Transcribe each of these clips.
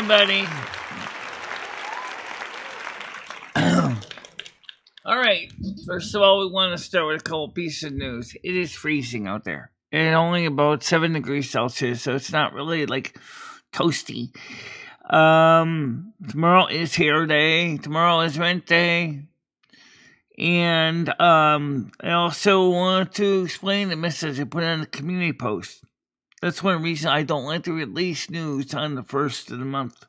everybody. All right. First of all, we want to start with a couple pieces of news. It is freezing out there. And only about 7 degrees Celsius, so it's not really like toasty. Tomorrow is hair day. Tomorrow is rent day. And I also want to explain the message I put on the community post. That's one reason I don't like to release news on the first of the month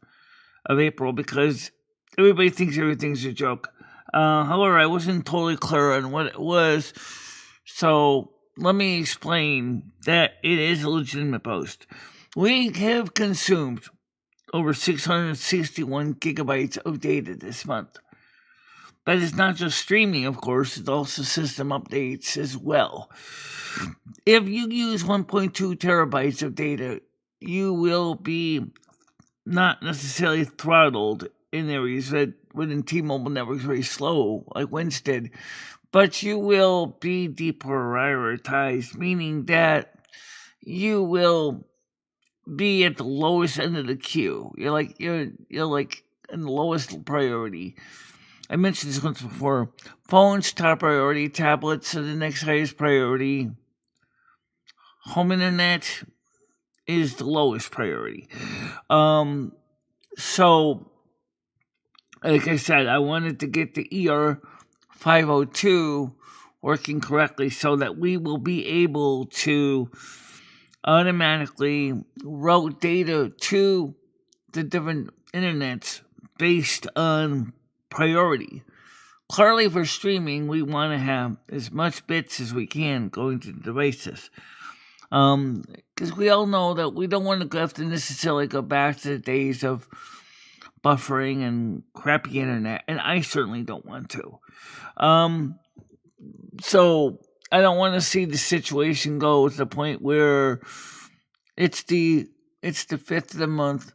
of April, because everybody thinks everything's a joke. However, I wasn't totally clear on what it was, so let me explain that it is a legitimate post. We have consumed over 661 gigabytes of data this month. But it's not just streaming, of course, it's also system updates as well. If you use 1.2 terabytes of data, you will be not necessarily throttled in areas that within T-Mobile networks very slow, like Wentz did, but you will be deprioritized, meaning that you will be at the lowest end of the queue. You're like in the lowest priority. I mentioned this once before. Phones, top priority. Tablets are the next highest priority. Home internet is the lowest priority. So, like I said, I wanted to get the ER502 working correctly so that we will be able to automatically route data to the different internets based on priority. Clearly, for streaming, we want to have as much bits as we can going to the devices. Because we all know that we don't want to have to necessarily go back to the days of buffering and crappy internet, and I certainly don't want to. So I don't want to see the situation go to the point where it's the 5th of the month,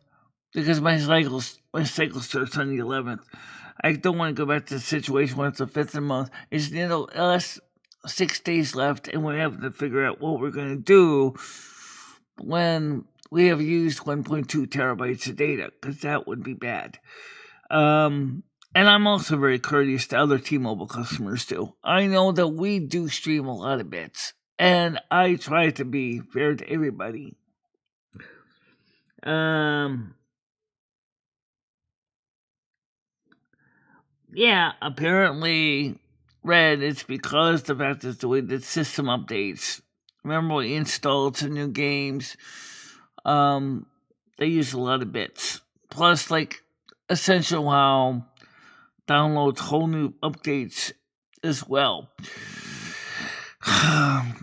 because my cycle starts on the 11th. I don't want to go back to the situation where it's the 5th of the month. It's the last 6 days left, and we have to figure out what we're going to do when we have used 1.2 terabytes of data, because that would be bad. And I'm also very courteous to other T-Mobile customers, too. I know that we do stream a lot of bits, and I try to be fair to everybody. Yeah, apparently, Red, it's because the fact is the way that system updates. Remember, we installed some new games. They use a lot of bits. Plus, like, Essential WoW downloads whole new updates as well.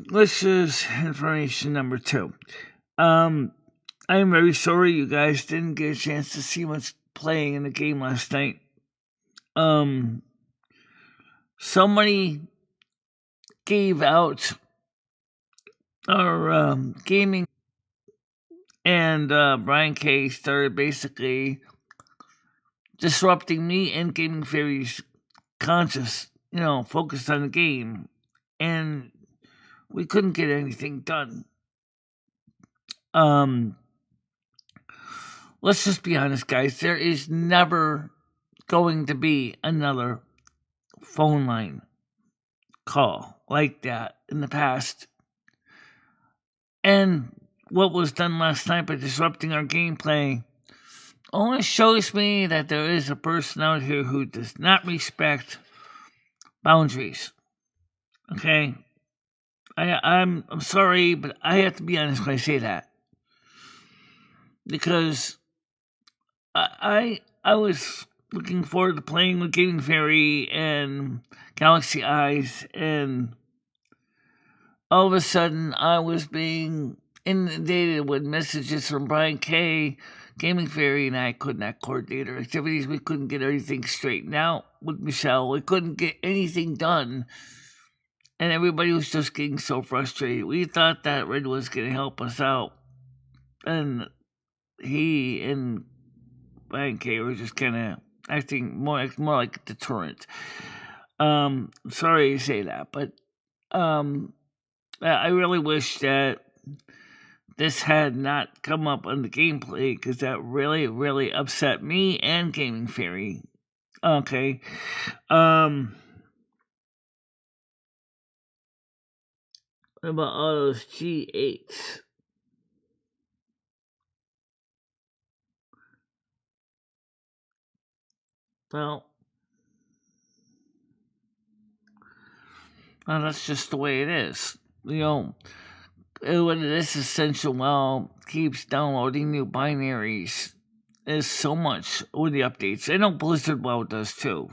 Which is information number 2. I am very sorry you guys didn't get a chance to see much playing in the game last night. Somebody gave out our gaming, and Brian K started basically disrupting me and Gaming Fairy's conscious, focused on the game, and we couldn't get anything done. Let's just be honest, guys. There is never going to be another phone line call like that in the past. And what was done last night by disrupting our gameplay only shows me that there is a person out here who does not respect boundaries. Okay? I'm sorry, but I have to be honest when I say that. Because I was looking forward to playing with Gaming Fairy and Galaxy Eyes, and all of a sudden I was being inundated with messages from Brian K, Gaming Fairy, and I could not coordinate our activities. We couldn't get everything straightened out with Michelle. We couldn't get anything done, and everybody was just getting so frustrated. We thought that Red was going to help us out, and he and Brian K were just kind of acting more like a deterrent. Sorry to say that, but I really wish that this had not come up on the gameplay because that really, really upset me and Gaming Fairy. Okay. What about all those G8s? Well, that's just the way it is. What it is essential, keeps downloading new binaries is so much with the updates. I know Blizzard does too.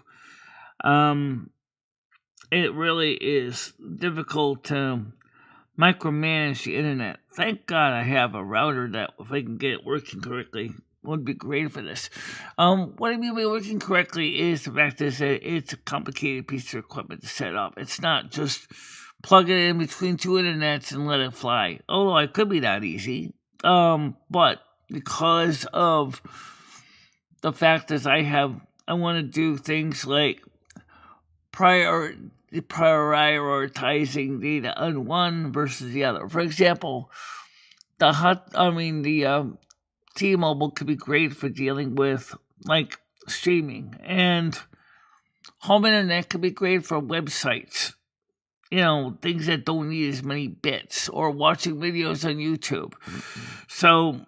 It really is difficult to micromanage the internet. Thank God I have a router that, if I can get it working correctly, would be great for this. What I mean by working correctly is the fact is that it's a complicated piece of equipment to set up. It's not just plug it in between two internets and let it fly. Although it could be that easy. But because of the fact is I want to do things like prioritizing data on one versus the other. For example, T-Mobile could be great for dealing with like streaming, and home internet could be great for websites. Things that don't need as many bits, or watching videos on YouTube. So,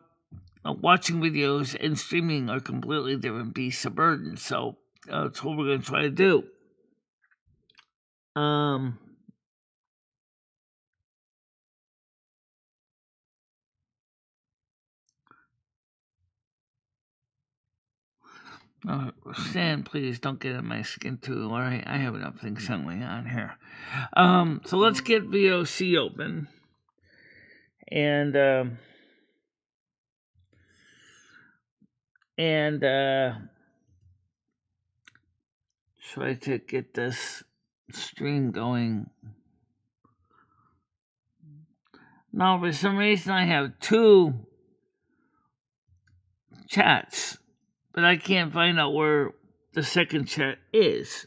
watching videos and streaming are completely different beasts of burden. So, that's what we're going to try to do. Stan, please don't get in my skin too. All right, I have enough things going on here. So let's get VOC open, and try to get this stream going. Now, for some reason, I have two chats, but I can't find out where the second chat is.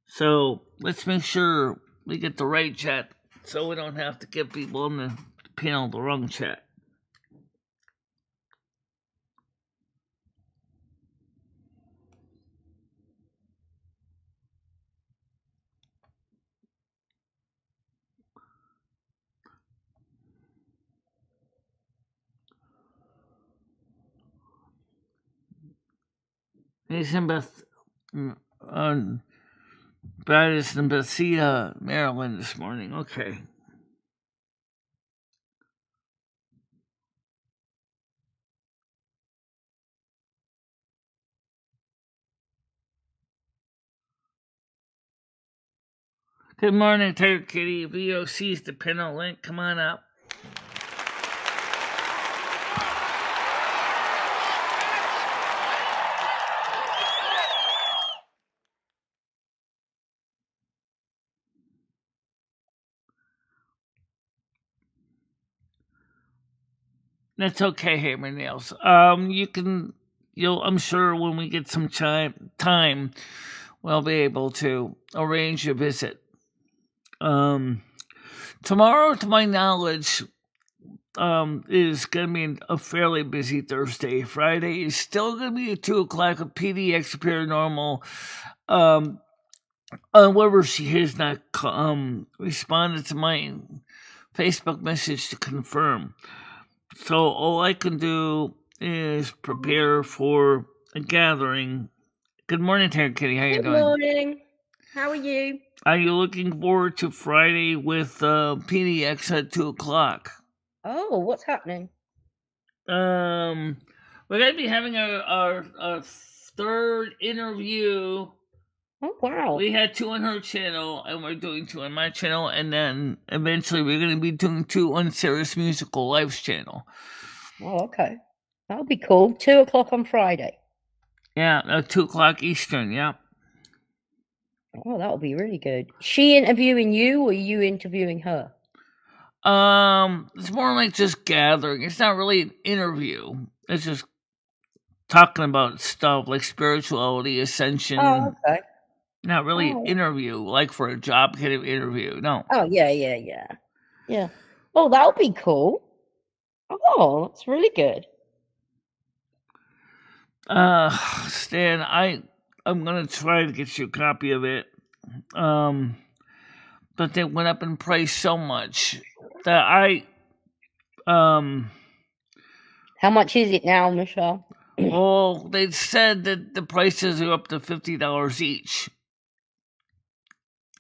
So let's make sure we get the right chat, so we don't have to get people on the panel the wrong chat. He's in Bradis in Bethesda, Maryland this morning. Okay. Good morning, Tiger Kitty. VOC's the panel link. Come on up. That's okay, Hammer Nails. I'm sure when we get some time, we'll be able to arrange a visit. Tomorrow, to my knowledge, is going to be a fairly busy Thursday. Friday is still going to be at 2 o'clock with PDX Paranormal. However, she has not responded to my Facebook message to confirm. So all I can do is prepare for a gathering. Good morning, Terry Kitty. How you doing? Good morning. How are you? Are you looking forward to Friday with PDX at 2 o'clock? Oh, what's happening? We're going to be having our third interview. Oh, wow. We had 2 on her channel, and we're doing 2 on my channel, and then eventually we're going to be doing 2 on Sarah's Musical Life's channel. Oh, okay. That'll be cool. 2 o'clock on Friday. Yeah, 2 o'clock Eastern, yeah. Oh, that'll be really good. She interviewing you, or are you interviewing her? It's more like just gathering. It's not really an interview. It's just talking about stuff like spirituality, ascension. Oh, okay. Not really an interview, like for a job kind of interview. No. Oh, yeah. Yeah. Oh, that'll be cool. Oh, that's really good. Stan, I'm gonna try to get you a copy of it. But they went up in price so much that um How much is it now, Michelle? well, they said that the prices are up to $50 each.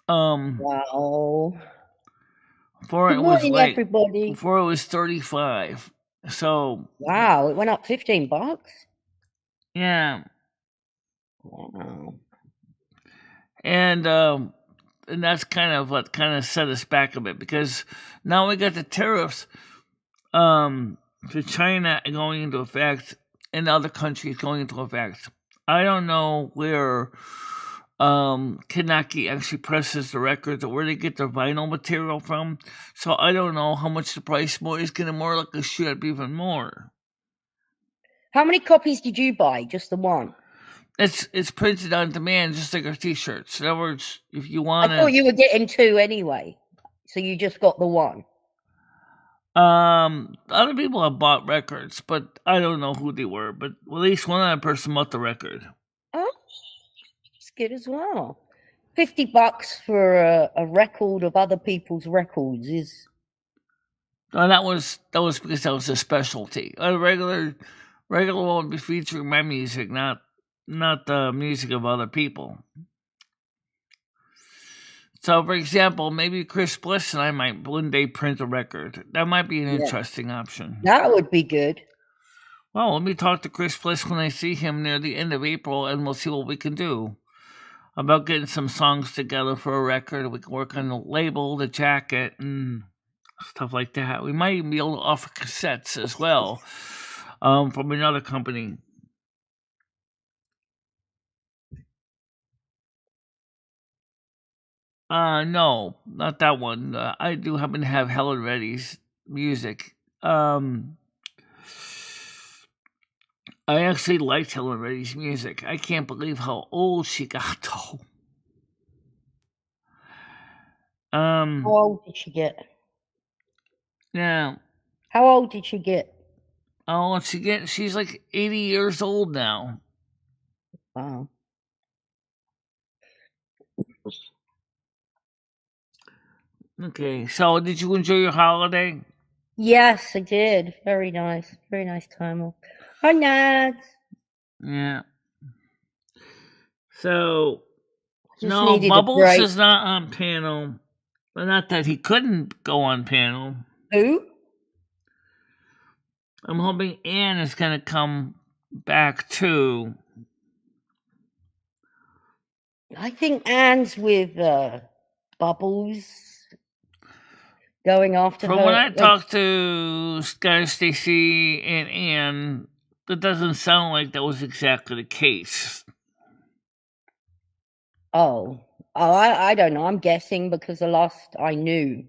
Wow. Before Good it was morning, like everybody. before it was 35. So Wow, it went up $15. yeah, Wow. and that's kind of what kind of set us back a bit because now we got the tariffs to China going into effect and other countries going into effect. I don't know where Kanaki actually presses the records or where they get their vinyl material from. So I don't know how much the price more is gonna more like a shoot up even more. How many copies did you buy? Just the one? It's printed on demand just like our t-shirts. In other words, if you I want thought to you were getting two anyway. So you just got the one. other people have bought records, but I don't know who they were. But at least one other person bought the record. Oh, it's good as well. $50 for a record of other people's records is. No, that was because that was a specialty. A regular one would be featuring my music, not the music of other people. So, for example, maybe Chris Bliss and I might one day print a record. That might be an interesting option. That would be good. Well, let me talk to Chris Bliss when I see him near the end of April, and we'll see what we can do about getting some songs together for a record. We can work on the label, the jacket, and stuff like that. We might even be able to offer cassettes as well from another company. No, not that one. I do happen to have Helen Reddy's music. I actually liked Helen Reddy's music. I can't believe how old she got, though. How old did she get? Yeah. How old did she get? Oh, she's like 80 years old now. Wow. Okay, so did you enjoy your holiday? Yes, I did. Very nice. Very nice time off. Hi, Nads. Yeah. So, Just no, needed a Bubbles break. is not on panel. But not that he couldn't go on panel. Who? I'm hoping Anne is going to come back too. I think Anne's with Bubbles going after From her. when I talked to Sky Stacy and Anne, that doesn't sound like that was exactly the case. Oh, I don't know. I'm guessing because the last I knew,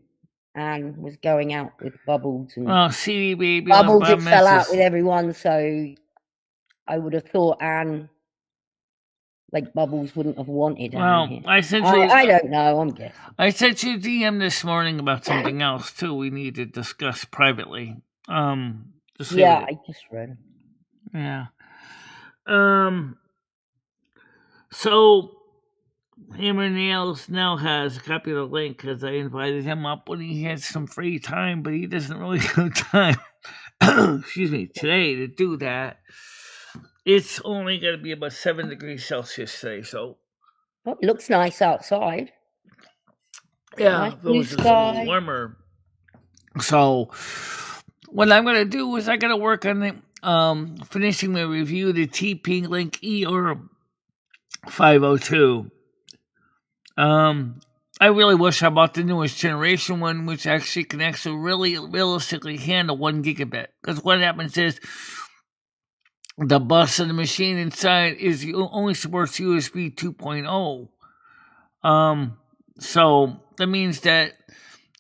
Anne was going out with Bubbles, and Well, CD Baby Bubbles on had fell out Mrs. with everyone. So I would have thought Anne, like Bubbles, wouldn't have wanted Anne here. I sent you. I don't know. I'm guessing. I sent you a DM this morning about something else too. We need to discuss privately. Yeah, I just read. Yeah. So Hammer Nails now has a copy of the link because I invited him up when he had some free time, but he doesn't really have time. Excuse me, today to do that. It's only going to be about 7 degrees Celsius today, so. Oh, it looks nice outside. Yeah, Nice if it blue was just a sky. little warmer. So, what I'm going to do is I got to work on the, finishing the review of the TP Link ER 502. I really wish I bought the newest generation one, which actually can actually really realistically handle 1 gigabit. Because what happens is the bus of the machine inside only supports USB 2.0. So that means that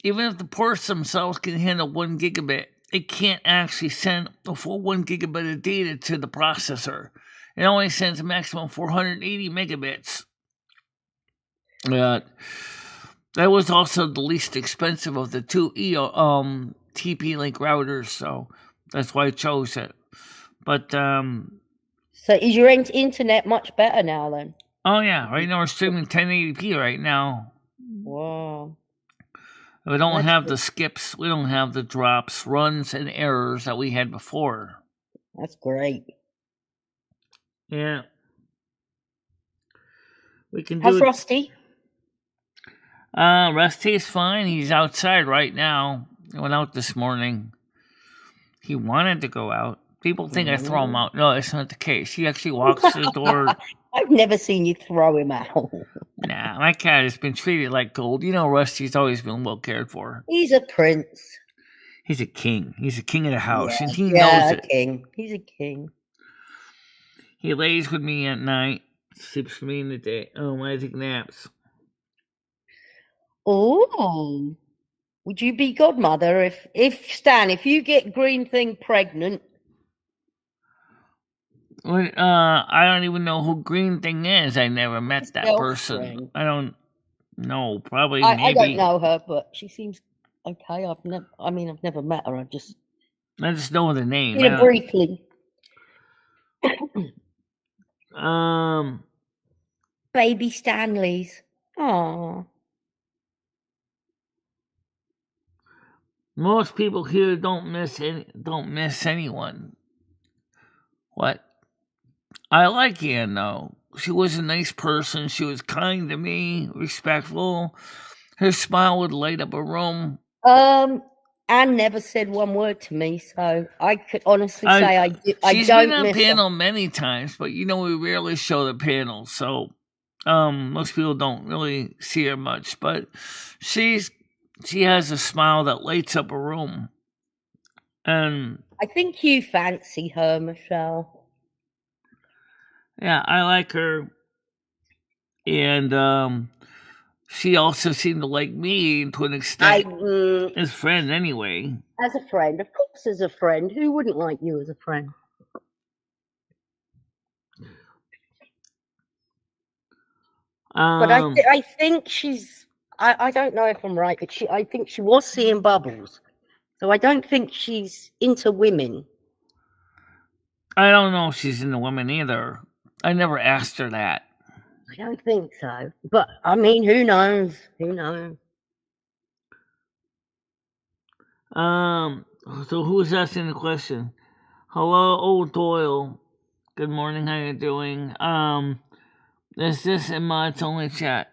even if the ports themselves can handle 1 gigabit, it can't actually send a full 1 gigabit of data to the processor. It only sends a maximum 480 megabits. That was also the least expensive of the two TP-Link routers, so That's why I chose it. But So is your internet much better now then? oh yeah, right now we're streaming 1080p right now. Wow. We don't That's have good. the skips, we don't have the drops, runs, and errors that we had before. That's great. Yeah. We can do How's it. Rusty? Rusty's fine. He's outside right now. He went out this morning. He wanted to go out. People think I throw him out. No, it's not the case. He actually walks to the door. I've never seen you throw him out. Nah, my cat has been treated like gold. You know, Rusty's always been well cared for. He's a prince. He's a king. He's a king of the house, Yeah, and he yeah, knows a it. king. He's a king. He lays with me at night, sleeps with me in the day. Oh, when I take naps. Oh, would you be godmother if Stan, if you get Green Thing pregnant? I don't even know who Green Thing is. I never met His that person. girlfriend. I don't know. Probably, I maybe. don't know her, but she seems okay. I've never met her. I just know the name. seen her briefly. Baby Stanleys. Aww. Most people here don't miss anyone. What? I like Ann though. She was a nice person. She was kind to me, respectful. Her smile would light up a room. Anne never said one word to me, so I could honestly say I don't She's been on miss panel her. many times, but you know we rarely show the panel, so most people don't really see her much. But she has a smile that lights up a room, and I think you fancy her, Michelle. Yeah, I like her, and she also seemed to like me to an extent. As a friend, anyway. As a friend, of course, as a friend. Who wouldn't like you as a friend? But I think she's. I don't know if I'm right, but I think she was seeing bubbles. So I don't think she's into women. I don't know if she's into women either. I never asked her that. I don't think so. But I mean, who knows? Who knows? So who's asking the question? Hello, old Doyle. Good morning. How you doing? Is this in mods only chat?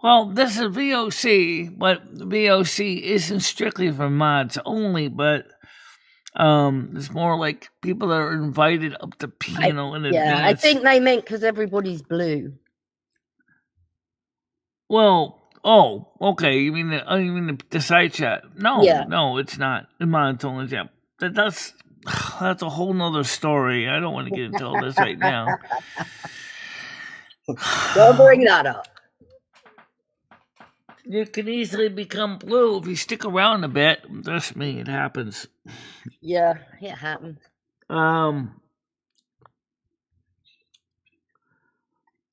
Well, this is VOC, but VOC isn't strictly for mods only, but it's more like people that are invited up the panel in advance. Yeah, I think they meant because everybody's blue. Well, okay. You mean the side chat? No, no, it's not. The mods only chat. That's a whole nother story. I don't want to get into all this right now. Don't bring that up. You can easily become blue if you stick around a bit. Trust me, it happens. Yeah, it happens.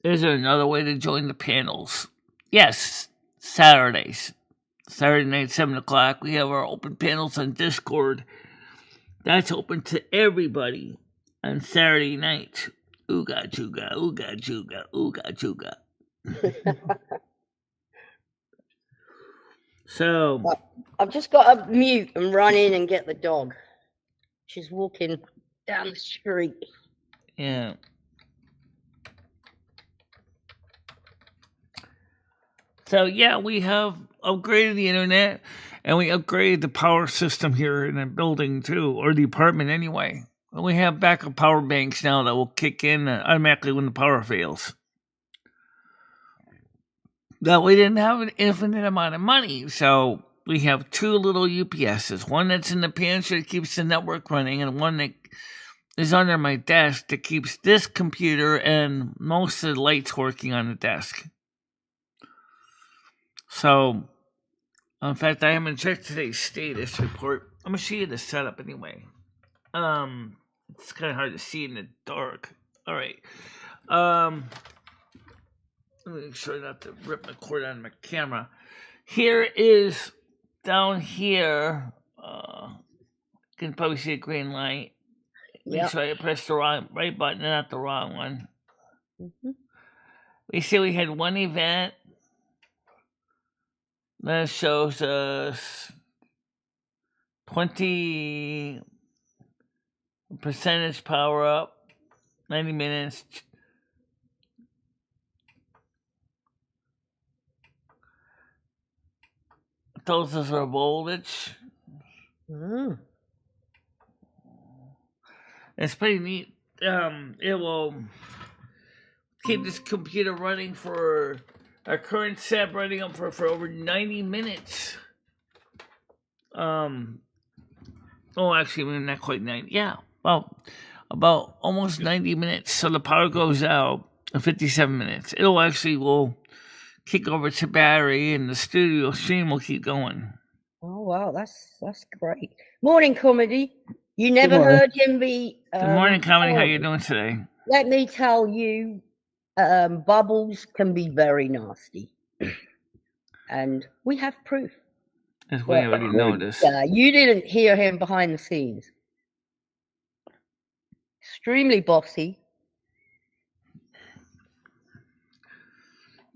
Is there another way to join the panels? Yes, Saturdays. Saturday night, 7 o'clock, we have our open panels on Discord. That's open to everybody on Saturday night. Ooga chooga, ooga chooga, ooga chooga. So I've just got to mute and run in and get the dog. She's walking down the street. Yeah. So yeah, we have upgraded the internet and we upgraded the power system here in the building too, or the apartment anyway. And we have backup power banks now that will kick in automatically when the power fails. That we didn't have an infinite amount of money, so we have two little UPSs. One that's in the pantry that keeps the network running, and one that is under my desk that keeps this computer and most of the lights working on the desk. So, in fact, I haven't checked today's status report. I'm gonna show you the setup anyway. It's kind of hard to see in the dark. All right. Let me make sure not to rip my cord out of my camera. Here is down here. can probably see a green light. Yeah. Make sure I press the right button, not the wrong one. Mm-hmm. We see we had one event that shows us 20 percentage power up, 90 minutes. Tells us our voltage. Mm. It's pretty neat. It will keep this computer running for our current set running up for over 90 minutes. Actually, not quite 90. Yeah, about almost 90 minutes. So the power goes out in 57 minutes. Will kick over to battery, and the studio stream will keep going. Oh wow, that's great. Morning, Comedy. You never heard him be. Good morning, Comedy. How you doing today? Let me tell you, bubbles can be very nasty, and we have proof. As we already noticed. Yeah, you didn't hear him behind the scenes. Extremely bossy.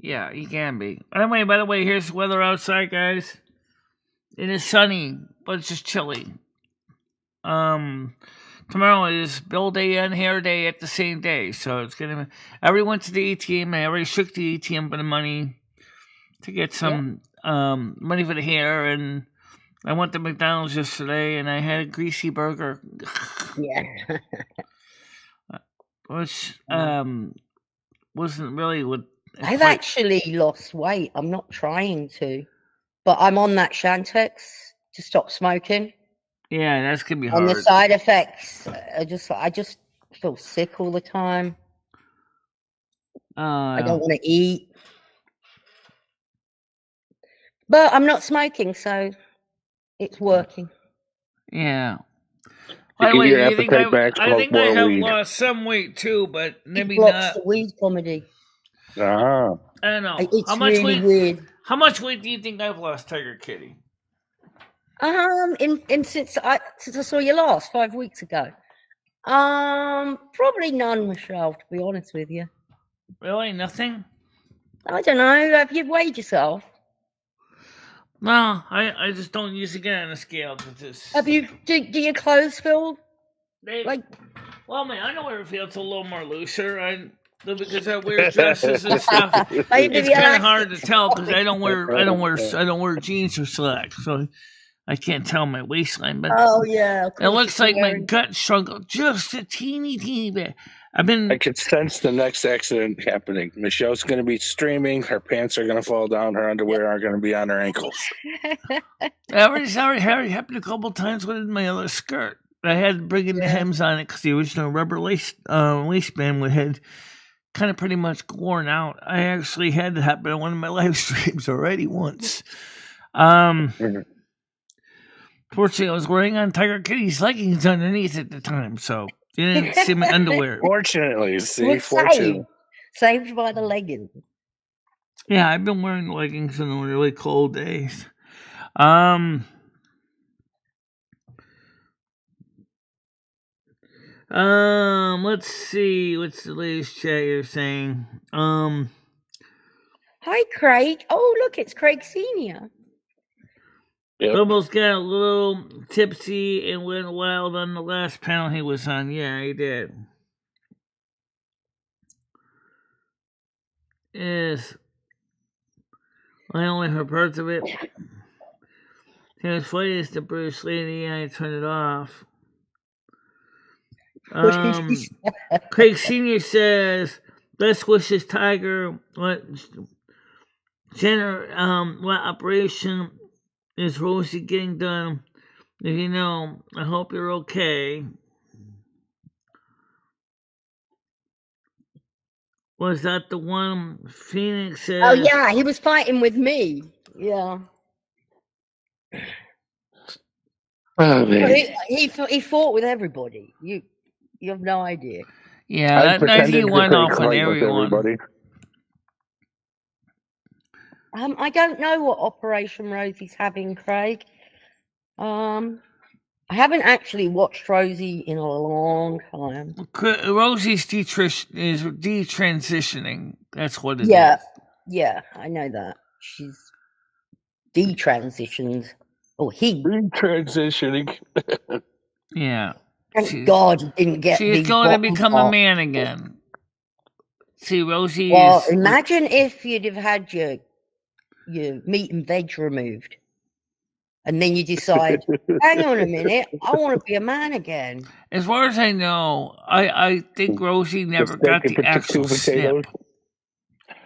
Yeah, he can be. Anyway, by the way, here's the weather outside, guys. It is sunny, but it's just chilly. Tomorrow is bill day and hair day at the same day, so it's gonna. I already went to the ATM. I already shook the ATM for the money to get some money for the hair, and I went to McDonald's yesterday, and I had a greasy burger. Yeah. Which wasn't really what. I've actually lost weight. I'm not trying to, but I'm on that Shantex to stop smoking. Yeah, that's gonna be hard. And the side effects, I just feel sick all the time. I don't want to eat, but I'm not smoking, so it's working. Yeah. By the way, I think I have lost some weight too, but maybe not. The weed Comedy. I don't know. It's really weird. How much weight do you think I've lost, Tiger Kitty? Since I saw you last 5 weeks ago. Probably none, Michelle, to be honest with you. Really? Nothing? I don't know. Have you weighed yourself? No, I just don't usually get on a scale. Have you? Do your clothes feel Well, man, I know where it feels a little more looser. Because I wear dresses and stuff. It's kind of hard to tell because I don't wear jeans or slacks, so I can't tell my waistline. But it looks like my gut shrunk just a teeny bit. I could sense the next accident happening. Michelle's going to be streaming. Her pants are going to fall down. Her underwear are going to be on her ankles. It already happened a couple times with my other skirt. I had to bring in the hems on it because the original rubber waistband had kind of pretty much worn out. I actually had that happen on one of my live streams already once. Fortunately, I was wearing on Tiger Kitty's leggings underneath at the time, so you didn't see my underwear. Fortunately, saved by the leggings. Yeah, I've been wearing leggings in the really cold days. Let's see. What's the latest chat you're saying? Hi, Craig. Oh, look, it's Craig Senior. Yep. Almost got a little tipsy and went wild on the last panel he was on. Yeah, he did. Yes. I only heard parts of it. It was funny as the Bruce Lee, I turned it off. Craig Senior says, "Best wishes, Tiger. What operation is Rosie getting done? If you know, I hope you're okay." Was that the one Phoenix said? Oh yeah, he was fighting with me. Yeah. Oh, he fought with everybody. You have no idea. Yeah, that night he went off on everyone. I don't know what Operation Rosie's having, Craig. I I haven't actually watched Rosie in a long time. Rosie's is detransitioning. That's what it is. Yeah, I know that. She's detransitioned. Or he. Transitioning. Yeah. Thank God he didn't get She's going to become a man again. See, Rosie Well, imagine if you'd have had your meat and veg removed. And then you decide, hang on a minute, I want to be a man again. As far as I know, I think Rosie never got the actual snip.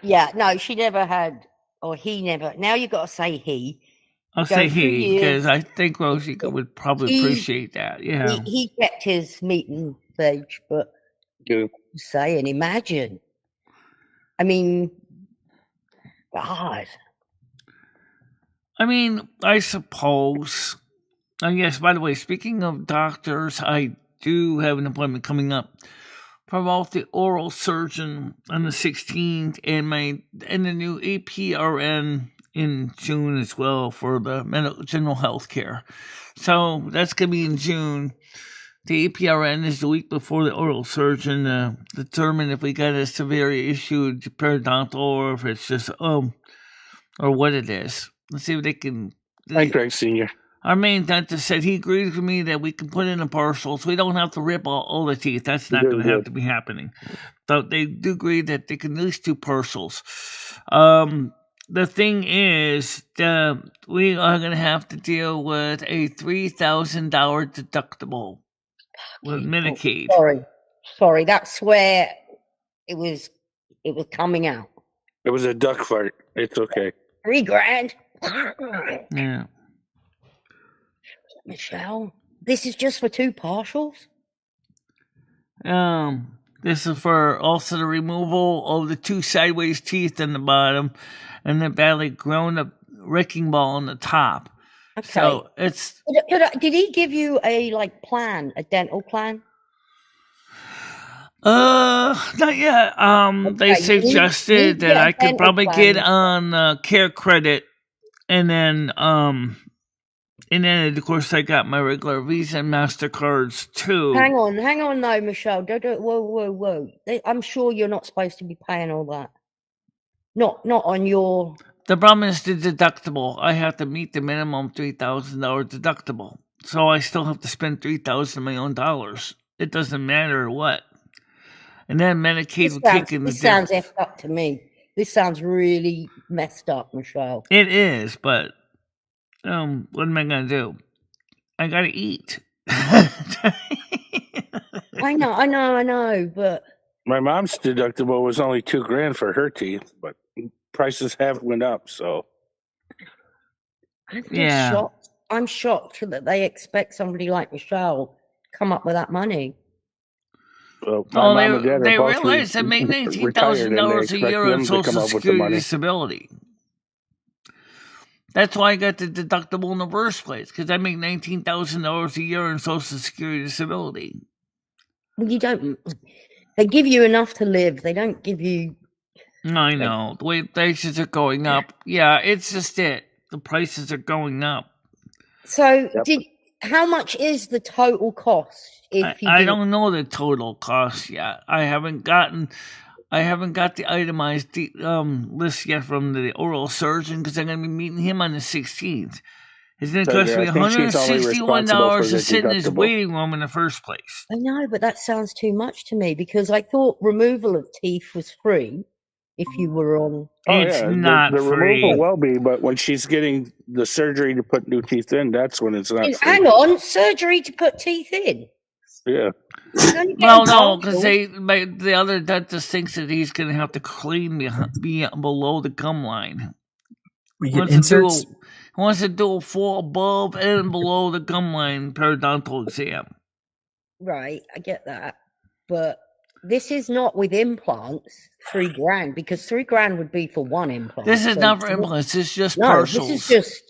Yeah, no, she never had, or he never. Now you've got to say he. I'll say he, because I think Rosie would probably appreciate that. Yeah. He kept his meat and veg, but saying, imagine. I mean, God. I mean, I suppose. Yes, by the way, speaking of doctors, I do have an appointment coming up for both the oral surgeon on the 16th and the new APRN in June as well for the general health care. So that's going to be in June. The APRN is the week before the oral surgeon to determine if we got a severe issue periodontal or if it's just or what it is. Let's see if they can. Hi, Greg Sr. Our main dentist said he agrees with me that we can put in a partial, so we don't have to rip all the teeth. That's not going to have to be happening. So they do agree that they can at least do partials. The thing is, we are going to have to deal with a $3,000 deductible with Medicaid. Sorry, that's where it was coming out. It was a duck fart. It's okay. $3,000. Yeah. Michelle, this is just for 2 partials? This is for also the removal of the 2 sideways teeth in the bottom and the badly grown up wrecking ball on the top. Okay. So it's. Did he give you a a dental plan? Not yet. They suggested that I could probably get on Care Credit, and then of course I got my regular Visa and MasterCards too. Hang on, no, Michelle. Don't. Whoa. I'm sure you're not supposed to be paying all that. Not on your. The problem is the deductible. I have to meet the minimum $3,000 deductible, so I still have to spend $3,000 of my own dollars. It doesn't matter what. And then Medicaid will kick in the This sounds effed up to me. This sounds really messed up, Michelle. It is, but what am I going to do? I got to eat. I know, but... My mom's deductible was only $2,000 for her teeth, but prices have went up, so... I'm shocked that they expect somebody like Michelle to come up with that money. Well, they realize they make $19,000 a year on Social Security disability. That's why I got the deductible in the first place, because I make $19,000 a year on Social Security disability. Well, you don't. They give you enough to live. They don't give you. I know. The way prices are going up. Yeah, it's just it. The prices are going up. So, how much is the total cost? I don't know the total cost yet. I haven't got the itemized list yet from the oral surgeon because I'm going to be meeting him on the 16th. It's going to cost me $161 to sit in his waiting room in the first place. I know, but that sounds too much to me because I thought removal of teeth was free if you were on. It's not the free. Removal will be, but when she's getting the surgery to put new teeth in, that's when it's not free. Hang on, surgery to put teeth in? Yeah. Well, no, because the other dentist thinks that he's going to have to clean be below the gum line. We get inserts. He wants to do a full above and below the gum line periodontal exam. Right, I get that, but this is not with implants. $3,000 because $3,000 would be for one implant. This is not for implants. It's just partials. This is just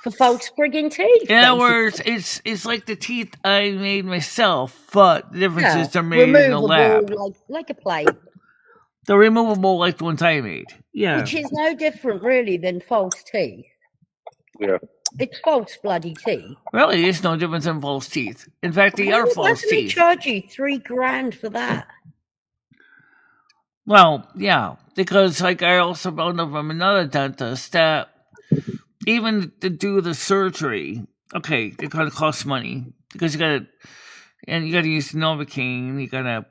for folks frigging teeth. In other words, it's like the teeth I made myself, but the difference is they're made in the lab. Like a plate. They're removable like the ones I made. Yeah. Which is no different, really, than false teeth. Yeah. It's false bloody teeth. Really, there's no difference in false teeth. In fact, they are false Doesn't he teeth. charge you $3,000 for that? Well, yeah, because like I also found out from another dentist that even to do the surgery, okay, it gotta cost money because you gotta use Novocaine, you gotta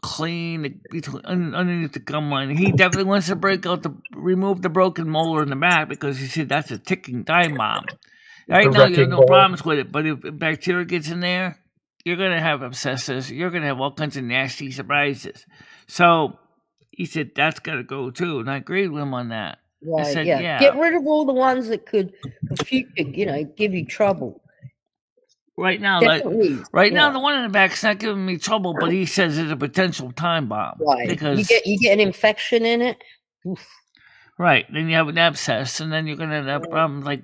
clean underneath the gum line. He definitely wants to remove the broken molar in the back because he said that's a ticking time bomb. Right now, you have no problems with it, but if bacteria gets in there, you're gonna have abscesses. You're gonna have all kinds of nasty surprises. So he said that's gotta go too, and I agreed with him on that. Right, I said, yeah. Get rid of all the ones that could, in future, give you trouble. Right now, the one in the back's not giving me trouble, but he says it's a potential time bomb. Right, because you get an infection in it. Oof. Right, then you have an abscess, and then you're gonna have problems like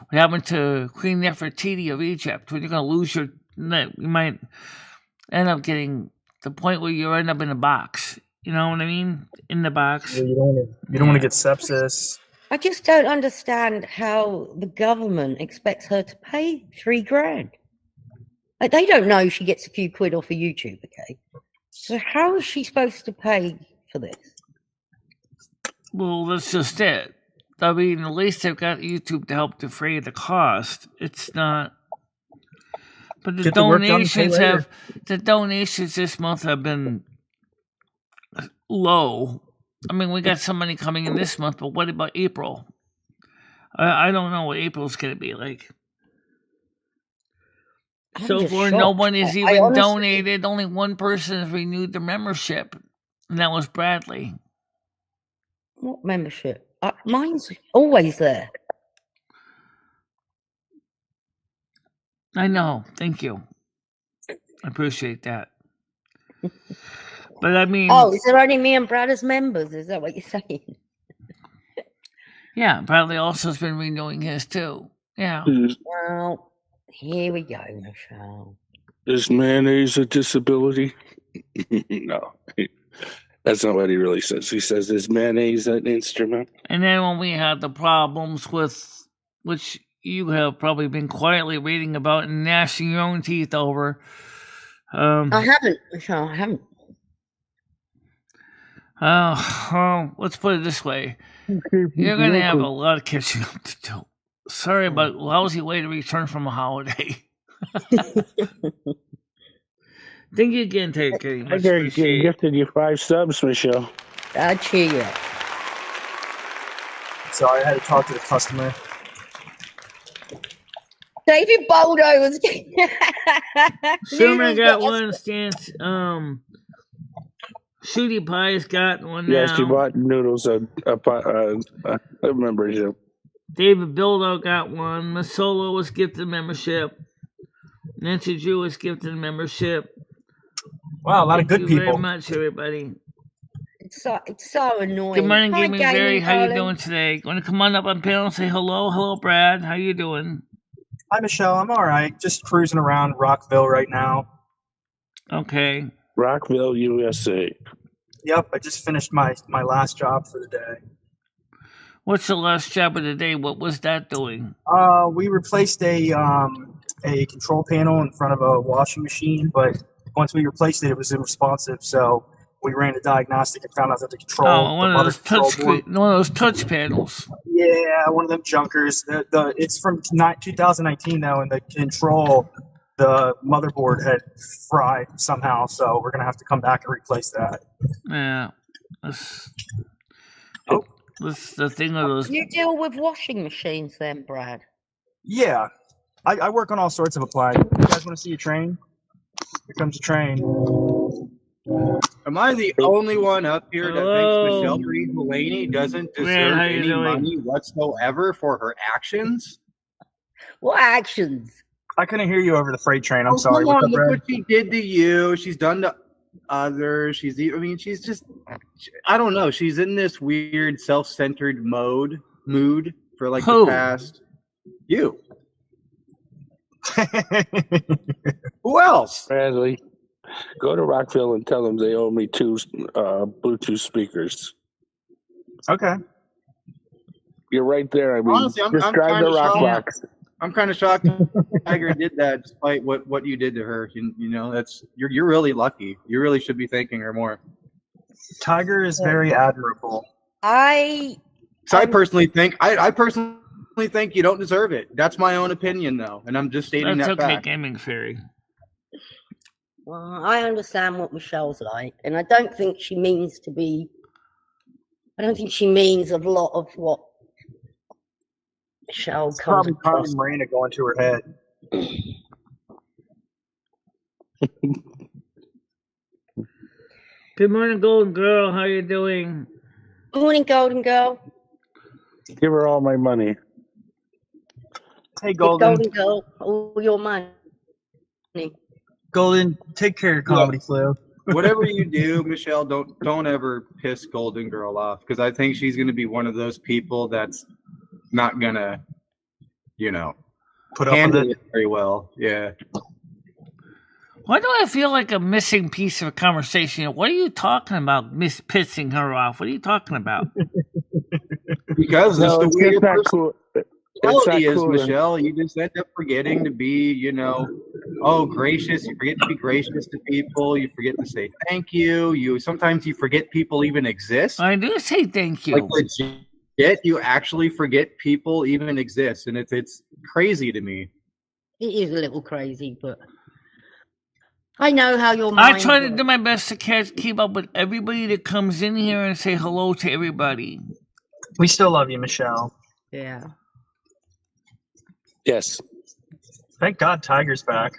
what happened to Queen Nefertiti of Egypt, when you're gonna lose you might end up getting the point where you end up in a box. You know what I mean? In the box. Yeah, you don't want to get sepsis. I just don't understand how the government expects her to pay $3,000. Like, they don't know she gets a few quid off of YouTube, okay? So how is she supposed to pay for this? Well, that's just it. I mean, at least they've got YouTube to help defray the cost. It's not. But the donations this month have been low. I mean, we got some money coming in this month, but what about April? I don't know what April's going to be like. So far, no one has even donated. Only one person has renewed the membership, and that was Bradley. What membership? Mine's always there. I know. Thank you. I appreciate that. But I mean... Oh, is there only me and Brad as members? Is that what you're saying? Yeah, Bradley also has been renewing his too. Yeah. Well, here we go, Michelle. Is mayonnaise a disability? No. That's not what he really says. He says, is mayonnaise an instrument? And then when we had the problems with, which you have probably been quietly reading about and gnashing your own teeth over. I haven't, Michelle, I haven't. Let's put it this way. You're going to have a lot of catching up to do. Sorry about lousy way to return from a holiday. Thank you again, Terry. I gifted you 5 subs, Michelle. I cheer you. Sorry, I had to talk to the customer. David Boldo was getting... Sherman got one, Stance. Shooty Pie's got one now. Yes, she bought Noodles a membership. David Bildo got one. Miss Solo was gifted a membership. Nancy Drew was gifted a membership. Wow, a lot of good people. Thank you very much, everybody. It's so annoying. Good morning, Gaming Barry. How you doing today? Want to come on up on panel and say hello? Hello, Brad. How you doing? Hi, Michelle. I'm all right. Just cruising around Rockville right now. Okay. Rockville, USA. Yep, I just finished my last job for the day. What's the last job of the day? What was that doing? We replaced a control panel in front of a washing machine, but once we replaced it, it was unresponsive. So we ran a diagnostic and found out that the control. one of those touch panels. Yeah, one of them junkers. It's from 2019 though, and the control, the motherboard had fried somehow. So we're gonna have to come back and replace that. Yeah. That's the thing of those. You deal with washing machines then, Brad? Yeah. I work on all sorts of appliances. You guys want to see a train? Here comes a train. Am I the only one up here that thinks MicheleMarieDalene doesn't deserve any money whatsoever for her actions? What actions? I couldn't hear you over the freight train. I'm sorry. Come on, look what she did to you. She's done to others. She's just, I don't know. She's in this weird self-centered mood for like the past. You. Who else? Bradley, go to Rockville and tell them they owe me 2 Bluetooth speakers. Okay. You're right there. I mean, honestly, I'm just drive to Rockbox. I'm kind of shocked Tiger did that despite what you did to her. You know, you're really lucky. You really should be thanking her more. Tiger is very admirable. I personally think you don't deserve it. That's my own opinion, though, and I'm just stating that okay, fact. Gaming Fairy. Well, I understand what Michelle's like, and I don't think she means to be. I don't think she means a lot of what Michelle It's comes probably across. Marina going to her head. Good morning, Golden Girl. How you doing? Good morning, Golden Girl. Give her all my money. Hey, Give Golden. Golden Girl all your money. Golden, take care of your comedy flu. Whatever you do, Michelle, don't ever piss Golden Girl off, because I think she's going to be one of those people that's not gonna, Put up with handle it. it very well. Yeah. Why do I feel like a missing piece of a conversation? What are you talking about? Pissing her off? What are you talking about? Because that's the way your not cool. personality is, cool. Michelle. You just end up forgetting to be, gracious. You forget to be gracious to people. You forget to say thank you. Sometimes you forget people even exist. I do say thank you. Like legit, you actually forget people even exist, and it's crazy to me. It is a little crazy, but I know how your mind I try to works. do my best to keep up with everybody that comes in here and say hello to everybody. We still love you, Michelle. Yeah. Yes. Thank God Tiger's back.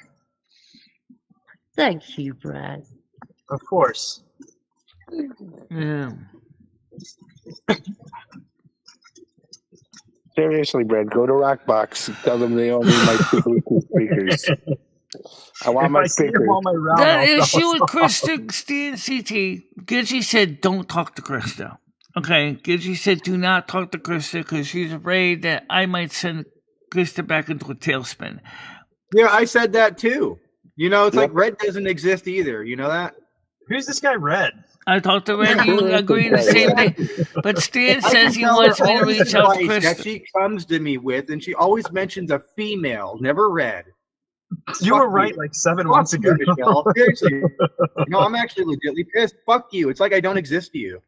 Thank you, Brad. Of course. Yeah. Seriously, Brad, go to Rockbox. Tell them they only my two Bluetooth speakers. I want If my I see speakers. him on my round, That I'll issue with stop. Krista, CT, Gidgey said don't talk to Krista. Okay, Gidgey said do not talk to Krista because she's afraid that I might send Krista back into a tailspin. Yeah, I said that too. It's like Red doesn't exist either. You know that? Who's this guy, Red? I talked to Red, you agree the same thing. But Stan says he I can wants tell me her to all the reach out to advice that Krista. she comes to me with, and she always mentions a female, never Red. You were right like 7 months ago. You, Michelle. Seriously. I'm actually legitimately pissed. Fuck you. It's like I don't exist to you.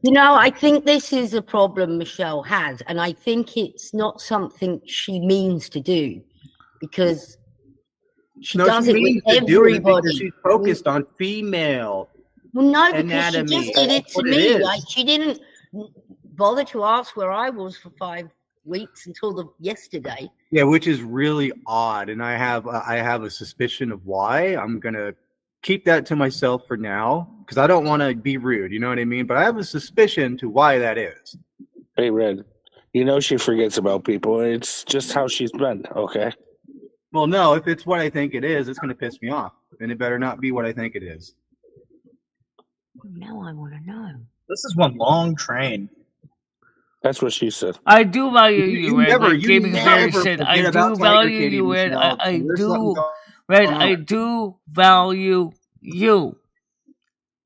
I think this is a problem Michelle has, and I think it's not something she means to do, because she does it with everybody. She's focused on female. Well, no, because anatomy. she just did it That's to what it me. is. Like, she didn't bother to ask where I was for 5 weeks until yesterday. Yeah, which is really odd, and I have a suspicion of why. I'm gonna keep that to myself for now because I don't want to be rude. You know what I mean? But I have a suspicion to why that is. Hey, Red, she forgets about people. It's just how she's been, okay? Well, no, if it's what I think it is, it's going to piss me off. And it better not be what I think it is. Now I want to know. This is one long train. That's what she said. I do value you, Red. Like Gaming Fairy never said, I forget do about value Tiger you, Kitty, Red. Michelle. I There's do, something Red. going I on. do value you.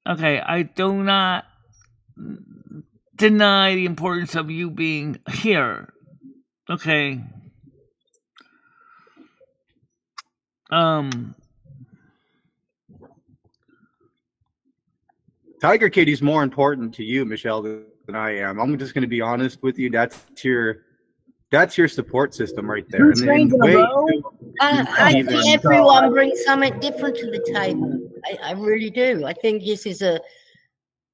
Okay, I do not deny the importance of you being here. Okay. Tiger Kitty's more important to you, Michelle, than I am. I'm just going to be honest with you. That's your support system right there. Two trains in a row? I think everyone brings something different to the table. I really do. I think this is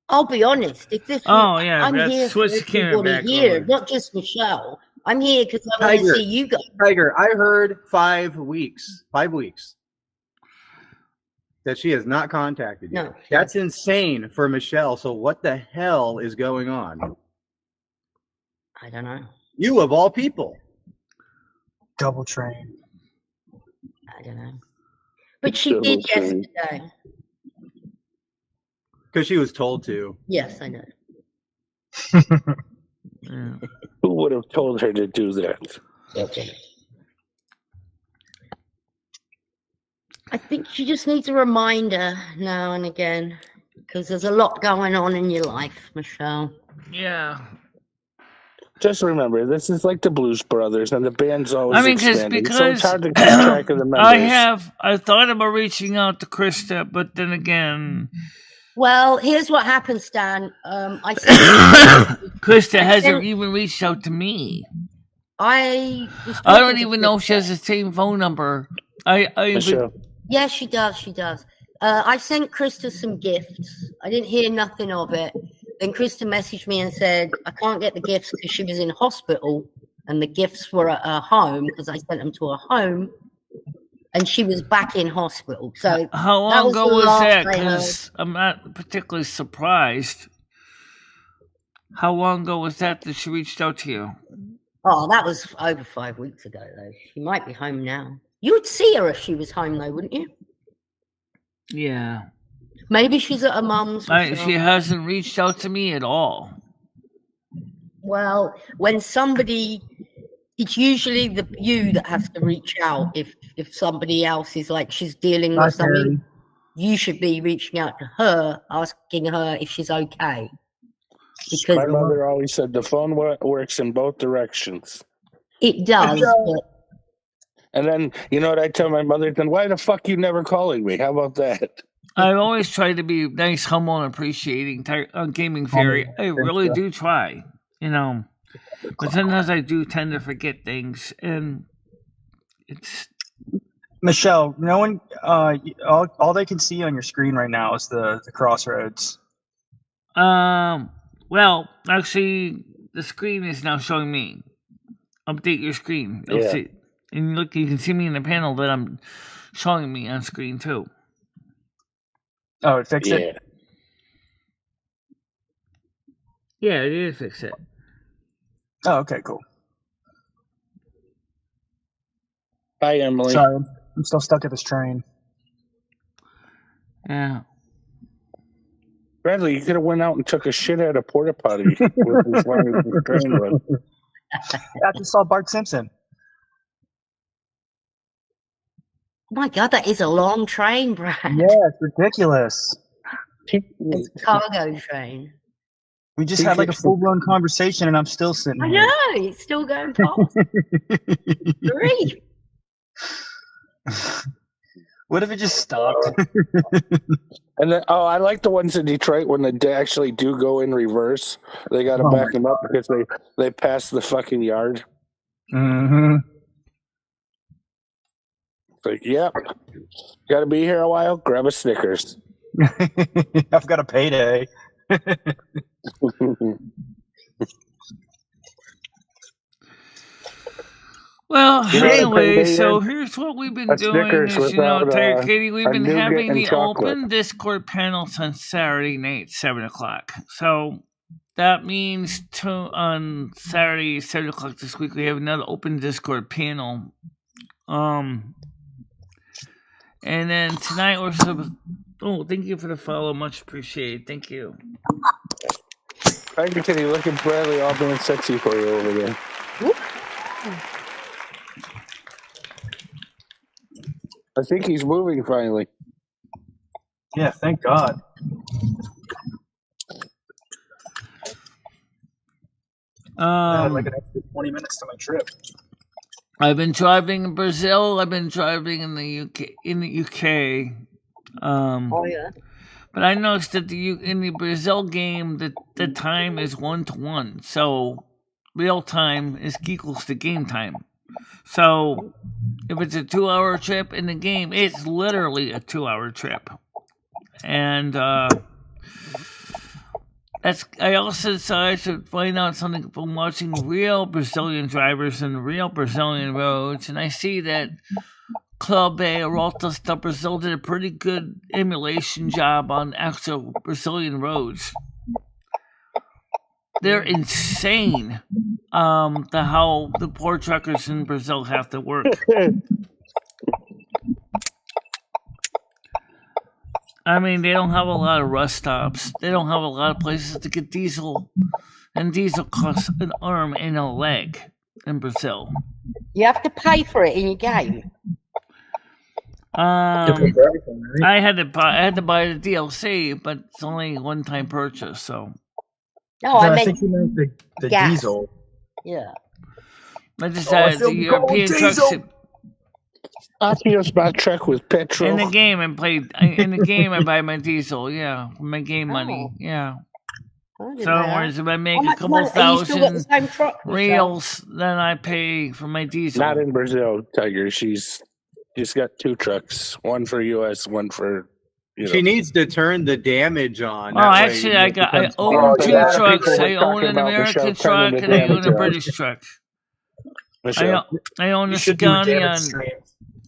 I'll be honest. If this I'm here for everybody here, not just Michelle. I'm here because I want to see you guys. Tiger, I heard 5 weeks. 5 weeks. That she has not contacted you. No. That's insane for Michelle. So what the hell is going on? I don't know. You of all people. Double train. I don't know. But she did yesterday. Because she was told to. Yes, I know. Who would have told her to do that? Okay. I think she just needs a reminder now and again, because there's a lot going on in your life, Michelle. Yeah. Just remember, this is like the Blues Brothers, and the band's always expanding. because so it's hard to keep track of the members. I thought about reaching out to Krista, but then again, well, here's what happened, Stan. Krista hasn't even reached out to me. I don't even know if she has the same phone number. Yeah, she does. She does. I sent Krista some gifts. I didn't hear nothing of it. Then Krista messaged me and said, I can't get the gifts because she was in hospital and the gifts were at her home because I sent them to her home and she was back in hospital. So how long ago was that? Because I'm not particularly surprised. How long ago was that she reached out to you? Oh, that was over 5 weeks ago, though. She might be home now. You would see her if she was home, though, wouldn't you? Yeah. Maybe she's at her mum's. She hasn't reached out to me at all. Well, when somebody, it's usually you that has to reach out. If somebody else is like she's dealing with something, you should be reaching out to her, asking her if she's okay. Because my mother always said the phone works in both directions. It does. And then, you know what I tell my mother? Then why the fuck you never calling me? How about that? I always try to be nice, humble, and appreciating Gaming Fairy. I really do try, But sometimes I do tend to forget things, and it's... Michelle, no one, all they can see on your screen right now is the crossroads. Well, actually, the screen is now showing me. Update your screen. You'll see. And look, you can see me in the panel that I'm showing me on screen too. Oh, it fixed it? Yeah, it did fix it. Oh, okay, cool. Hi, Emily. Sorry, I'm still stuck at this train. Yeah. Bradley, you could have went out and took a shit at a porta potty with as long as the train was. I just saw Bart Simpson. Oh my God, that is a long train, Brad. Yeah, it's ridiculous. It's a cargo train. We just had like a full-blown conversation, and I'm still sitting here. I know, it's still going past. 3. What if it just stopped? And then, I like the ones in Detroit when they actually do go in reverse. They got to back them up because they pass the fucking yard. Mm-hmm. Like, yep, got to be here a while. Grab a Snickers. I've got a payday. Well, anyway, so here's what we've been doing. Is, Katie, we've been having the open Discord panels on Saturday night, 7 o'clock. So that means on Saturday, 7 o'clock this week, we have another open Discord panel. And then tonight we're thank you for the follow, much appreciated. Thank you. Thank you, Kitty. Look at Bradley all being sexy for you over there. I think he's moving finally. Yeah, thank God. I had like an extra 20 minutes to my trip. I've been driving in Brazil. I've been driving in the UK. But I noticed that in the Brazil game, the time is 1-to-1. So real time is equals to game time. So if it's a 2-hour trip in the game, it's literally a 2-hour trip. And I also decided to find out something from watching real Brazilian drivers and real Brazilian roads, and I see that Club A Rotas do Brazil did a pretty good emulation job on actual Brazilian roads. They're insane. How the poor truckers in Brazil have to work. I mean, they don't have a lot of rest stops. They don't have a lot of places to get diesel. And diesel costs an arm and a leg in Brazil. You have to pay for it in your game. I had to buy the DLC, but it's only a one-time purchase, so. No, I think you meant the diesel. Yeah. I just Oh, I had feel the the cold European Truck diesel. I feel my truck with petrol. in the game and played in the game. I buy my diesel, yeah, with my game money, Oh, yeah. I didn't So know in other that. words, if I make How a much couple money? Are you still got the thousand same truck, Michelle? reals, then I pay for my diesel. Not in Brazil, Tiger. She's got 2 trucks, one for U.S., one for She needs to turn the damage on. Well, That way actually, it I becomes own Oh, two yeah. trucks. I were own talking an about American Michelle turning truck the and I own damage a on. British truck. Michelle. I own You a should do a Scania. damage stream.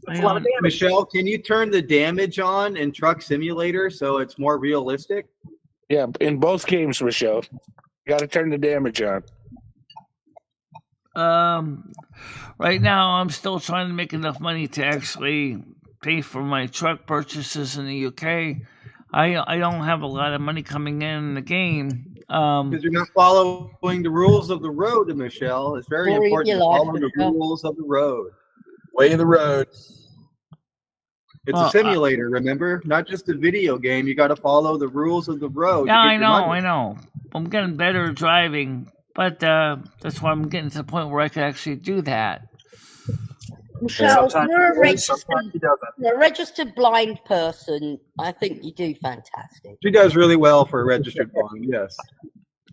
That's I a lot of own- damage. Michelle, can you turn the damage on in Truck Simulator so it's more realistic? Yeah, in both games, Michelle. You got to turn the damage on. Right now, I'm still trying to make enough money to actually pay for my truck purchases in the UK. I don't have a lot of money coming in the game. Because you're not following the rules of the road, Michelle. It's very Story of important your to life, follow the Michelle. rules of the road. Way of the road. It's Well, a simulator, remember? Not just a video game. You got to follow the rules of the road. Yeah, to get I your know, money. I know. I'm getting better at driving, but that's why I'm getting to the point where I can actually do that. Michelle, Sometimes you're he does, sometimes he doesn't. a registered blind person. I think you do fantastic. She does really well for a registered blind, yes.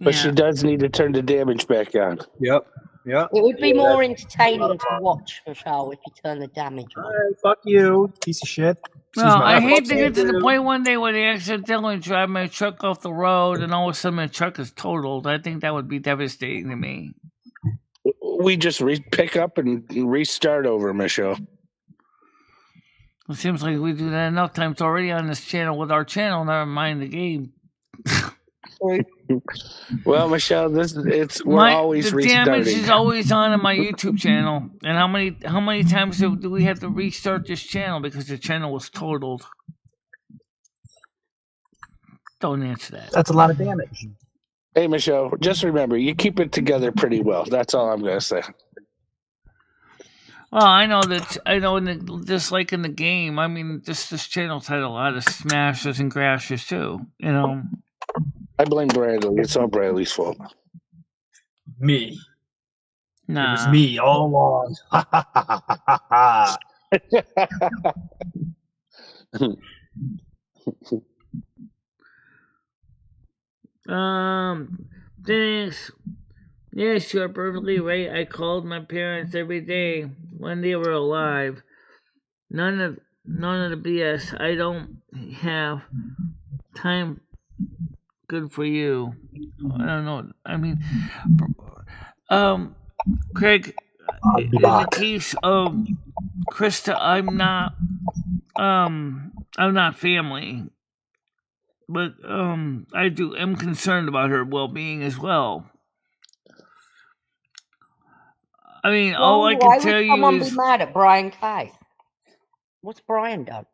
But Yeah. she does need to turn the damage back on. Yep. Yep. It would be Yeah, more that's entertaining to watch, Michelle, if you turn the damage on. Fuck you, piece of shit. Excuse Well, my I language. hate to get to the point one day where they accidentally drive my truck off the road and all of a sudden my truck is totaled. I think that would be devastating to me. We just pick up and restart over, Michelle. It seems like we do that enough times already on this channel with our channel, never mind the game. Well, Michelle, we're always the damage restarting. is always on my YouTube channel. And how many times do we have to restart this channel because the channel was totaled? Don't answer that. That's a lot of damage. Hey, Michelle, just remember, you keep it together pretty well. That's all I'm going to say. Well, I know just like in the game, I mean, this channel's had a lot of smashes and crashes too, you know. I blame Bradley. It's all Bradley's fault. Me. Nah. It was me all along. Thanks. Yes, you're perfectly right. I called my parents every day when they were alive. None of the BS. I don't have time. Good for you. I don't know. I mean, Craig, in the case of Krista, I'm not family, but I'm concerned about her well-being as well. I mean, all I can tell you Someone is be mad at Brian Kay. What's Brian done?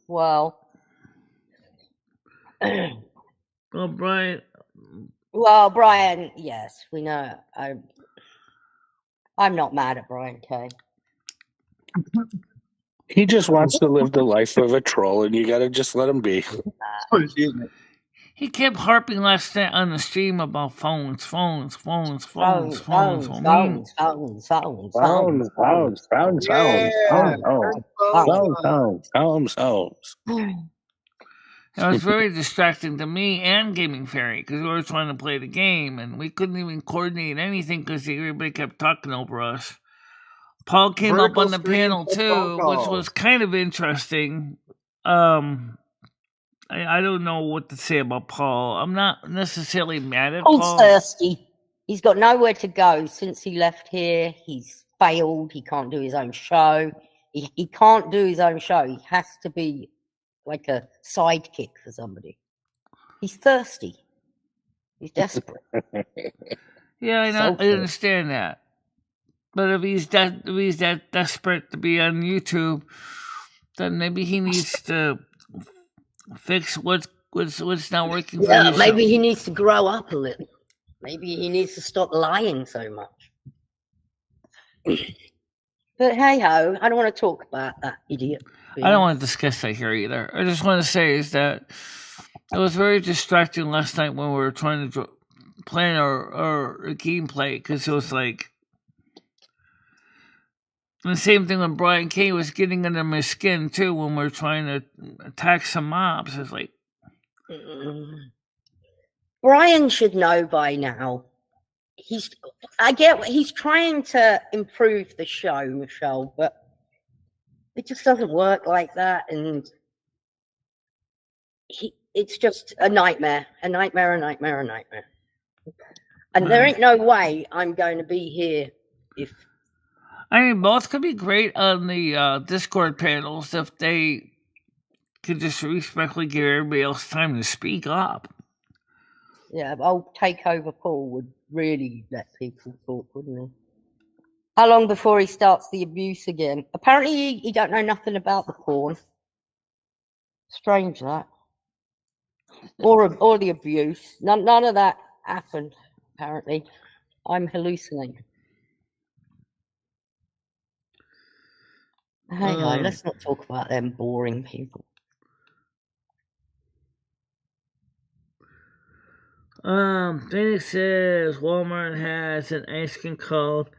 Well, Brian. Brian. Well, Brian. Yes, we know. I'm not mad at Brian Kay. He just wants to live the life of a troll, and you got to just let him be. Excuse me. He kept harping last night on the stream about phones. Phones. It was very distracting to me and Gaming Fairy because we were trying to play the game and we couldn't even coordinate anything because everybody kept talking over us. Paul came up on the panel too, which was kind of interesting. I don't know what to say about Paul. I'm not necessarily mad at Paul. Paul's thirsty. He's got nowhere to go since he left here. He's failed. He can't do his own show. He can't do his own show. He has to be like a sidekick for somebody. He's thirsty. He's desperate. Yeah, I understand that. But if he's that desperate to be on YouTube, then maybe he needs to fix what's not working for him. Maybe he needs to grow up a little. Maybe he needs to stop lying so much. But hey ho, I don't want to talk about that idiot. I don't want to discuss that here either. I just want to say is that it was very distracting last night when we were trying to playing our gameplay because it was like the same thing when Brian K was getting under my skin too when we are trying to attack some mobs. It's like Brian should know by now. I get he's trying to improve the show, Michelle, but it just doesn't work like that, and it's just a nightmare. And there ain't no way I'm going to be here if... I mean, both could be great on the Discord panels if they could just respectfully give everybody else time to speak up. Yeah, old Takeover Paul would really let people talk, wouldn't he? How long before he starts the abuse again? Apparently he don't know nothing about the porn. Strange that. Or the abuse. None of that happened, apparently. I'm hallucinating. Hang on, let's not talk about them boring people. Phoenix says Walmart has an ice cream called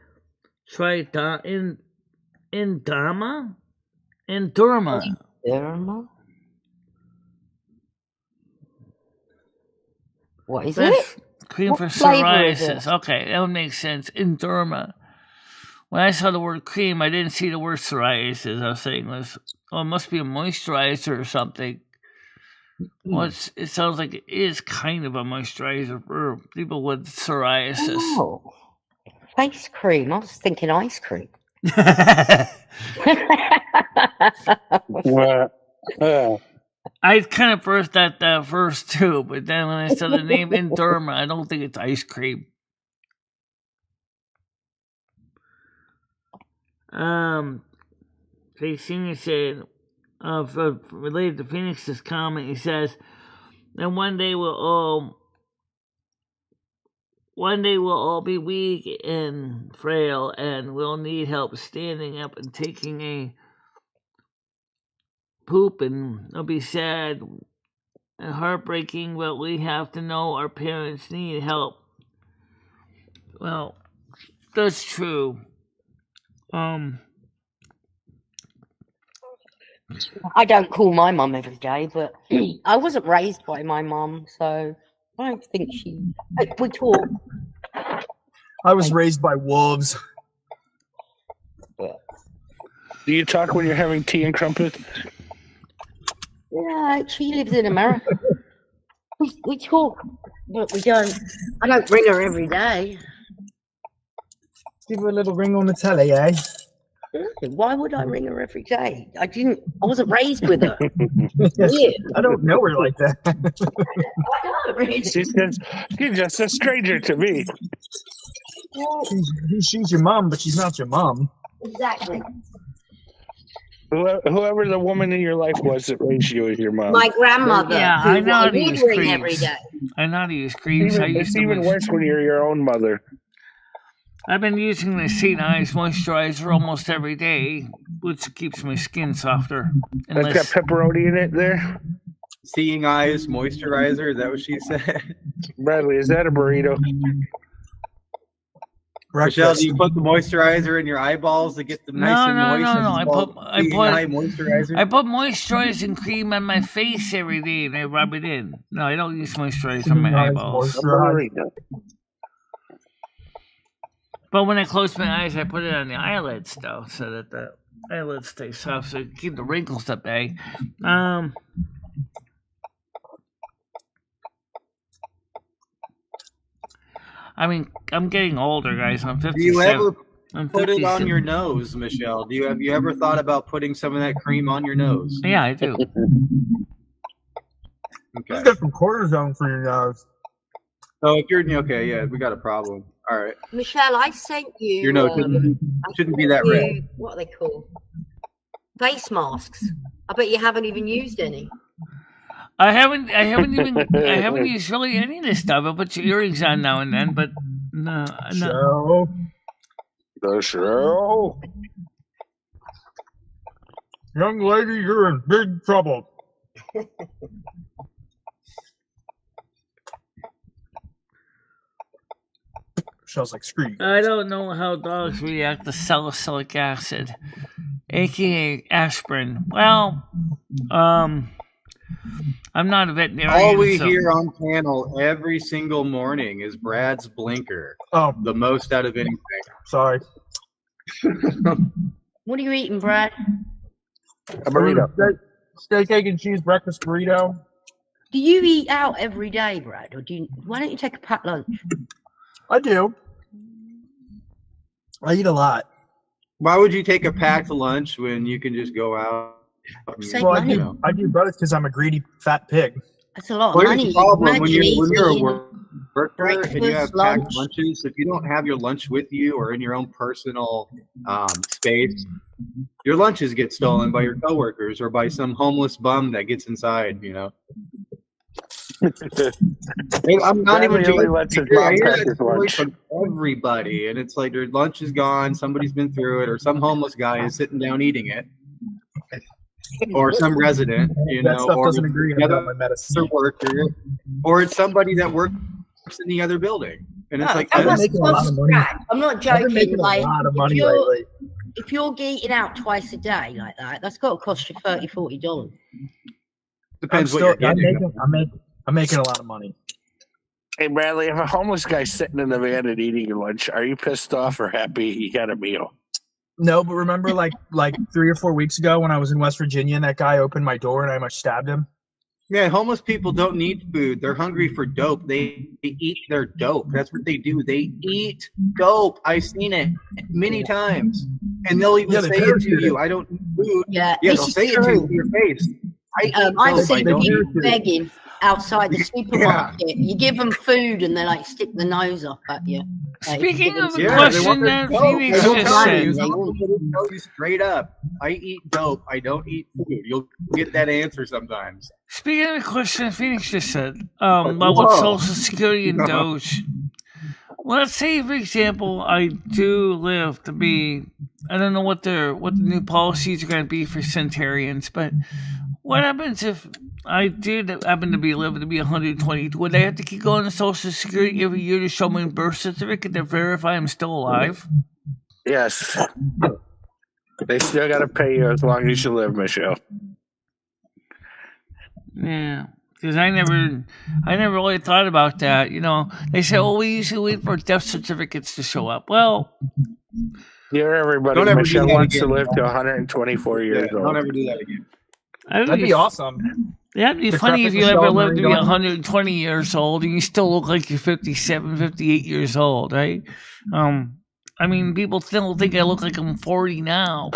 Indurma? What is That's it? cream What for flavor is it? psoriasis. Okay, that would make sense. Indurma. When I saw the word cream, I didn't see the word psoriasis. I was saying it must be a moisturizer or something. Well, it sounds like it is kind of a moisturizer for people with psoriasis. Oh, face cream. I was thinking ice cream. I kind of first thought that first too, but then when I saw the name Indurma, I don't think it's ice cream. Senior said, related to Phoenix's comment, he says, and one day we'll all be weak and frail, and we'll need help standing up and taking a poop, and it'll be sad and heartbreaking, but we have to know our parents need help. Well, that's true. I don't call my mum every day, but I wasn't raised by my mum, so I don't think we talk. I was raised by wolves. Do you talk when you're having tea and crumpet? Yeah, she lives in America. We talk, but we don't. I don't ring her every day. Give her a little ring on the telly, eh? Why would I ring her every day? I wasn't raised with her. Yeah. I don't know her like that. She's just a stranger to me. She's your mom, but she's not your mom. Exactly. Whoever the woman in your life was that raised you as your mom. My grandmother. Yeah, I know how to use creams. Every day. I know how to use creams. It's even worse when you're your own mother. I've been using the St. Ives moisturizer almost every day, which keeps my skin softer. That's got pepperoni in it there? Seeing Eyes moisturizer, is that what she said? Bradley, is that a burrito? Michelle, do you put the moisturizer in your eyeballs to get them nice and moist? No. I put moisturizer. moisturizing cream on my face every day and I rub it in. No, I don't use moisturizer on my eyeballs. But when I close my eyes, I put it on the eyelids, though, so that the eyelids stay soft, so keep the wrinkles at bay. I mean, I'm getting older, guys. I'm 57. Do you ever put it on your nose, Michelle? Have you ever thought about putting some of that cream on your nose? Yeah, I do. Okay. Let's get some cortisone for your nose. Oh, if you're okay, yeah, we got a problem. All right, Michelle, I sent you. Your nose shouldn't be that red. What are they called? Face masks. I bet you haven't even used any. I haven't used really any of this stuff. I put your earrings on now and then, but no. The show. Young lady, you're in big trouble. So I was like, screw you. I don't know how dogs react to salicylic acid, aka aspirin. Well, I'm not a veterinarian. All we so. hear on panel every single morning is Brad's blinker. Oh, The most out of anything. sorry. What are you eating, Brad? A burrito. Steak, egg, and cheese breakfast burrito. Do you eat out every day, Brad, or why don't you take a packed lunch? I do. I eat a lot. Why would you take a packed lunch when you can just go out? Save Well, money. I do both because I'm a greedy fat pig. That's a lot of Well, money. here's the problem when Imagine you're a eating worker and you have breakfast, packed lunch. lunches, if you don't have your lunch with you or in your own personal space, your lunches get stolen by your coworkers or by some homeless bum that gets inside, you know. I'm not even really lets his mom I hear pack that his story lunch. from everybody, and it's like their lunch is gone, somebody's been through it, or some homeless guy is sitting down eating it. Or some resident, you That know, stuff or doesn't agree with another my medicine. worker, or it's somebody that works in the other building, and it's like I've been that's- making a lot of money. I'm not I've joking. been making Like, a lot of if money you're- lately. If you're eating out twice a day like that, that's got to cost you $30-40. depends what you're getting. I'm making a lot of money. Hey, Bradley, if a homeless guy's sitting in the van and eating your lunch, are you pissed off or happy he got a meal? No, but remember like 3 or 4 weeks ago when I was in West Virginia and that guy opened my door and I almost stabbed him? Yeah, homeless people don't need food. They're hungry for dope. They eat their dope. That's what they do. They eat dope. I've seen it many times. And they'll even say it to you. I don't need food. Yeah, Yeah, this they'll is say it to you true. in your face. I eat I've dope. I seen don't people need food. begging outside the supermarket. You give them food and they like stick the nose up at you. Like, Speaking of a Yeah, they question want that their dope. Phoenix They don't just tell you. said, They'll tell you straight up. I eat dope. I don't eat food. You'll get that answer sometimes. speaking of the question Phoenix just said, about what Whoa. Social Security and Doge. Let's say, for example, I do live to be, I don't know what the new policies are going to be for centenarians, but what happens if I did happen to be living to be 120? Would I have to keep going to Social Security every year to show my birth certificate to verify I'm still alive? Yes. They still got to pay you as long as you live, Michelle. Yeah, because I never really thought about that. You know, they say, "Oh, we usually wait for death certificates to show up." Well, You're everybody. Don't ever do Michelle that wants to again. live to 124 years Yeah, old. don't ever do that again. That'd be awesome. That'd be funny if you Decrepit ever Michelle lived to be MarieDalene. 120 years old and you still look like you're 57, 58 years old, right? I mean, people still think I look like I'm 40 now.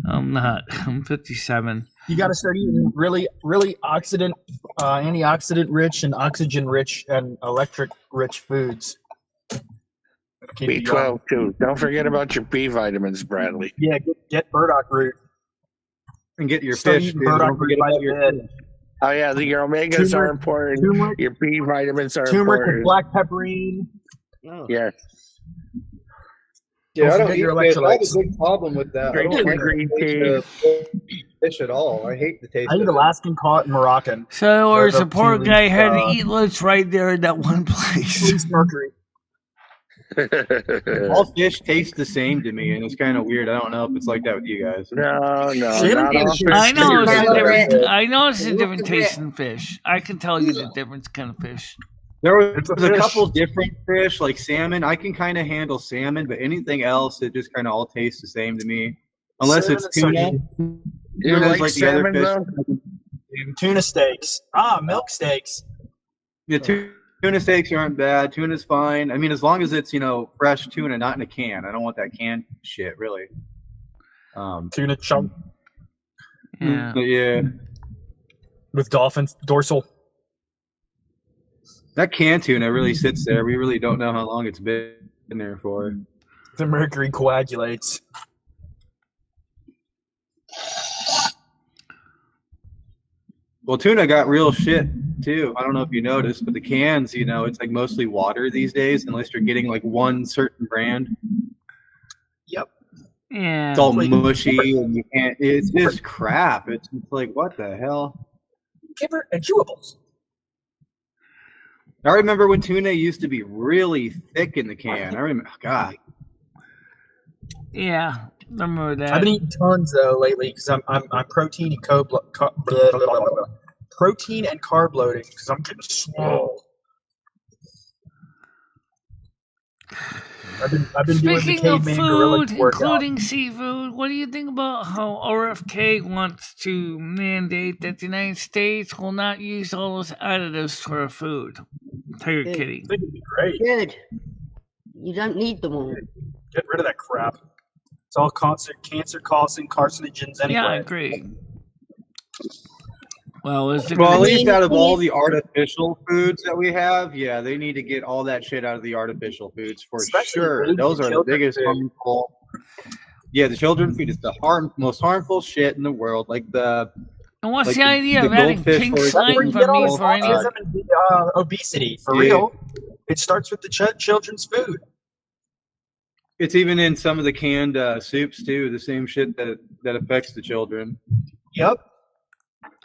I'm not. I'm 57. You got to start eating really antioxidant rich and oxygen rich and electric rich foods. Keep you young. B12 too. Don't forget about your B vitamins, Bradley. Yeah, get burdock root. And get your Start fish. eating Dude. burdock Don't root forget by about the your bed. fish. Oh yeah, your omegas are Turmeric- important. turmeric- Your B vitamins are Turmeric with important. black pepperine. Yes. Yeah, I Don't don't forget eat your fish. I have a electrolytes. big problem with that. I Drink don't your like green the taste of fish at all. I hate the taste I eat of it. Alaskan cod and Moroccan. So, in other words, Those the are poor two, guy had to eat lunch right there in that one place. Least mercury. All fish taste the same to me, and it's kind of weird. I don't know if it's like that with you guys. No, Salmon not all fish. fish I know it's a Smell different. it. I know it's a Look different at taste it. in fish. I can tell you the different kind of fish. There was It's a a fish. couple different fish, like salmon. I can kind of handle salmon, but anything else, it just kind of all tastes the same to me. Unless Salmon it's is so tuna. good. You Tuna's like the other salmon fish. though? Tuna steaks. Milk steaks. Yeah, tuna steaks aren't bad. Tuna's fine. I mean, as long as it's fresh tuna, not in a can. I don't want that canned shit, really. Tuna chunk Yeah. But yeah, with dorsal. that canned tuna really sits there. We really don't know how long it's been there for. The mercury coagulates. Well, tuna got real shit too. I don't know if you noticed, but the cans, it's like mostly water these days, unless you're getting like one certain brand. Yep. Yeah. It's all mushy and you can't. It's just crap. It's like what the hell? Kipper and chewables. I remember when tuna used to be really thick in the can. I remember, God. Yeah, remember that. I've been eating tons though lately because I'm protein and protein and carb loading because I'm getting swole. I've been doing the Speaking of caveman gorilla food, workout. including seafood, what do you think about how RFK wants to mandate that the United States will not use all those additives for our food? Tiger Kitty. I think it'd be great. Good. You don't need them all. Get rid of that crap. It's all cancer-causing carcinogens anyway. Yeah, I agree. Well, at least out of all the artificial foods that we have, yeah, they need to get all that shit out of the artificial foods for sure. Those are the biggest harmful. Yeah, the children food is the most harmful shit in the world. Like the. And what's the idea of adding pink slime for me for any obesity? For real, it starts with the children's food. It's even in some of the canned soups too. The same shit that affects the children. Yep.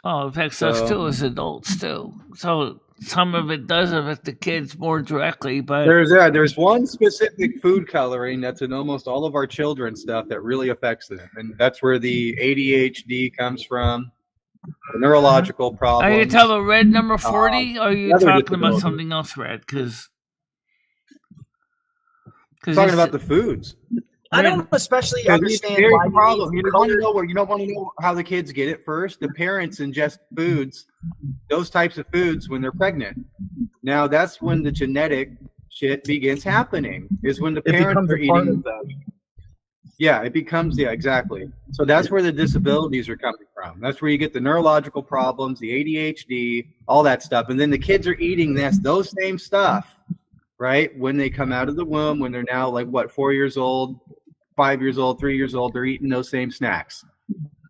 Oh, it affects us too as adults too. So some of it does affect the kids more directly, but there's one specific food coloring that's in almost all of our children's stuff that really affects them, and that's where the ADHD comes from, the neurological problems. Are you talking about red number 40? Or are you talking about something else, Red? Because talking about the foods. I don't especially understand why problem. You don't want to know how the kids get it first. The parents ingest foods, those types of foods, when they're pregnant. Now that's when the genetic shit begins happening. Is when the parents are eating. Yeah, it becomes exactly. So that's where the disabilities are coming from. That's where you get the neurological problems, the ADHD, all that stuff, and then the kids are eating those same stuff. Right? When they come out of the womb, when they're now 4 years old, 5 years old, 3 years old, they're eating those same snacks.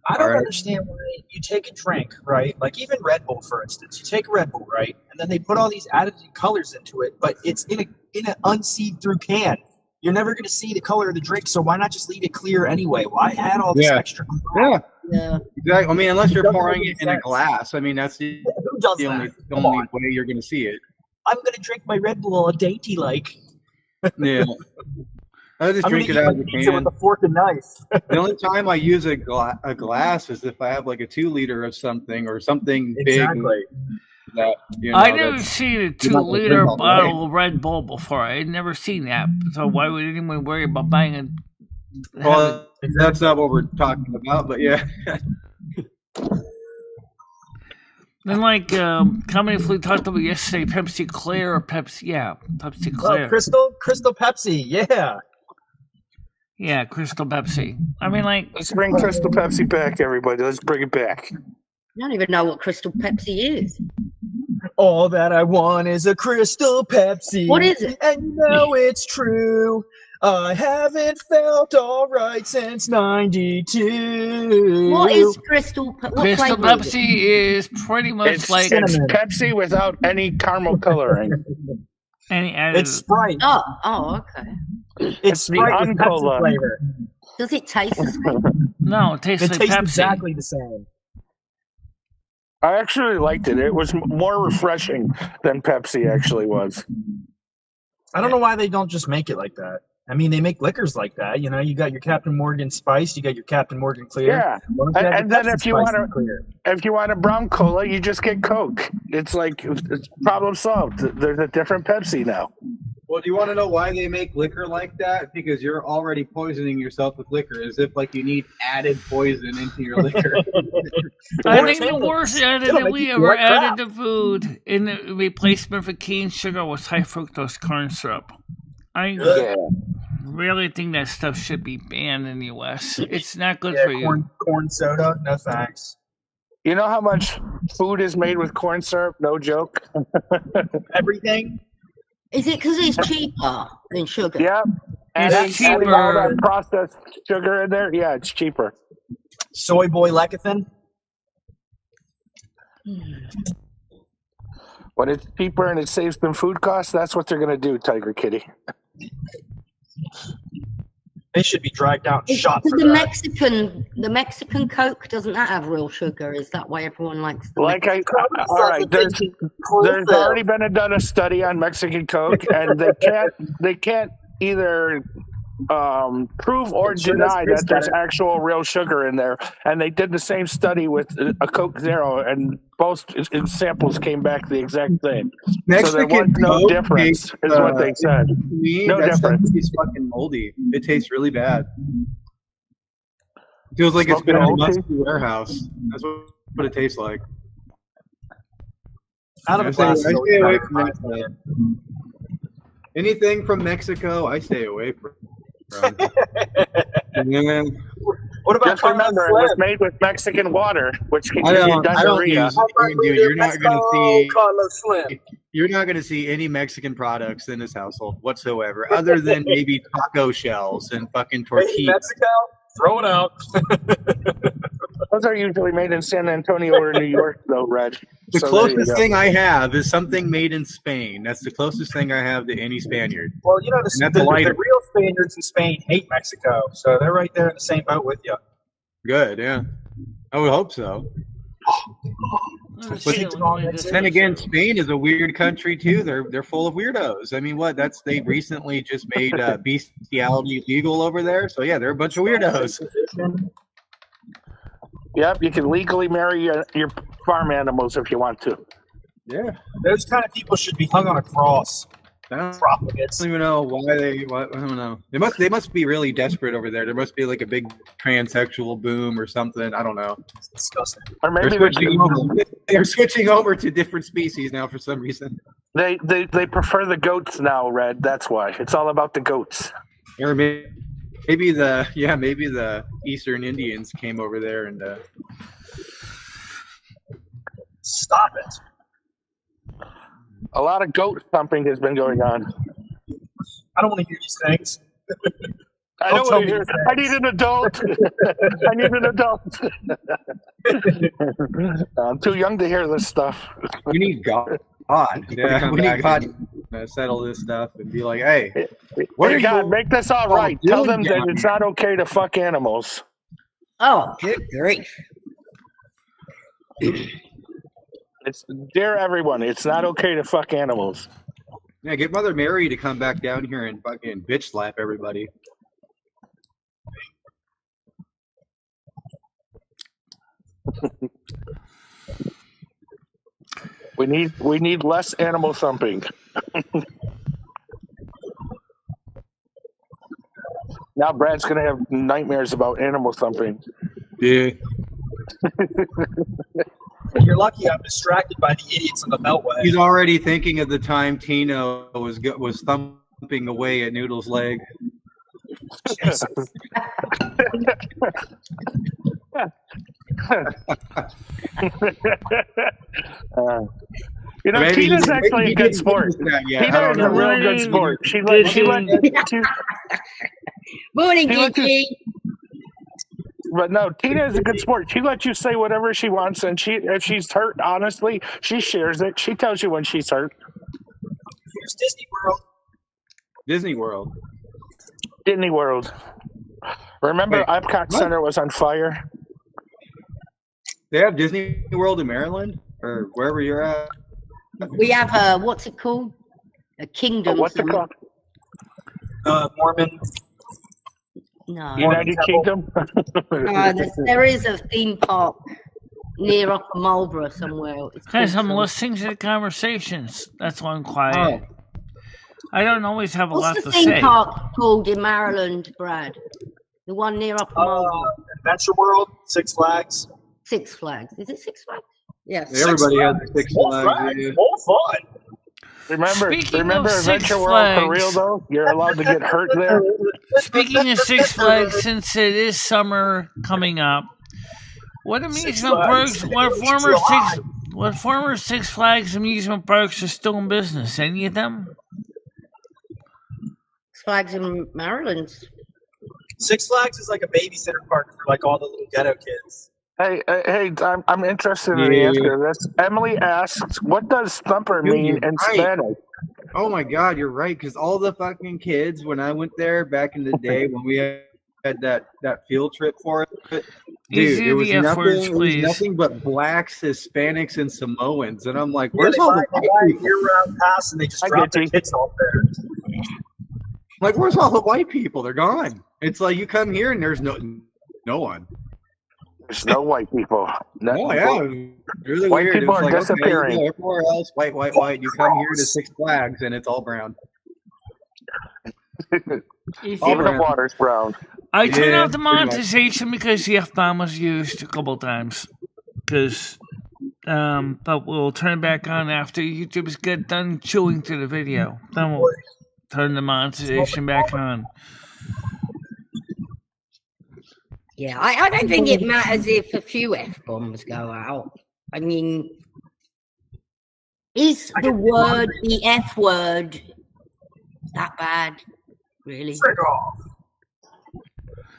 I don't understand why you take a drink, right? Like even Red Bull, for instance. You take a Red Bull, right? And then they put all these added colors into it, but it's in an unseen-through can. You're never going to see the color of the drink, so why not just leave it clear anyway? Why add all this extra crap? Yeah. Exactly. I mean, unless you're pouring it in a glass. I mean, that's the only way you're going to see it. I'm going to drink my Red Bull dainty like. Yeah. I just drink it out of the can with a fork and knife. The only time I use a glass is if I have a 2 liter of something or something big. That, I never seen a 2 liter bottle of Red Bull before. I had never seen that. So why would anyone worry about buying a? Well, that's not what we're talking about, but yeah. Then Comedy Flu talked about yesterday, Pepsi Clear or Pepsi, Pepsi Clear. Crystal Pepsi, yeah. Yeah, Crystal Pepsi. I mean, let's bring Crystal Pepsi back, everybody. Let's bring it back. I don't even know what Crystal Pepsi is. All that I want is a Crystal Pepsi. What is it? And you know it's true. I haven't felt all right since '92. What is Crystal Pepsi? Crystal Pepsi is pretty much it's Pepsi without any caramel coloring. It's Sprite. Oh, okay. It's Sprite with Pepsi flavor. Does it taste the same? No, it tastes like Pepsi. Exactly the same. I actually liked it. It was more refreshing than Pepsi actually was. I don't know why they don't just make it like that. I mean, they make liquors like that. You got your Captain Morgan Spice, you got your Captain Morgan Clear. Yeah, and then if you want a brown cola, you just get Coke. It's problem solved. There's a different Pepsi now. Well, do you want to know why they make liquor like that? Because you're already poisoning yourself with liquor, as if you need added poison into your liquor. I think the worst additive we ever added to food in the replacement for cane sugar was high fructose corn syrup. I really think that stuff should be banned in the U.S. It's not good for you. Corn soda, no thanks. You know how much food is made with corn syrup? No joke. Everything. Is it because it's cheaper than sugar? Yeah. It's cheaper. Adding all that processed sugar in there, yeah, it's cheaper. Soy boy lecithin. When it's cheaper and it saves them food costs, that's what they're going to do, Tiger Kitty. They should be dragged out and shot for the that. Mexican Coke, doesn't that have real sugar? Is that why everyone likes the All right, there's already been done a study on Mexican Coke, and they can't either prove or deny that there's actual real sugar in there. And they did the same study with a Coke Zero, and both samples came back the exact same. Mexican so there was no Coke difference, tastes, is what they said. No difference. It's fucking moldy. It tastes really bad. It feels like it's been in a musty warehouse. That's what it tastes like. Out of I plastic. stay away from that. Anything from Mexico, I stay away from. Yeah. What about Just remember, it was made with Mexican water, which can give you diarrhea. Dude, you're not going to see any Mexican products in this household whatsoever, other than maybe taco shells and fucking tortillas. Mexico, throw it out. Those are usually made in San Antonio or New York, though, Red. The closest thing I have is something made in Spain. That's the closest thing I have to any Spaniard. Well, you know, the real Spaniards in Spain hate Mexico, so they're right there in the same boat with you. Good, yeah. I would hope so. But then again, Spain is a weird country too. They're full of weirdos. I mean, they recently just made bestiality legal over there. So yeah, they're a bunch of weirdos. Yep, you can legally marry your farm animals if you want to. Yeah, those kind of people should be hung on a cross. I don't even know why I don't know. They must be really desperate over there. There must be like a big transsexual boom or something. I don't know. It's disgusting. Or maybe they're switching over to different species now for some reason. They prefer the goats now, Red. That's why. It's all about the goats. Or maybe the Eastern Indians came over there and stop it. A lot of goat thumping has been going on. I don't want to hear these things. I don't want to hear. I need an adult. I need an adult. I'm too young to hear this stuff. We need God. Yeah, we need God to settle this stuff and be like, hey, God, make this all right. Tell them that it's not okay to fuck animals. Oh, good grief. It's dear everyone. It's not okay to fuck animals. Yeah, get Mother Mary to come back down here and fucking bitch slap everybody. We need less animal thumping. Now Brad's gonna have nightmares about animal thumping. Yeah. You're lucky I'm distracted by the idiots on the Beltway. He's already thinking of the time Tino was thumping away at Noodle's leg. Tina's actually a good sport. Tina is a real good sport. Morning, Kiki. But no, Tina is a good sport. She lets you say whatever she wants, and if she's hurt, honestly, she shares it. She tells you when she's hurt. Here's Disney World. Disney World. Remember, Epcot Center was on fire. They have Disney World in Maryland or wherever you're at. We have what's it called? A kingdom. What's it called? Mormon. No. United Kingdom. There is a theme park near Upper Marlborough somewhere. Guys, I'm listening to the conversations. That's why I'm quiet. Oh. I don't always have a lot to say. What's the theme park called in Maryland, Brad? The one near Upper Marlborough. Adventure World, Six Flags. Six Flags. Is it Six Flags? Yes. Everybody has Six Flags. More fun. Remember Adventure World for real though? You're allowed to get hurt there. Speaking of Six Flags, since it is summer coming up, what former Six Flags amusement parks are still in business? Any of them? Six Flags in Maryland. Six Flags is like a babysitter park for like all the little ghetto kids. Hey, I'm interested in the answer to this. Emily asks, what does thumper mean in Spanish? Oh my God, you're right. Because all the fucking kids, when I went there back in the day when we had that field trip for it. Easy Dude, it was the F words, nothing. It was please. nothing but blacks, Hispanics, and Samoans, and I'm like, Yeah, "Where's they all buy the a white people?" year-round pass and they just drop their kids off there. Like, where's all the white people? They're gone. It's like you come here and there's no one. There's no white people. Oh yeah, really White weird. people It's are like, disappearing. Okay, you go everywhere else, white. You come here to Six Flags and it's all brown. Even the water's brown. I turned Yeah, off the pretty much. monetization because the F-bomb was used a couple times. But we'll turn it back on after YouTube's get done chewing through the video. Then we'll turn the monetization back on. Yeah, I don't think it matters if a few F-bombs go out. I mean, is the F word that bad, really? Frick off.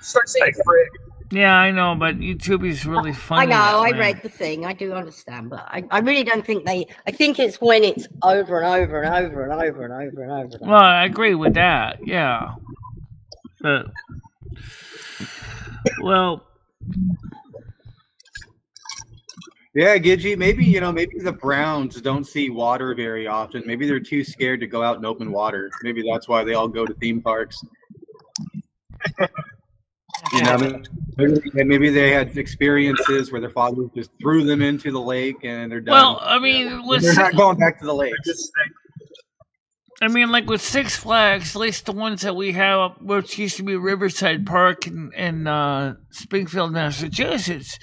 Start saying frick. Yeah, I know, but YouTube is really funny. I know, I that way. read the thing, I do understand, but I really don't think I think it's when it's over and over and over and over and over and over. Well, I agree with that, yeah. But, well... Yeah, Gidgey, maybe the Browns don't see water very often. Maybe they're too scared to go out in open water. Maybe that's why they all go to theme parks. You know, maybe they had experiences where their father just threw them into the lake and they're done. Well, I mean, they're not going back to the lake. I mean, like with Six Flags, at least the ones that we have, which used to be Riverside Park in Springfield, Massachusetts,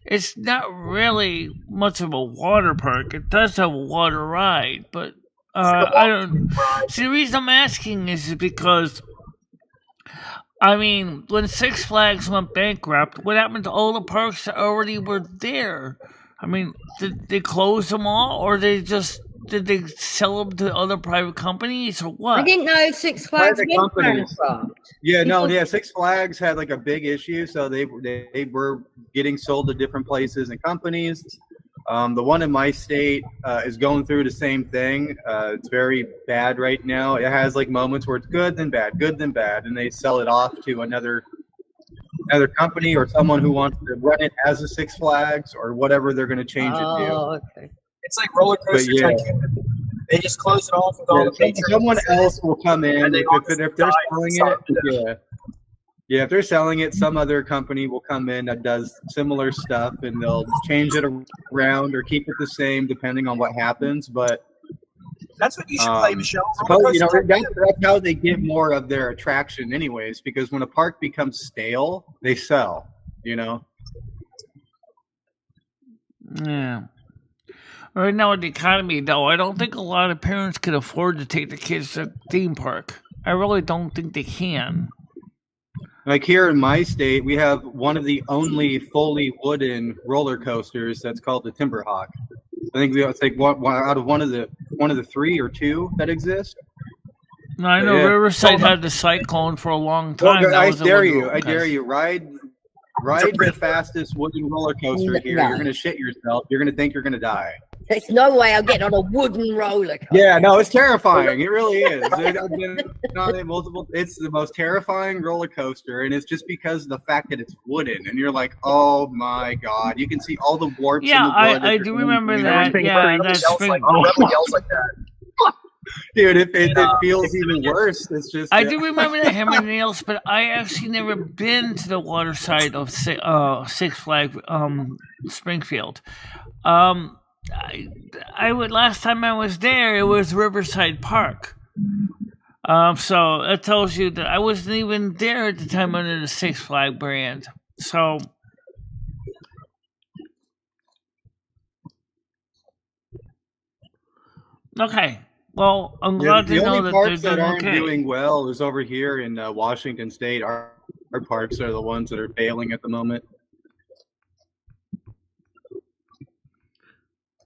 it's not really much of a water park. It does have a water ride, but I don't... See, the reason I'm asking is because, I mean, when Six Flags went bankrupt, what happened to all the parks that already were there? I mean, did they close them all, or did they sell them to other private companies, or what? I didn't know Six Flags went bankrupt. Yeah, Six Flags had like a big issue, so they were getting sold to different places and companies. The one in my state is going through the same thing. It's very bad right now. It has like moments where it's good then bad, and they sell it off to another company or someone who wants to run it as a Six Flags or whatever they're going to change it to. Okay. It's like roller coaster tycoon. They just close it off with all the patrons. Someone else will come in if they're selling it. Yeah, if they're selling it, some other company will come in that does similar stuff, and they'll change it around or keep it the same depending on what happens. But that's what you should play, Michelle. That's how they get more of their attraction, anyways. Because when a park becomes stale, they sell. You know. Yeah. Right now with the economy, though, I don't think a lot of parents can afford to take the kids to a theme park. I really don't think they can. Like here in my state, we have one of the only fully wooden roller coasters that's called the Timberhawk. I think it's like one out of one of the 3 or 2 that exist. No, I know Riverside had the Cyclone for a long time. Well, I dare you, ride the fastest wooden roller coaster here. You're gonna shit yourself. You're gonna think you're gonna die. There's no way I'll get on a wooden roller coaster. Yeah, no, it's terrifying. It really is. I've been on it multiple. It's the most terrifying roller coaster, and it's just because of the fact that it's wooden, and you're like, oh my god, you can see all the warps. Yeah, in the blood I do remember that. Yeah, that's like yells like that. Dude, it feels even worse. It's just. I do remember the hammer nails, but I actually never been to the water side of Six Flags Springfield. I would last time I was there, it was Riverside Park. So that tells you that I wasn't even there at the time under the Six Flag brand. So. Okay. Well, I'm glad to know that parks they're that aren't okay. doing well is over here in Washington State. Our parks are the ones that are failing at the moment.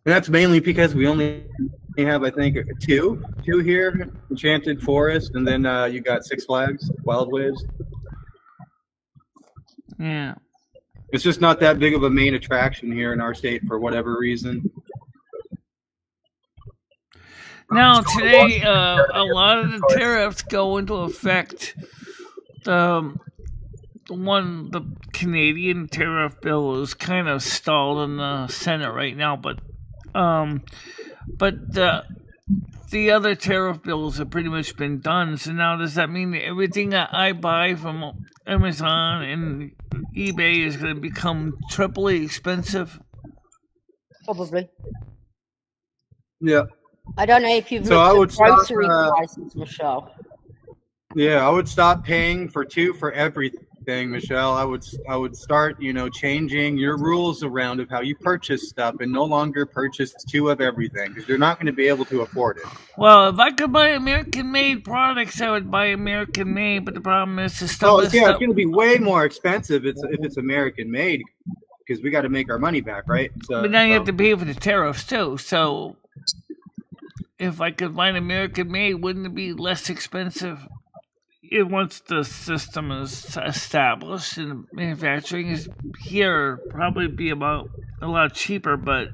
And that's mainly because we only have, I think, two here, Enchanted Forest, and then you got Six Flags, Wild Waves. Yeah. It's just not that big of a main attraction here in our state for whatever reason. Now, today, a lot of the tariffs go into effect the Canadian tariff bill is kind of stalled in the Senate right now, but the other tariff bills have pretty much been done. So now does that mean that everything that I buy from Amazon and eBay is going to become triply expensive? Probably. Yeah. I don't know if you've looked at grocery prices, Michelle. Yeah, I would stop paying for everything, Michelle. I would start, changing your rules around of how you purchase stuff and no longer purchase 2 of everything because you're not going to be able to afford it. Well, if I could buy American-made products, I would buy American-made. But the problem is the stuff. It's going to be way more expensive if it's American-made because we got to make our money back, right? But now you have to pay for the tariffs too. So if I could find American-made, wouldn't it be less expensive? Once the system is established and manufacturing is here, probably be about a lot cheaper. But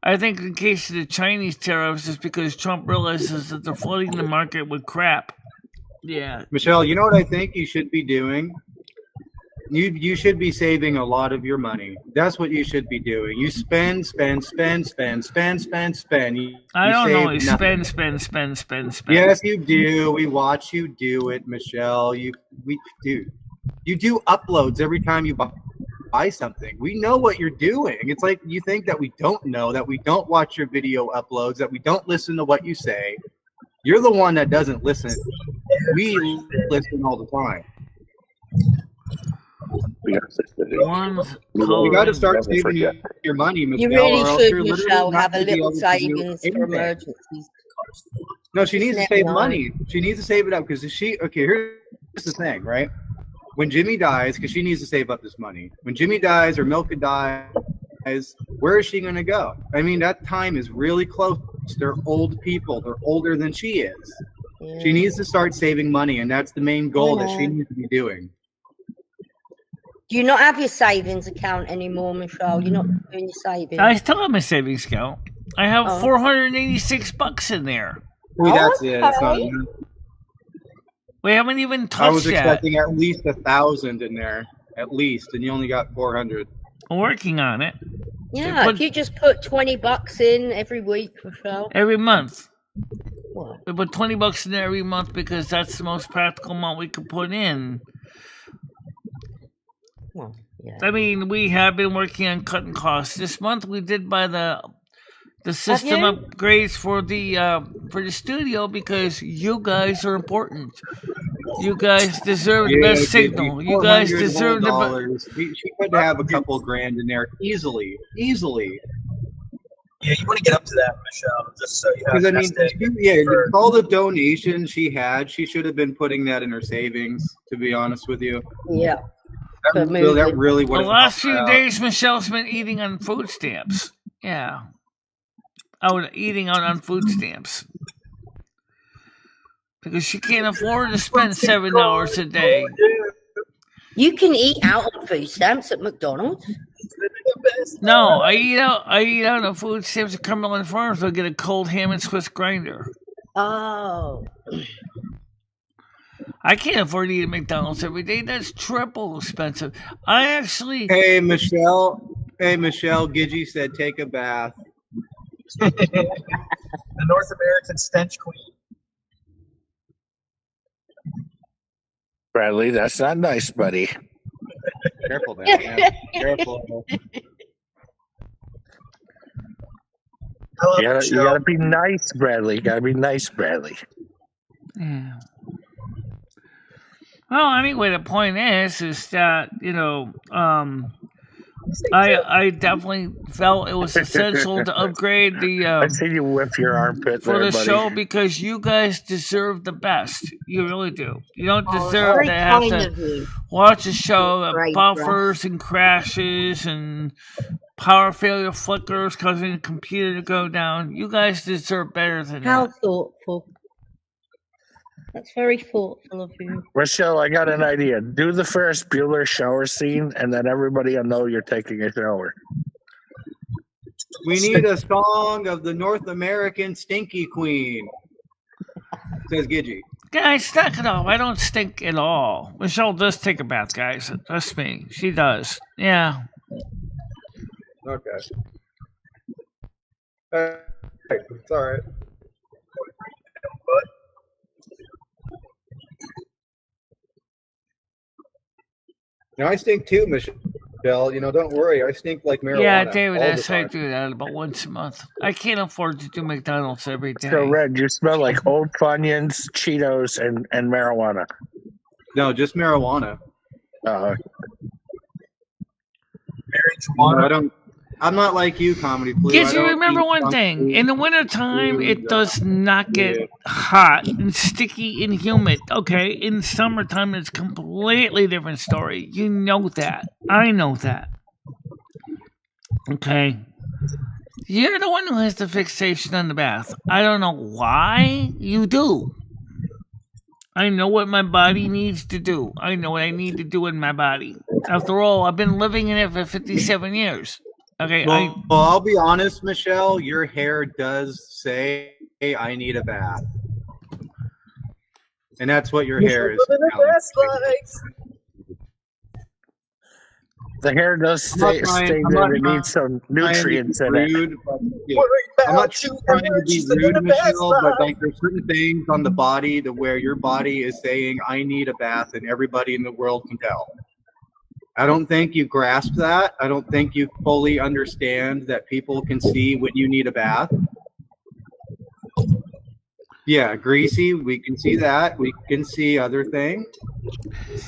I think in case of the Chinese tariffs, it's because Trump realizes that they're flooding the market with crap. Yeah, Michelle, you know what I think you should be doing? You should be saving a lot of your money. That's what you should be doing. You spend. I don't know. Spend. Yes, you do. We watch you do it, Michelle. You do uploads every time you buy something. We know what you're doing. It's like you think that we don't know, that we don't watch your video uploads, that we don't listen to what you say. You're the one that doesn't listen. We listen all the time. You got to start saving your money, Michelle. You really should, Michelle, have a little savings for emergencies. No, she needs to save money. She needs to save it up because here's the thing, right? When Jimmy dies, because she needs to save up this money. When Jimmy dies or Milka dies, where is she going to go? I mean, that time is really close. They're old people. They're older than she is. Yeah. She needs to start saving money, and that's the main goal that she needs to be doing. Do you not have your savings account anymore, Michelle? You're not doing your savings? I still have my savings account. I have $486 in there. That's it. That's not enough. We haven't even touched I was yet. expecting at least 1,000 in there, at least, and you only got 400. I'm working on it. Yeah, if you just put $20 in every week, Michelle. Every month. What? We put $20 in there every month because that's the most practical amount we could put in. Well, yeah. I mean, we have been working on cutting costs. This month we did buy the system upgrades for the studio because you guys are important. You guys deserve the best signal. You guys deserve the best. She could have a couple grand in there easily. Yeah, you want to get up to that, Michelle, just so you have all the donations she had, she should have been putting that in her savings, to be honest with you. Yeah. That really would have the last few days, Michelle's been eating on food stamps. Yeah. Eating out on food stamps. Because she can't afford to spend $7 a day. You can eat out on food stamps at McDonald's? No, I eat out on food stamps at Cumberland Farms. I'll get a cold ham and Swiss grinder. Oh. I can't afford to eat at McDonald's every day. That's triple expensive. Hey, Michelle, Gidgey said take a bath. The North American stench queen. Bradley, that's not nice, buddy. Careful now, man. Careful. You gotta be nice, Bradley. You gotta be nice, Bradley. Yeah. Well, anyway, the point is that, I definitely felt it was essential to upgrade I see you whip your armpit for there, the buddy. show because you guys deserve the best. You really do. You don't deserve to have to watch a show that buffers and crashes and power failure flickers causing the computer to go down. You guys deserve better than that. How thoughtful. That's very thoughtful of you. Michelle, I got an idea. Do the Ferris Bueller shower scene, and then everybody will know you're taking a shower. We need a song of the North American Stinky Queen, says Gidgey. Guys, knock it off. I don't stink at all. Michelle does take a bath, guys. Trust me. She does. Yeah. Okay. It's all right. I stink too, Michelle. Don't worry. I stink like marijuana. Yeah, David, I do that about once a month. I can't afford to do McDonald's every day. So, Red, you smell like Old Funyuns, Cheetos, and marijuana. No, just marijuana. Marijuana. I'm not like you, Comedy Blue. Because you remember one thing. In the wintertime, it does not get hot and sticky and humid. Okay, in summertime, it's a completely different story. You know that. I know that. Okay. You're the one who has the fixation on the bath. I don't know why you do. I know what my body needs to do. I know what I need to do in my body. After all, I've been living in it for 57 years. Okay. Well, I'll be honest, Michelle. Your hair does say, "Hey, I need a bath," and that's what your hair is. The hair does say that it needs some nutrients in it. I'm not trying to be rude, Michelle, but like there's certain things on the body to where your body is saying, "I need a bath," and everybody in the world can tell. I don't think you grasp that. I don't think you fully understand that people can see when you need a bath. Yeah, greasy, we can see that. We can see other things.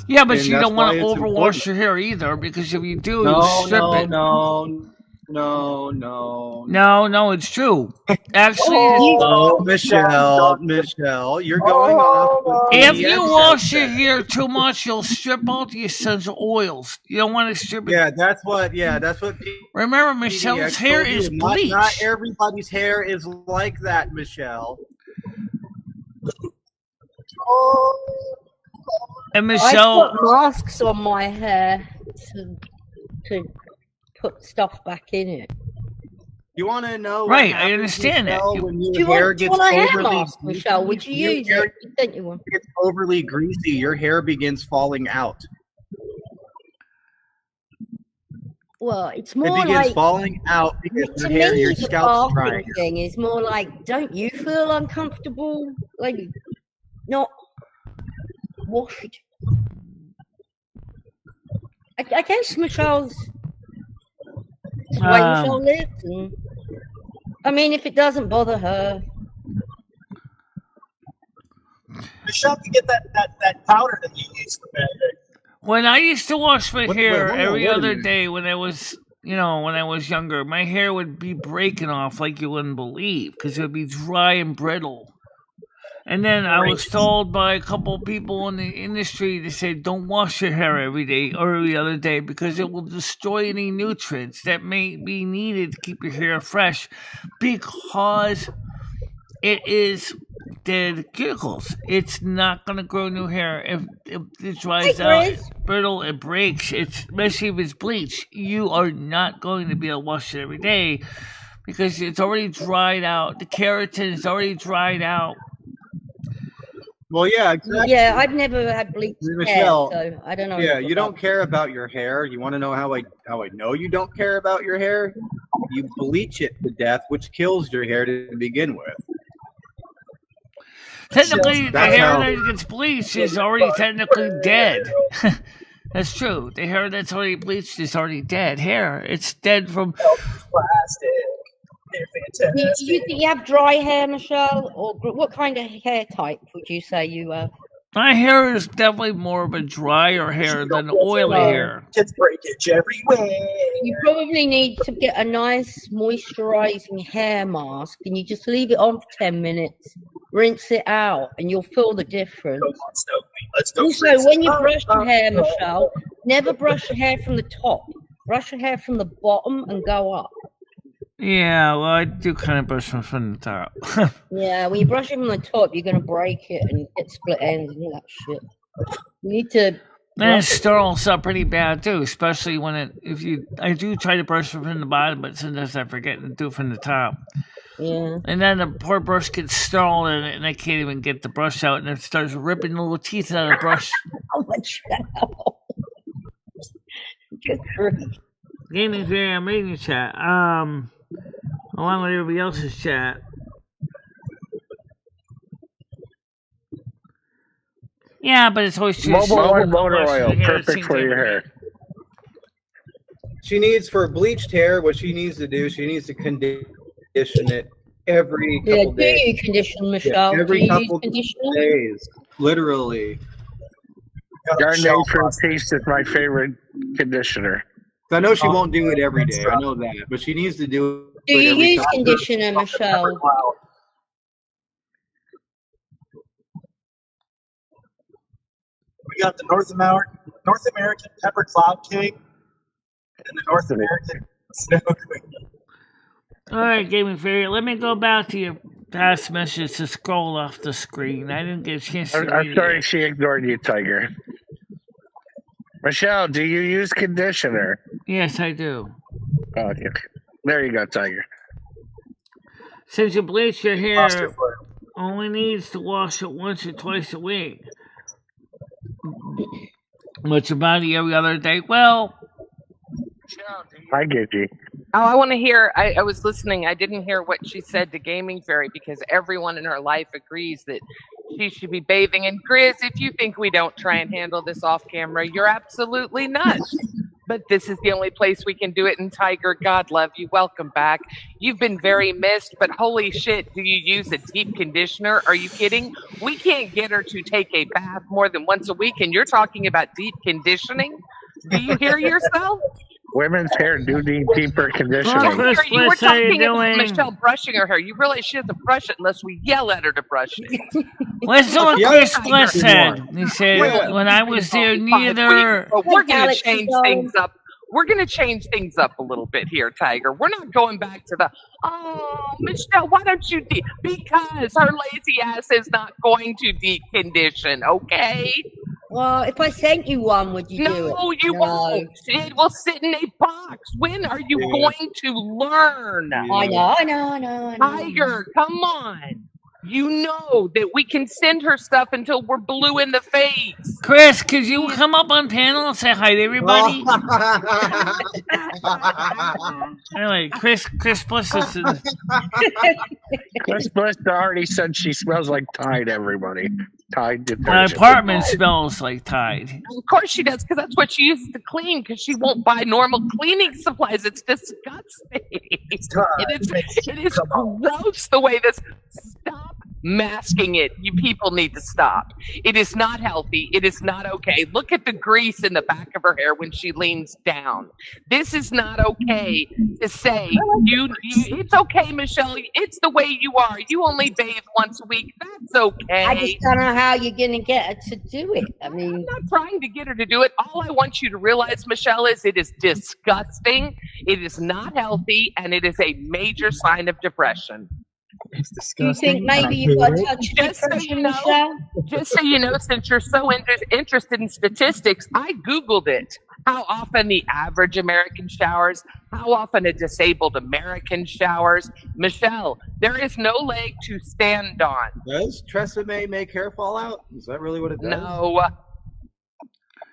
Yeah, but you don't want to overwash your hair either, because if you do, you strip it. No, it's true. Actually, Michelle, you're going off. If you wash your hair too much, you'll strip all the essential oils. You don't want to strip it. Yeah, that's what. Remember, Michelle's hair is bleached. Not everybody's hair is like that, Michelle. And Michelle, I put masks on my hair to put stuff back in it. You want to know? Right, I understand that. When your hair gets overly, Michelle, would you use it? Sent you one. Gets overly greasy, your hair begins falling out. Well, it's more it begins like falling out because your scalp's drying. The thing is more like, don't you feel uncomfortable? Like, not washed. I guess Michelle's the way Michelle lives, and I mean, if it doesn't bother her. Michelle can get that powder that you use for bad hair. When I used to wash my hair every other day when I was younger, my hair would be breaking off like you wouldn't believe, because it would be dry and brittle. And then I was told by a couple of people in the industry to say, don't wash your hair every day or every other day, because it will destroy any nutrients that may be needed to keep your hair fresh, because it is dead cuticles. It's not going to grow new hair. If it dries out, it's brittle, it breaks. Especially if it's bleached. You are not going to be able to wash it every day, because it's already dried out. The keratin is already dried out. Well, yeah, exactly. Yeah, I've never had bleached Michelle, hair, so I don't know. Yeah, you don't care about your hair. You want to know how I know you don't care about your hair? You bleach it to death, which kills your hair to begin with. Technically, the hair that gets bleached is already technically dead. That's true. The hair that's already bleached is already dead hair. It's dead from plastic. They're fantastic. Do you think you have dry hair, Michelle? Or what kind of hair type would you say you have? My hair is definitely more of a drier hair than oily hair. It's breakage everywhere. You probably need to get a nice moisturizing hair mask, and you just leave it on for 10 minutes, rinse it out, and you'll feel the difference. Come on, Stokely. Let's go. Also, when you brush your hair, Michelle, never brush your hair from the top. Brush your hair from the bottom and go up. Yeah, well, I do kind of brush them from the top. Yeah, when you brush it from the top, you're going to break it and get split ends and all that shit. You need to... And it snarls up pretty bad, too, especially when I do try to brush it from the bottom, but sometimes I forget to do it from the top. Yeah. And then the poor brush gets stalled in it, and I can't even get the brush out, and it starts ripping the little teeth out of the brush. Oh, Michelle. Good grief. Gaming Fairy, I'm reading your chat. Along with everybody else's chat. Yeah, but it's always too Mobile slow. One motor oil, perfect for your hair. She needs, for bleached hair, what she needs to do, she needs to condition it every couple days. Do you condition, Michelle? Every do you couple use conditioner? days. Literally. Garnier Fructis is my favorite conditioner. I know she won't do it every day. I know that. But she needs to do it. Do you every use couple conditioner, Michelle? We got the North American Pepper Cloud King and the North American Snow Queen. All right, Gaming Fairy, let me go back to your past message to scroll off the screen. I didn't get a chance to read I'm sorry it. she ignored you, Tiger. Michelle, do you use conditioner? Yes, I do. Oh, okay. There you go, Tiger. Since you bleach your hair, only needs to wash it once or twice a week. But your body every other day. Well, I get you. Oh, I want to hear. I was listening. I didn't hear what she said to Gaming Fairy because everyone in her life agrees that she should be bathing. And Grizz, if you think we don't try and handle this off camera, you're absolutely nuts. But this is the only place we can do it. And Tiger, God love you. Welcome back. You've been very missed, but holy shit, do you use a deep conditioner? Are you kidding? We can't get her to take a bath more than once a week, and you're talking about deep conditioning? Do you hear yourself? Women's hair do need deeper conditioning. Chris, You were Bliss, how you talking about doing? Michelle brushing her hair. You realize she doesn't brush it unless we yell at her to brush it. Listen to what Yeah, Chris Tiger. Bliss said. He said, Yeah. when I was there, neither... But we're going to Galaxy change Zone. things up. We're going to change things up a little bit here, Tiger. We're not going back to the, oh, Michelle, why don't you deep? Because her lazy ass is not going to deep condition, okay? Well, if I sent you one, would you do it? No, you won't. It will sit in a box. When are you going to learn? I know. Tiger, come on. You know that we can send her stuff until we're blue in the face. Chris, could you come up on panel and say hi to everybody? Anyway, Chris Bliss is... Chris Bliss already said she smells like Tide, everybody. Tide My detergent. apartment smells like Tide. Of course she does, because that's what she uses to clean, because she won't buy normal cleaning supplies. It's disgusting. It is gross the way this... Stop masking it. You people need to stop. It is not healthy. It is not okay. Look at the grease in the back of her hair when she leans down. This is not okay to say. It's okay, Michelle. It's the way you are. You only bathe once a week. That's okay. I just don't know how you're going to get her to do it. I mean, I'm not trying to get her to do it. All I want you to realize, Michelle, is it is disgusting. It is not healthy, and it is a major sign of depression. It's do you disgusting. think maybe you've got a touch of Just so depression, you know, Michelle? Just so you know, since you're so interested in statistics, I Googled it. How often the average American showers, how often a disabled American showers. Michelle, there is no leg to stand on. Does Tresemme make hair fall out? Is that really what it does? No.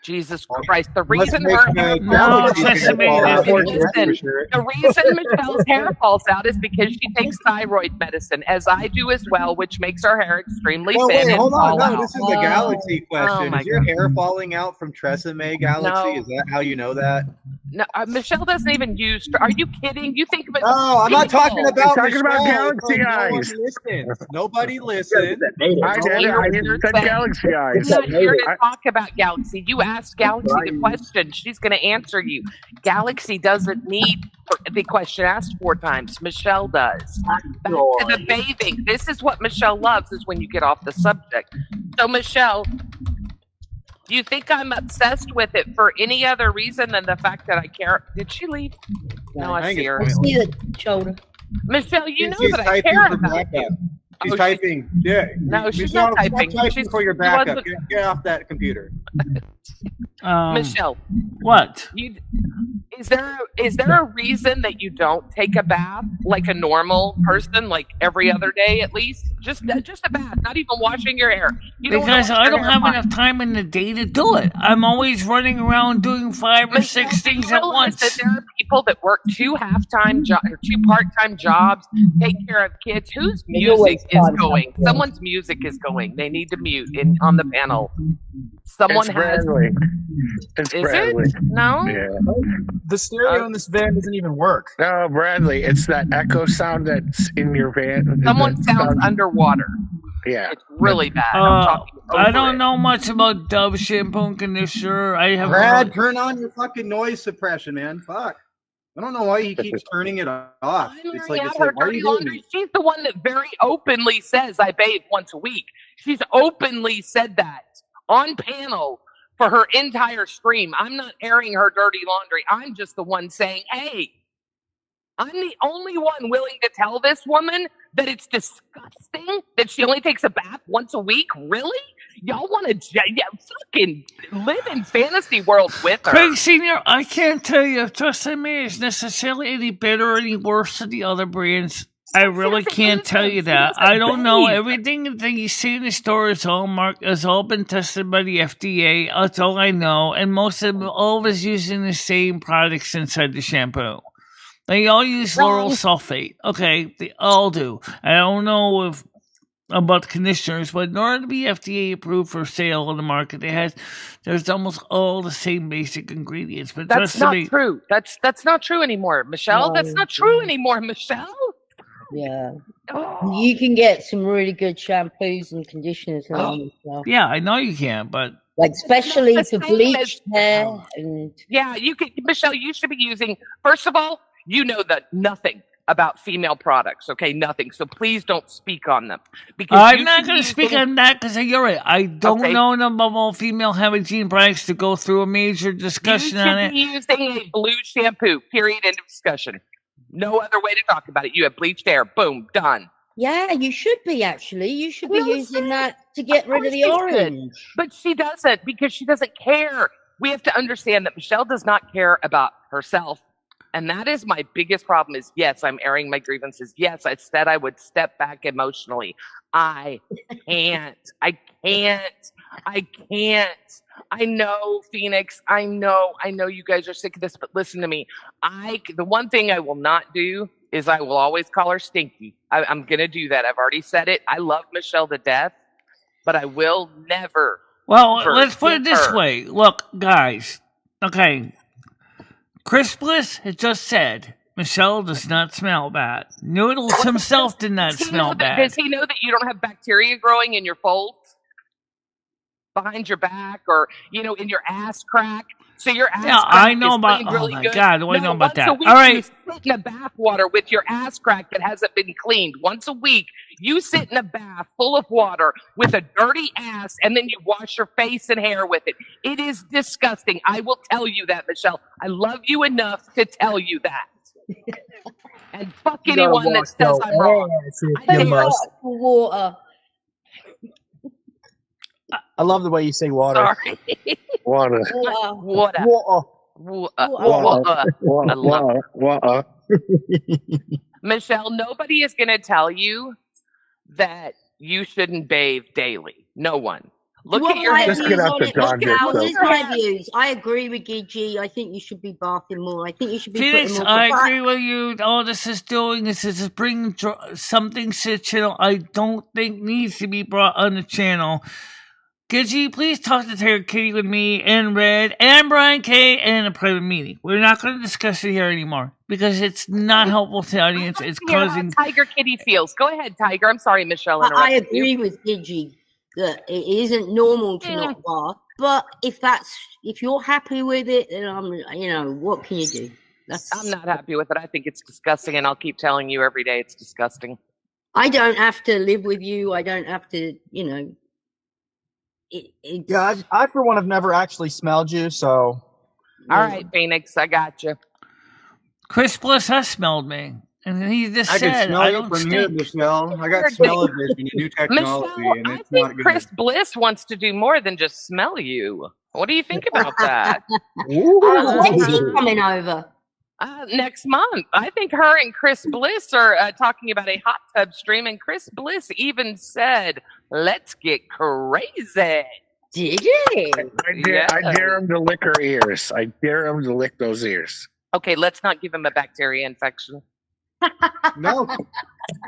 Jesus Christ. The Let's reason make her my hair galaxy Tresemme hair fall out, doesn't- for sure. The reason Michelle's hair falls out is because she takes thyroid medicine, as I do as well, which makes her hair extremely No, thin wait, and hold on. fall No, out. this is the Galaxy question. my Is your God. hair falling out from Tresemme Galaxy? No. Is that how you know that? No, Michelle doesn't even use. Are you kidding? You think of it? No, I'm not talking about You're talking about Michelle. Galaxy No one eyes. listens. Nobody listens. I said Galaxy eyes. I'm not here to talk about Galaxy. You asked Galaxy the question. She's going to answer you. Galaxy doesn't need the question asked 4 times. Michelle does. Back to the bathing. This is what Michelle loves, is when you get off the subject. So, Michelle, do you think I'm obsessed with it for any other reason than the fact that I care? Did she leave? No, I see her. I see the shoulder. Michelle, you know She's that I typing care for about backup. you. She's Oh, typing. Yeah. No, she's Michelle, not typing. Stop typing She's- for your she backup. wasn't- Get off that computer. Michelle, What? you. Is there a reason that you don't take a bath like a normal person, like every other day at least? Just a bath, not even washing your hair. Because I don't have enough time in the day to do it. I'm always running around doing 5 or 6 things at once. That there are people that work 2 half-time jobs or 2 part-time jobs, take care of kids. Whose music is going? Someone's music is going. They need to mute on the panel. Someone has. It's Is Bradley. it? No. Yeah. The stereo in this van doesn't even work. No, Bradley. It's that echo sound that's in your van. Someone sounds underwater. Yeah. It's really bad. I'm talking over I don't it. know much about Dove shampoo and conditioner. I have. Brad, turn on your fucking noise suppression, man. Fuck. I don't know why he keeps turning it off. I'm It's wearing like, out her why are dirty you doing laundry. this? She's the one that very openly says I bathe once a week. She's openly said that on panel for her entire stream. I'm not airing her dirty laundry. I'm just the one saying, hey, I'm the only one willing to tell this woman that it's disgusting that she only takes a bath once a week. Really? Y'all want to fucking live in fantasy world with her? Craig Sr., I can't tell you if TRESemmé is necessarily any better or any worse than the other brands. I really can't tell you that. I don't know. Everything that you see in the store is all marked, has all been tested by the FDA. That's all I know. And all of us using the same products inside the shampoo. They all use lauryl sulfate. Okay, they all do. I don't know about the conditioners, but in order to be FDA approved for sale on the market, there's almost all the same basic ingredients. But that's not true. That's not true anymore, Michelle. That's not true anymore, Michelle. Yeah. Oh. You can get some really good shampoos and conditioners now. Well. Yeah, I know you can, but like especially for bleached hair and yeah, you can, Michelle. You should be using. First of all, you know that nothing about female products, okay? Nothing. So please don't speak on them. Because I'm not going to speak on that because you're right. I don't know enough about all female hygiene products to go through a major discussion on it. You should be using a blue shampoo. Period. End of discussion. No other way to talk about it. You have bleached hair. Boom. Done. Yeah, you should be actually. You should be using that to get rid of the orange. But she doesn't because she doesn't care. We have to understand that Michelle does not care about herself. And that is my biggest problem is, yes, I'm airing my grievances. Yes, I said I would step back emotionally. I can't. I know, Phoenix. I know you guys are sick of this, but listen to me. The one thing I will not do is I will always call her stinky. I'm going to do that. I've already said it. I love Michelle to death, but I will never. Well, let's put it this way. Look, guys. Okay. Chris Bliss has just said Michelle does not smell bad. Noodles himself did not smell bad. Does he know that you don't have bacteria growing in your folds behind your back or, in your ass crack? So your ass crack I know about. Really oh my good. God, do I know about that? All right, you sit in a bath water with your ass crack that hasn't been cleaned. Once a week, you sit in a bath full of water with a dirty ass, and then you wash your face and hair with it. It is disgusting. I will tell you that, Michelle. I love you enough to tell you that. And fuck anyone that says I'm wrong. Water. I love the way you say water. Sorry. Water. Michelle, nobody is going to tell you that you shouldn't bathe daily. No one. Look at your Just get out the my views. I agree with Gigi. I think you should be bathing more. I think you should be Phoenix, putting more. I agree with you. All this is doing is bringing something to the channel I don't think needs to be brought on the channel. Gigi, please talk to Tiger Kitty with me and Red and Brian K in a private meeting. We're not going to discuss it here anymore because it's not helpful to the audience. It's causing Tiger Kitty feels. Go ahead, Tiger. I'm sorry, Michelle. I agree with Gigi that it isn't normal to not bath, but if you're happy with it, then what can you do? I'm not happy with it. I think it's disgusting, and I'll keep telling you every day it's disgusting. I don't have to live with you. I don't have to, Yeah, I for one have never actually smelled you, so. All right, Phoenix, I got you. Chris Bliss has smelled me, and he just said, can smell "I you don't from stink." here, Michelle. I got smell-o-vision, a new technology, Michelle, and I it's not think good. Chris Bliss wants to do more than just smell you. What do you think about that? When's he coming over? Next month. I think her and Chris Bliss are talking about a hot tub stream, and Chris Bliss even said, "Let's get crazy." Did he? I dare him to lick her ears. I dare him to lick those ears. Okay, let's not give him a bacteria infection. No,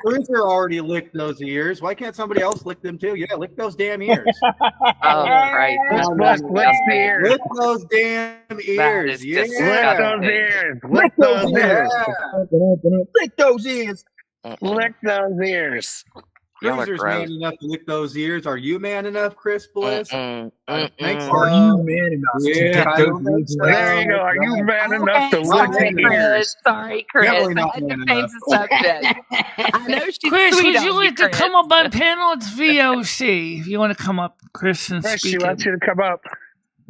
Bruiser already licked those ears. Why can't somebody else lick them too? Yeah, lick those damn ears. Oh, right. Lick the ears. Lick those damn ears. Yeah. Lick those ears. Lick those ears. Lick those ears. Lick those ears. Bruiser's man enough to lick those ears. Are you man enough, Chris Bliss? Are you man enough to get those ears? There you go. Are you man enough to lick the ears? Sorry, Chris. Definitely I not had man to change the subject. I know she's Chris, sweet would you on like to Chris. come up on panel? It's VOC. If you want to come up, Chris, and Chris, she speak. wants you to come up.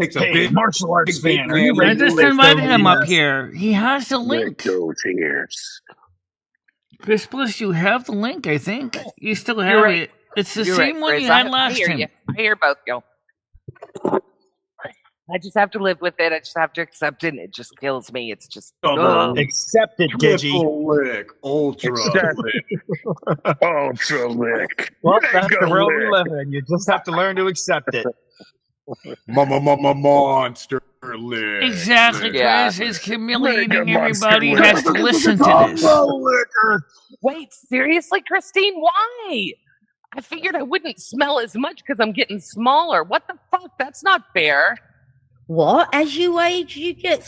Takes a Hey, big martial arts big fan. Are you man. I ready to just lick invited those him up ears? here. He has the Lick link. those ears. Chris Bliss, you have the link, I think. You still have You're right. it. It's the You're same right, one Chris. you had I last hear time. you. I hear both go. I just have to live with it. I just have to accept it. It just kills me. It's just Accept it, Digi. triple lick, ultra lick. Ultra lick. Well, that's the Go world we lick. live in. You just have to learn to accept it. Monster lick. Exactly, Yeah. Chris. It's humiliating. Mega monster Everybody lick. has to listen to this. Wait, seriously, Christine? Why? I figured I wouldn't smell as much because I'm getting smaller. What the fuck? That's not fair. What? As you age, you get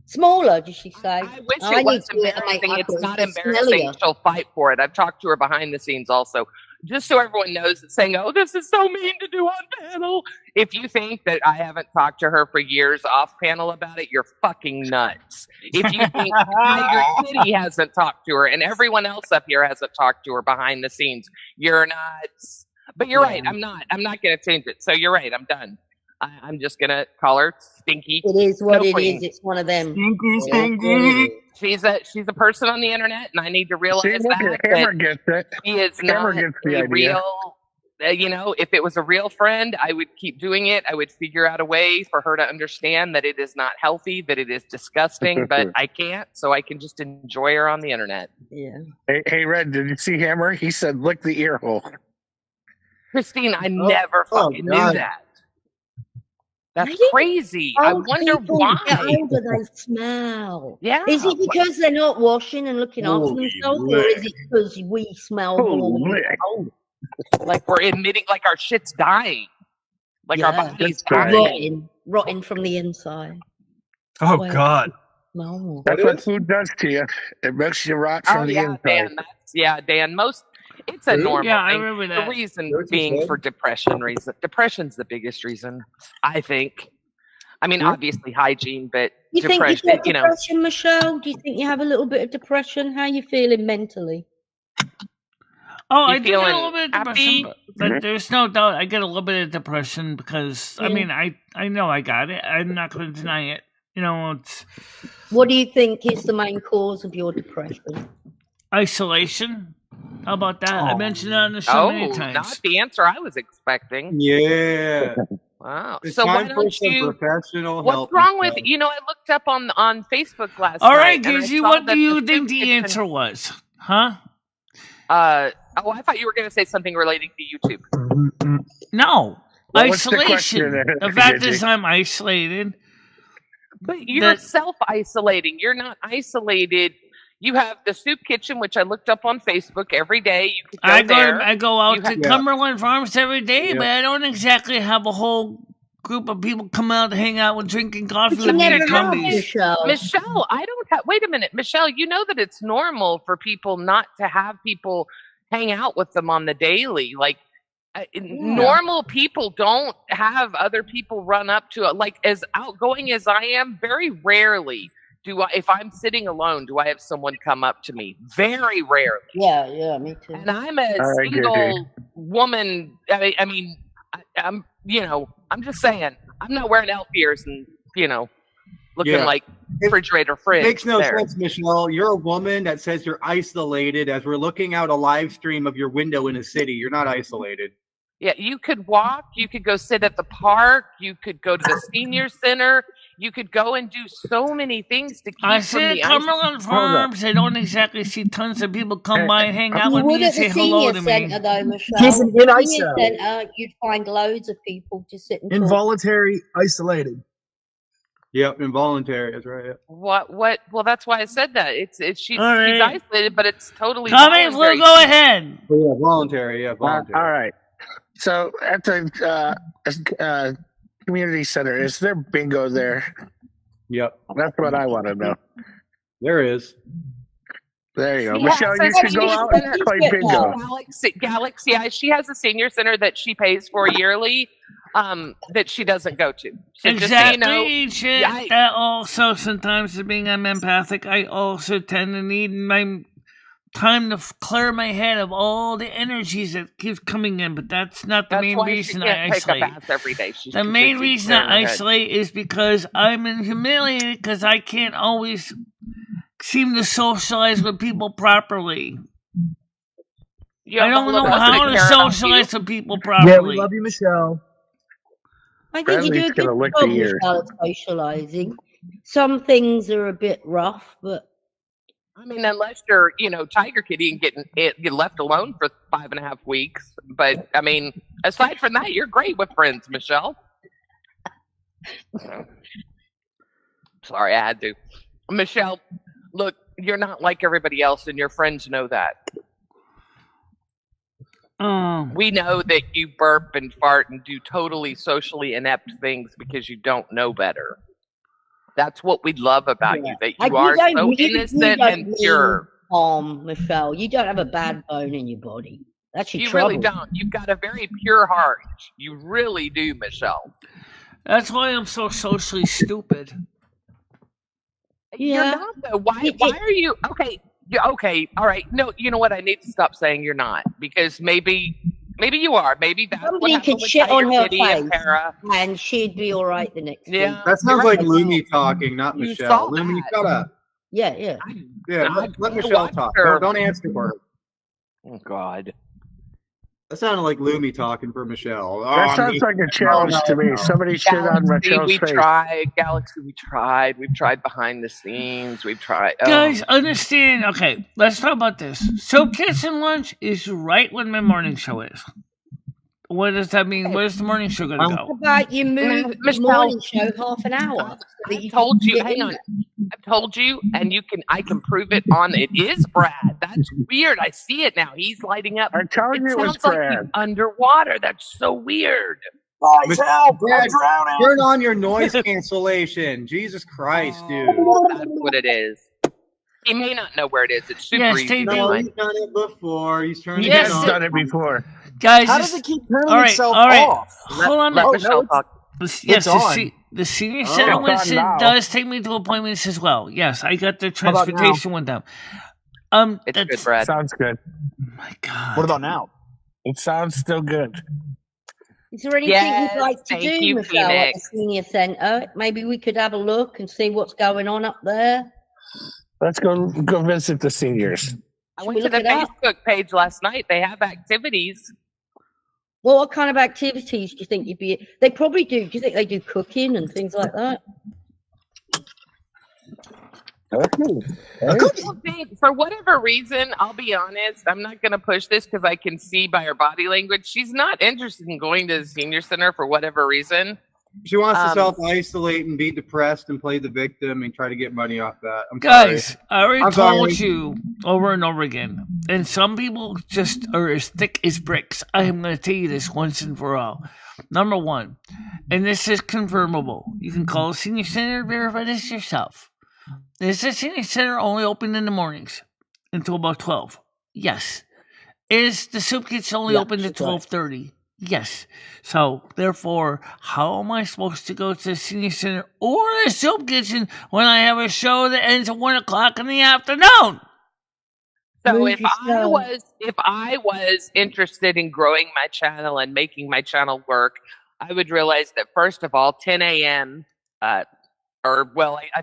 smaller, did she say? I wish I it was need to make embarrassing. It's Apple not smellier. embarrassing. She'll fight for it. I've talked to her behind the scenes also. Just so everyone knows that saying, "Oh, this is so mean to do on panel." If you think that I haven't talked to her for years off panel about it, you're fucking nuts. If you think Tiger City hasn't talked to her and everyone else up here hasn't talked to her behind the scenes, you're nuts. But you're right. I'm not going to change it. So you're right. I'm done. I'm just going to call her Stinky. It is what No it queen. is. It's one of them. Stinky. She's a person on the internet, and I need to realize See, look that. at Hammer gets it. He is Hammer not gets the a idea. real. If it was a real friend, I would keep doing it. I would figure out a way for her to understand that it is not healthy, that it is disgusting, but I can't, so I can just enjoy her on the internet. Yeah. Hey, Red, did you see Hammer? He said, lick the ear hole. Christine, I never fucking knew God. that. That's Really? crazy. I Old wonder people why. get older, they smell. Yeah. Is it because they're not washing and looking after Holy themselves, or lick. is it because we smell Holy more when lick. we're older? Like we're admitting like our shit's dying. Like our Yeah. body's That's dying. Rotting from the inside. Oh, Well, God. No. That's what food does to you. It makes you rot from the inside. Dan. Dan. It's a normal Yeah, I thing. remember The that. reason What you being said? for depression reason. Depression's the biggest reason, I think. I mean, obviously hygiene, but You think depression, you've got depression, Michelle? Do you think you have a little bit of depression? How are you feeling mentally? Oh, You I do get a feeling little bit of happy? depression, but there's no doubt I get a little bit of depression because I mean I know I got it. I'm not going to deny it. It's What do you think is the main cause of your depression? isolation. How about that? I mentioned that on the show many times. not the answer I was expecting. Yeah. Wow. It's So why time for don't some you? professional What's help. wrong with Michelle. I looked up on Facebook last All night. right, and I Gizzy, saw what that do you the think soup the kitchen- answer was? Huh? I thought you were going to say something relating to YouTube. No. Well, what's the Isolation. question, The fact Gizzy? is I'm isolated. But you're That- self-isolating. You're not isolated. You have the soup kitchen, which I looked up on Facebook every day. You could go there. I go out You to have- Cumberland Farms every day, Yeah. but I don't exactly have a whole group of people come out to hang out with drinking coffee But with you me never at know, Cumbies. Michelle. Michelle, I don't have. Wait a minute, Michelle. You know that it's normal for people not to have people hang out with them on the daily. Like normal people don't have other people run up to it. Like as outgoing as I am, very rarely do I. If I'm sitting alone, do I have someone come up to me? Very rarely. Yeah, me too. And I'm a All right, single woman. I'm I'm just saying, I'm not wearing elf ears and looking Yeah. like refrigerator fridge. Makes no there. sense, Michelle. You're a woman that says you're isolated as we're looking out a live stream of your window in a city. You're not isolated. Yeah, you could walk, you could go sit at the park, you could go to the senior center, you could go and do so many things to I keep from see the Cumberland Farms. I don't exactly see tons of people come by and hang out You with me would and at the say hello senior to me. centre, though, Michelle. He's an The in senior ISO. centre, you'd find loads of people to sit and talk. Involuntary isolated. Yep, involuntary. That's right. Yeah. What? Well, that's why I said that. She's All right. isolated, but it's totally Tommy voluntary. Flu, go ahead. Oh, yeah, voluntary. Yeah, voluntary. All right. So at the community center, is there bingo there? Yep, That's what I want to know. there is. There you go. She Michelle, has a you should go senior out and center. play bingo. Galaxy, yeah, she has a senior center that she pays for yearly, that she doesn't go to. So Exactly. just so you know, Shit. yeah, That also sometimes, being I'm empathic, I also tend to need my time to clear my head of all the energies that keeps coming in. But that's not the that's main why she reason I can't take a isolate. bath every day. She's The too main busy reason clearing her I head. isolate is because I'm humiliated because I can't always seem to socialize with people properly. You I have don't all know of us how that to care about you. socialize with people Yeah, properly. we love you, Michelle. I think you do Bradley's a good gonna lick job, the ear. Michelle, at socialising. Some things are a bit rough, but I mean, unless you're, Tiger Kitty and get left alone for 5.5 weeks. But I mean, aside from that, you're great with friends, Michelle. Sorry, I had to. Michelle, look, you're not like everybody else, and your friends know that. We know that you burp and fart and do totally socially inept things because you don't know better. That's what we love about you, that you are so innocent and pure. Michelle, you don't have a bad bone in your body. That's your You trouble. really don't. You've got a very pure heart. You really do, Michelle. That's why I'm so socially stupid. You're not, though. Why are you? Okay. Yeah, okay. All right. No, you know what? I need to stop saying you're not, because maybe you are. Maybe that's Somebody what could happened with shit on Tiger her Kitty and face, Para. and she'd be all right the next week. Yeah. That sounds like Lumi talking, not You Michelle. saw Lumi, that. shut up. Yeah. Yeah, let Michelle watched talk. her. Don't answer for her. Oh, God. That sounded like Lumi talking for Michelle. That sounds like a challenge to me. Somebody shit on Michelle's we face. tried. Galaxy, we tried. We've tried behind the scenes. We've tried. Guys, understand. Okay, let's talk about this. So, Kitchen Lunch is right when my morning show is. What does that mean? Where's the morning show going to How go? about you move the morning show half an hour? I told you. Hang on. I've told you, and I can prove it on. It is Brad. That's weird. I see it now. He's lighting up. I told you it was sounds like Brad. he's underwater. That's so weird. Guys, help! I'm drowning. Turn on your noise cancellation. Jesus Christ, dude. That's what it is. He may not know where it is. It's super Yes, easy they to do. No, find. he's done it before. He's turning Yes, it He's on. done it before. Guys, How this- does it keep turning all right, itself all right. off? Hold on a Let minute. Michelle talk. Yes, on. the senior Oh, center it's one on now. does take me to appointments as well. Yes, I got the about now? transportation with them. It's that's- good, Brad. Sounds good. Oh my God. What about now? It sounds still good. Is there anything Yes, you'd like to thank do, you, Michelle, at the Phoenix. senior centre? Maybe we could have a look and see what's going on up there. Let's go visit the seniors. I Should went we to the look it up? Facebook page last night. They have activities. Well, what kind of activities do you think you'd be? They probably do. Do you think they do cooking and things like that? I think, for whatever reason, I'll be honest, I'm not going to push this because I can see by her body language she's not interested in going to the senior center for whatever reason. She wants to self-isolate and be depressed and play the victim and try to get money off that. I'm Guys, sorry. I already I'm told sorry. you over and over again, and some people just are as thick as bricks. I am going to tell you this once and for all. Number one, and this is confirmable. You can call the senior center to verify this yourself. Is the senior center only open in the mornings until about 12? Yes. Is the soup kitchen only open at 12:30? Yes. So, therefore, how am I supposed to go to the senior center or the soup kitchen when I have a show that ends at 1 o'clock in the afternoon? So if I was interested in growing my channel and making my channel work, I would realize that, first of all, 10 a.m. I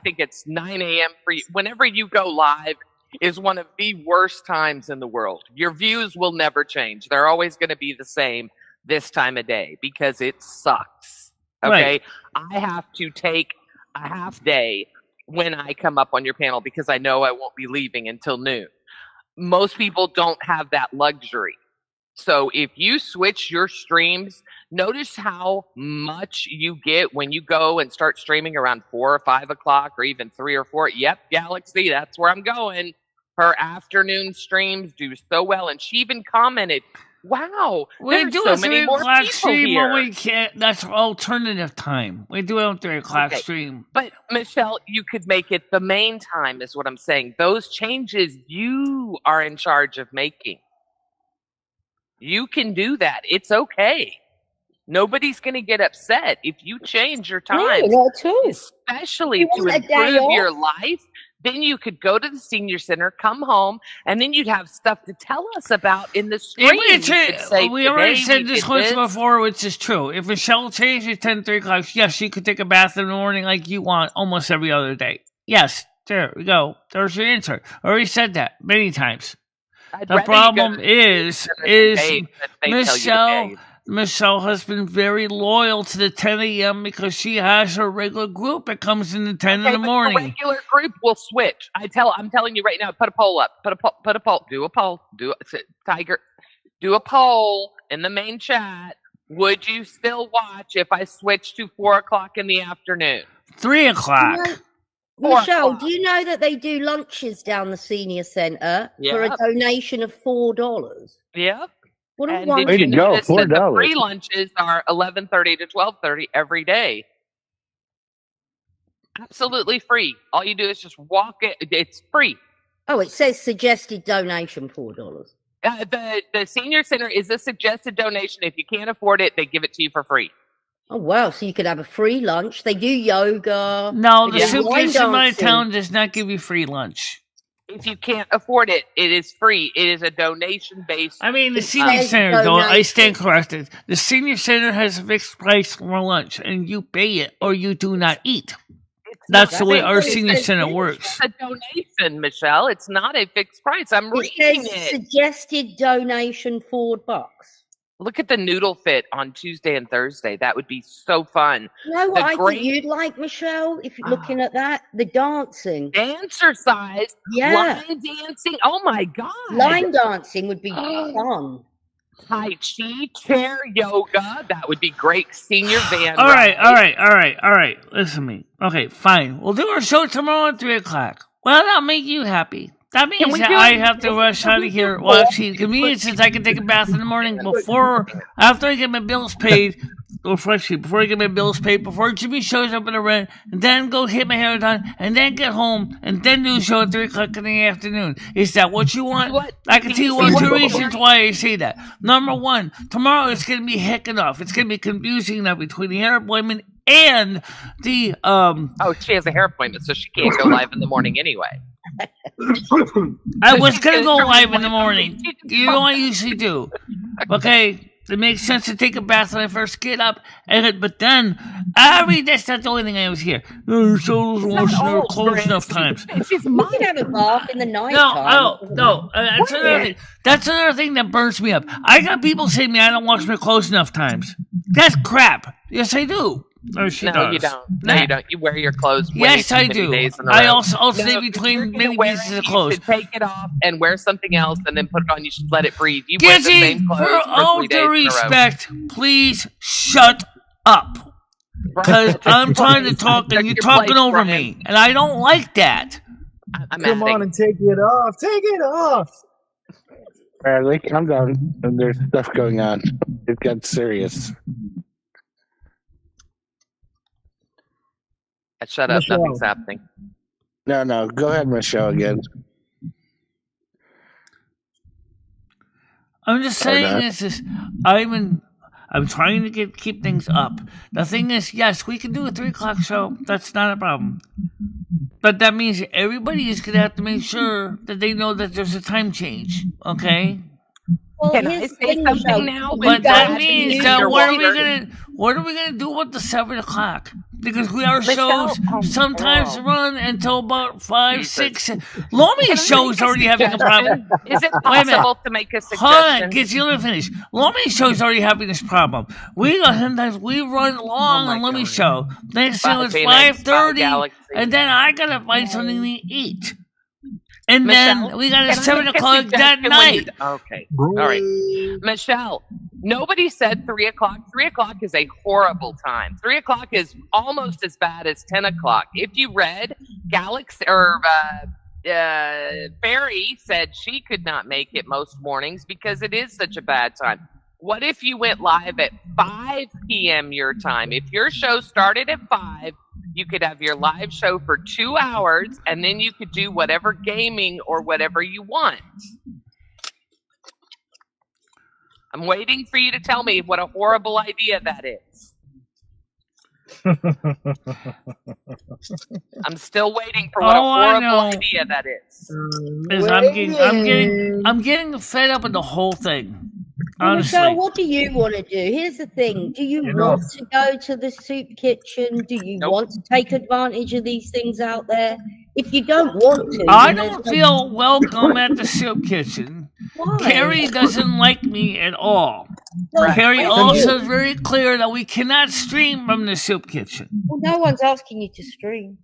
think it's 9 a.m. for you. Whenever you go live is one of the worst times in the world. Your views will never change. They're always going to be the same. this time of day because it sucks. Okay. Right. I have to take a half day when I come up on your panel because I know I won't be leaving until noon. Most people don't have that luxury. So if you switch your streams, notice how much you get when you go and start streaming around 4 or 5 o'clock or even 3 or 4. Yep, Galaxy, that's where I'm going. Her afternoon streams do so well. And she even commented, wow, We there's do so a many 3 more o'clock people stream here. when we can't. That's alternative time. We do it on 3 o'clock stream. But Michelle, you could make it the main time is what I'm saying. Those changes you are in charge of making. You can do that. It's okay. Nobody's going to get upset if you change your time, not at all. especially You to want a day improve off? your life. Then you could go to the senior center, come home, and then you'd have stuff to tell us about in the stream. We already said this once before, which is true. If Michelle changes 10, 3 o'clock, yes, she could take a bath in the morning like you want almost every other day. Yes, there we go. There's your answer. I already said that many times. The problem is Michelle has been very loyal to the 10 a.m. because she has her regular group that comes in the 10 in the morning. The regular group will switch. I'm telling you right now. Put a poll up. Put a poll. Do a poll. Tiger. Do a poll in the main chat. Would you still watch if I switch to 4 o'clock in the afternoon? 3 o'clock. Michelle, do you know that they do lunches down the senior centre for a donation of $4? Yep. What a and wonderful did you notice that the free lunches are 11:30 to 12:30 every day? Absolutely free. All you do is just walk it. It's free. Oh, it says suggested donation $4. The senior center is a suggested donation. If you can't afford it, they give it to you for free. Oh, wow. So you could have a free lunch. They do yoga. No, the Super Semi Town does not give you free lunch. If you can't afford it, it is free. It is a donation-based. I mean, the senior center, though, I stand corrected. The senior center has a fixed price for lunch, and you pay it or you do not eat. That's the way our senior center works. It's a donation, Michelle. It's not a fixed price. I'm reading it. Suggested donation $4. Look at the noodle fit on Tuesday and Thursday. That would be so fun. You know what I think you'd like, Michelle, if you're looking at that? The dancing. Dancercise. Yeah. Line dancing. Oh, my God. Line dancing would be fun. Tai Chi, chair yoga. That would be great. Senior van. All right. Listen to me. Okay, fine. We'll do our show tomorrow at 3 o'clock. Well, that'll make you happy. That means that I have to rush out of here. Well, actually, the convenience is I can take a bath in the morning after I get my bills paid, before I get my bills paid, before Jimmy shows up in the rent, and then go get my hair done, and then get home, and then do a show at 3 o'clock in the afternoon. Is that what you want? I can tell you 1 or 2 reasons why I say that. Number one, tomorrow it's going to be heck enough. It's going to be confusing enough between the hair appointment and the Oh, she has a hair appointment, so she can't go live in the morning anyway. I was going to go live in the morning. You know what I usually do. Okay? It makes sense to take a bath when I first get up, but then, that's not the only thing I was here. So washing her clothes enough times. You can have a bath in the night time. No. That's another thing that burns me up. I got people saying to me I don't wash my clothes enough times. That's crap. Yes, I do. No, you don't. You don't. You wear your clothes. Yes, I do. I also stay between many pieces of clothes. You should take it off and wear something else, and then put it on. You should let it breathe. You wear the same clothes for all due respect, please shut up. Because I'm trying to talk and you're talking over me, and I don't like that. Come on and take it off. Take it off. Bradley, calm down. There's stuff going on. It got serious. Shut up. Michelle. Nothing's happening. No. Go ahead, Michelle, again. I'm just saying I'm trying to keep things up. The thing is, yes, we can do a 3 o'clock show. That's not a problem. But that means everybody is going to have to make sure that they know that there's a time change. Okay? Well, can I say something now? But that means that what are we gonna do with the 7 o'clock? because our Michelle, shows sometimes run until about 5, Jesus. 6. Lomi's Can I show's make a already having a suggestion? problem. Is it Wait a minute. possible to make a Hold on, suggestion? get you to finish. Lomi's show's already having this problem. Sometimes we run long on Lomi's show. Next show is 5:30, and then I gotta find something to eat. And Michelle, then we got a can I 7 make a o'clock that suggestion when night. Okay, all right. Michelle, nobody said 3 o'clock. 3 o'clock is a horrible time. 3 o'clock is almost as bad as 10 o'clock. If you read Galaxy or Barry said she could not make it most mornings because it is such a bad time. What if you went live at 5 p.m. your time? If your show started at 5, you could have your live show for 2 hours, and then you could do whatever gaming or whatever you want. I'm waiting for you to tell me what a horrible idea that is. I'm still waiting for what a horrible idea that is. I'm getting fed up with the whole thing. Honestly. Michelle, what do you want to do? Here's the thing. Do you want to go to the soup kitchen? Do you want to take advantage of these things out there? If you don't want to... I don't feel welcome at the soup kitchen. Why? Carrie doesn't like me at all. Well, Carrie also is very clear that we cannot stream from the soup kitchen. Well, no one's asking you to stream.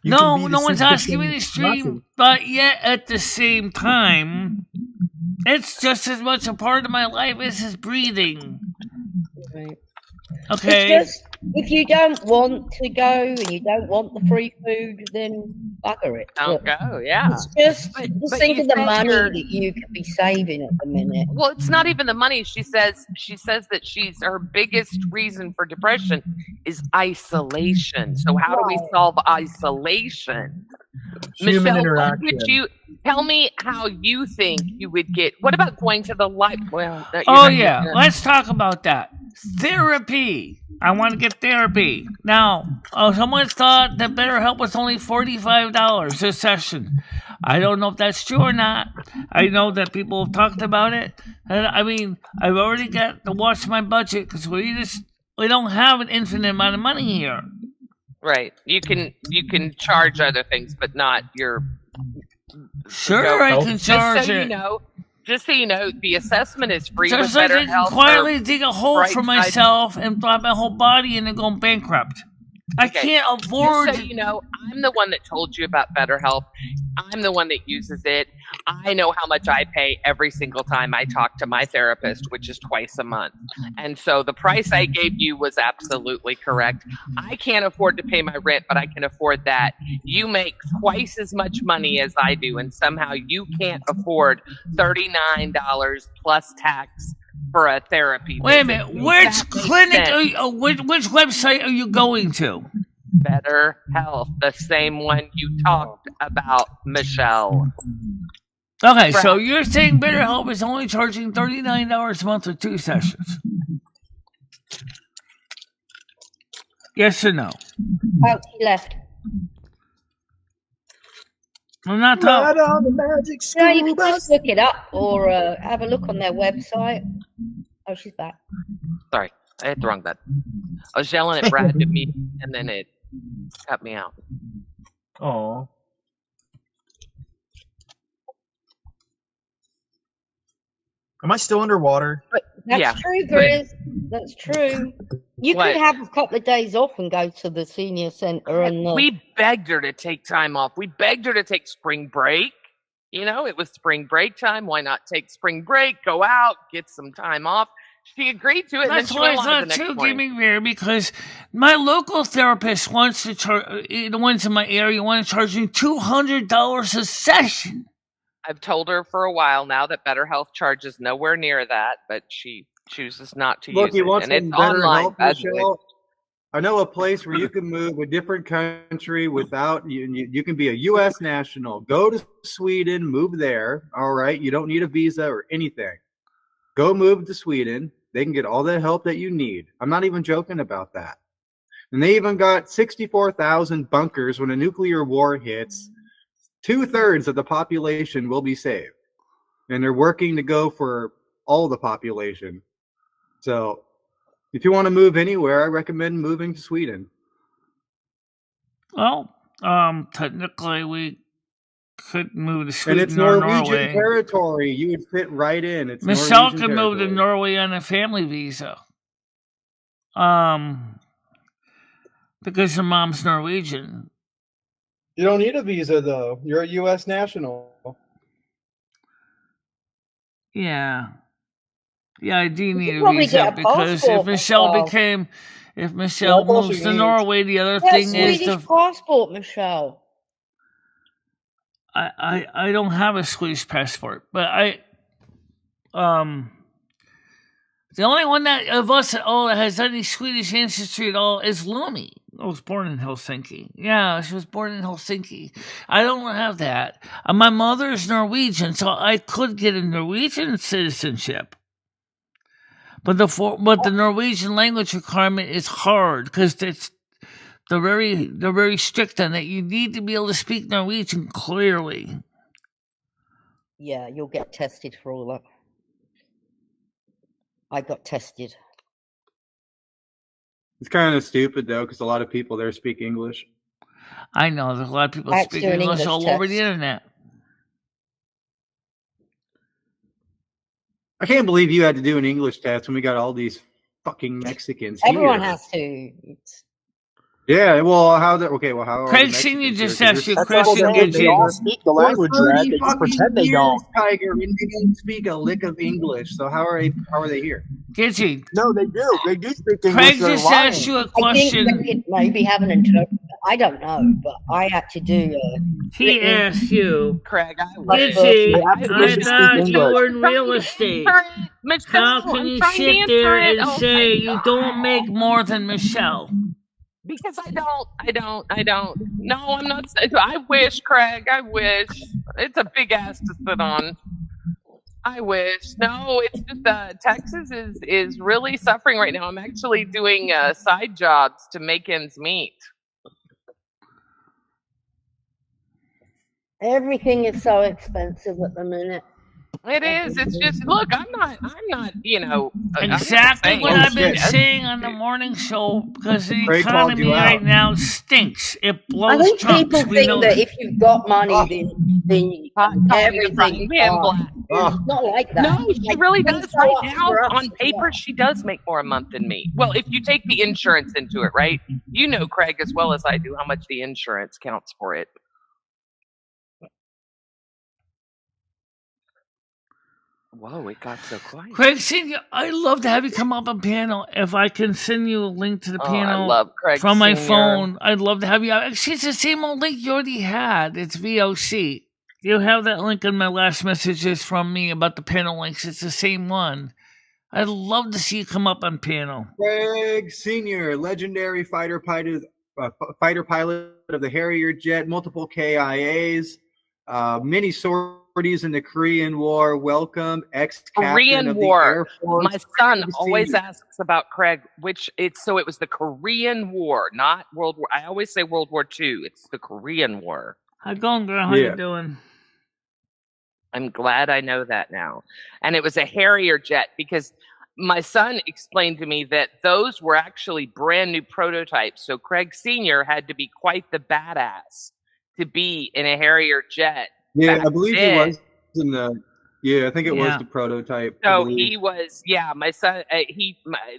No one's asking me to stream, but yet at the same time, it's just as much a part of my life as his breathing. Right. Okay. It's just, if you don't want to go and you don't want the free food, then bugger it. Don't go, yeah. It's just, But think you of the said money you're- that you could be saving at the minute. Well, it's not even the money. She says that her biggest reason for depression is isolation. So how do we solve isolation? Human Michelle, interaction. what would you tell me how you think you would get? What about going to the light? Well, let's talk about that. Therapy. I want to get therapy. Now, someone thought that BetterHelp was only $45 a session. I don't know if that's true or not. I know that people have talked about it. And I mean, I've already got to watch my budget because we don't have an infinite amount of money here. Right. You can charge other things, but not your. Sure, I can charge it. Just so you know, the assessment is free. Just with like I BetterHelp. can quietly dig a hole for myself and drop my whole body and then go bankrupt. I can't afford. Just so you know, I'm the one that told you about BetterHelp. I'm the one that uses it. I know how much I pay every single time I talk to my therapist, which is twice a month. And so the price I gave you was absolutely correct. I can't afford to pay my rent, but I can afford that. You make twice as much money as I do, and somehow you can't afford $39 plus tax for a therapy. Wait a minute. Which clinic which website are you going to? BetterHelp, the same one you talked about, Michelle. Okay, so you're saying BetterHelp is only charging $39 a month for 2 sessions? Yes or no? Oh, he left. I'm not talking. Right on the magic No, school you can bus. just look it up or have a look on their website. Oh, she's back. Sorry, I hit the wrong button. I was yelling at Brad to me, and then it cut me out. Oh. Am I still underwater? That's true, Grizz. That's true. You could have a couple of days off and go to the senior center. And we begged her to take time off. We begged her to take spring break. You know, it was spring break time. Why not take spring break, go out, get some time off? She agreed to it. That's and then why she it's went not live too the next gaming rare, because my local therapist wants to charge, the ones in my area want to charge me $200 a session. I've told her for a while now that BetterHelp charges nowhere near that, but she chooses not to use it. And it's online, by the way. I know a place where you can move a different country without you can be a U.S. national. Go to Sweden, move there. All right, you don't need a visa or anything. Go move to Sweden. They can get all the help that you need. I'm not even joking about that. And they even got 64,000 bunkers when a nuclear war hits. 2/3 of the population will be saved. And they're working to go for all the population. So if you want to move anywhere, I recommend moving to Sweden. Well, technically we could move to And Sweden it's or Norwegian Norway. territory. You would fit right in. It's Michelle Norwegian could move to territory. Norway on a family visa. Because her mom's Norwegian. You don't need a visa though. You're a U.S. national. Yeah. Yeah, I do need a probably visa get a because passport, if Michelle moves to Norway, the other thing is Swedish passport, Michelle. I don't have a Swedish passport, but the only one that of us at all that has any Swedish ancestry at all is Lumi. I was born in Helsinki. Yeah, she was born in Helsinki. I don't have that. My mother is Norwegian, so I could get a Norwegian citizenship. But the Norwegian language requirement is hard because they're very strict on it. You need to be able to speak Norwegian clearly. Yeah, you'll get tested for all that. I got tested. It's kind of stupid though, because a lot of people there speak English. I know there's a lot of people I had to speaking do an English English all over the test. internet. I can't believe you had to do an English test when we got all these fucking Mexicans Everyone here. has to. Yeah, well, how the okay? Well, how are Craig the Senior Mexicans just here? 'Cause asked you a That's what I'm question. saying. They all Gidget. speak the language, Red. They just fucking pretend they years, don't. Tiger, and they don't speak a lick of English. So how are they here? Gidget, No, they do. They do speak English. Craig They're just lying. asked you a I think question. they could maybe have an interpreter. I don't know, but I had to do. He asked you, Craig, I Like wish. Gidget, They absolutely I speak thought you English. were in real estate. How can you sit there and say you don't make more than Michelle? Because I don't. No, I'm not. I wish, Craig. I wish. It's a big ass to sit on. I wish. No, it's just Texas is really suffering right now. I'm actually doing side jobs to make ends meet. Everything is so expensive at the minute. It is. It's just look. I'm not. You know Exactly what Oh, I've been shit. saying on the morning show because the Craig called economy you right out. now stinks. It I blows think trunks. people We think know that that. if you've got money, then everything. Man, black. It's not like that. No, she Like, really things does. go Right up now, for us on as paper, well. she does make more a month than me. Well, if you take the insurance into it, right? You know, Craig, as well as I do, how much the insurance counts for it. Whoa, it got so quiet. Craig Senior, I'd love to have you come up on panel. If I can send you a link to the I panel love Craig from my Senior. phone, I'd love to have you. Actually, it's the same old link you already had. It's VOC. You have that link in my last messages from me about the panel links. It's the same one. I'd love to see you come up on panel. Craig Senior, legendary fighter pilot of the Harrier jet, multiple KIAs, many sorties in the Korean War. Welcome, ex-captain Korean of War. the Air Force. My son Good to see always you. asks about Craig, it was the Korean War, not World War. I always say World War II. It's the Korean War. How going, girl? How Yeah. you doing? I'm glad I know that now. And it was a Harrier jet because my son explained to me that those were actually brand new prototypes. So Craig Sr. had to be quite the badass to be in a Harrier jet. Yeah, back I believe then. it was in the. Yeah, I think it was Yeah. the prototype. I So believe. he was, yeah, my son,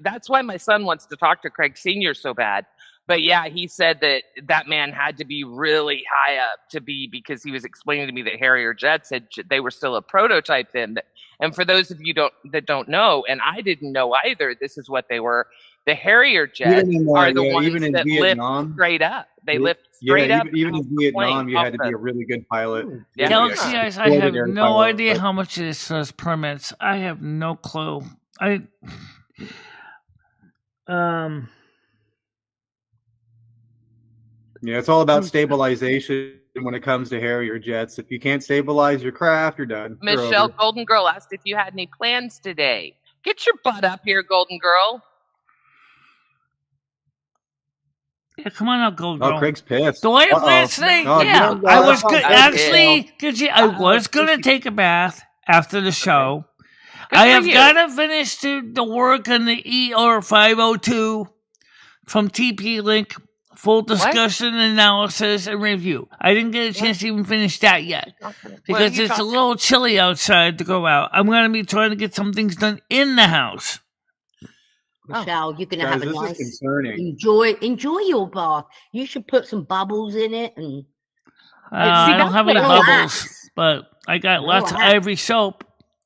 that's why my son wants to talk to Craig Sr. so bad. But yeah, he said that man had to be really high up to be, because he was explaining to me that Harrier jets they were still a prototype then. And for those of you that don't know, and I didn't know either, this is what they were. The Harrier jets are the ones even in that Vietnam, lift straight up. They lift straight up. Even in off the Vietnam, plane, you off had to be a really good pilot. Yeah. Galaxy Yeah. Eyes, I have Extraordinary no pilot, idea but- how much this does permits. I have no clue. Yeah, it's all about stabilization when it comes to Harrier jets. If you can't stabilize your craft, you're done. You're Michelle, over. Golden Girl asked if you had any plans today. Get your butt up here, Golden Girl. Yeah, come on out, Gold Oh, Girl. Craig's pissed. Do I have Uh-oh. plans today? No, Yeah, you I was good. Okay. Actually, I was gonna take a bath after the show. Good I for have you. gotta finish the work on the ER 502 from TP Link full discussion, analysis, and review. I didn't get a chance to even finish that yet because it's a little chilly outside to go out. I'm going to be trying to get some things done in the house. Michelle, you're going to Guys, have a this nice is concerning. enjoy your bath. You should put some bubbles in it and. I don't have any bubbles, but I got lots of Ivory soap.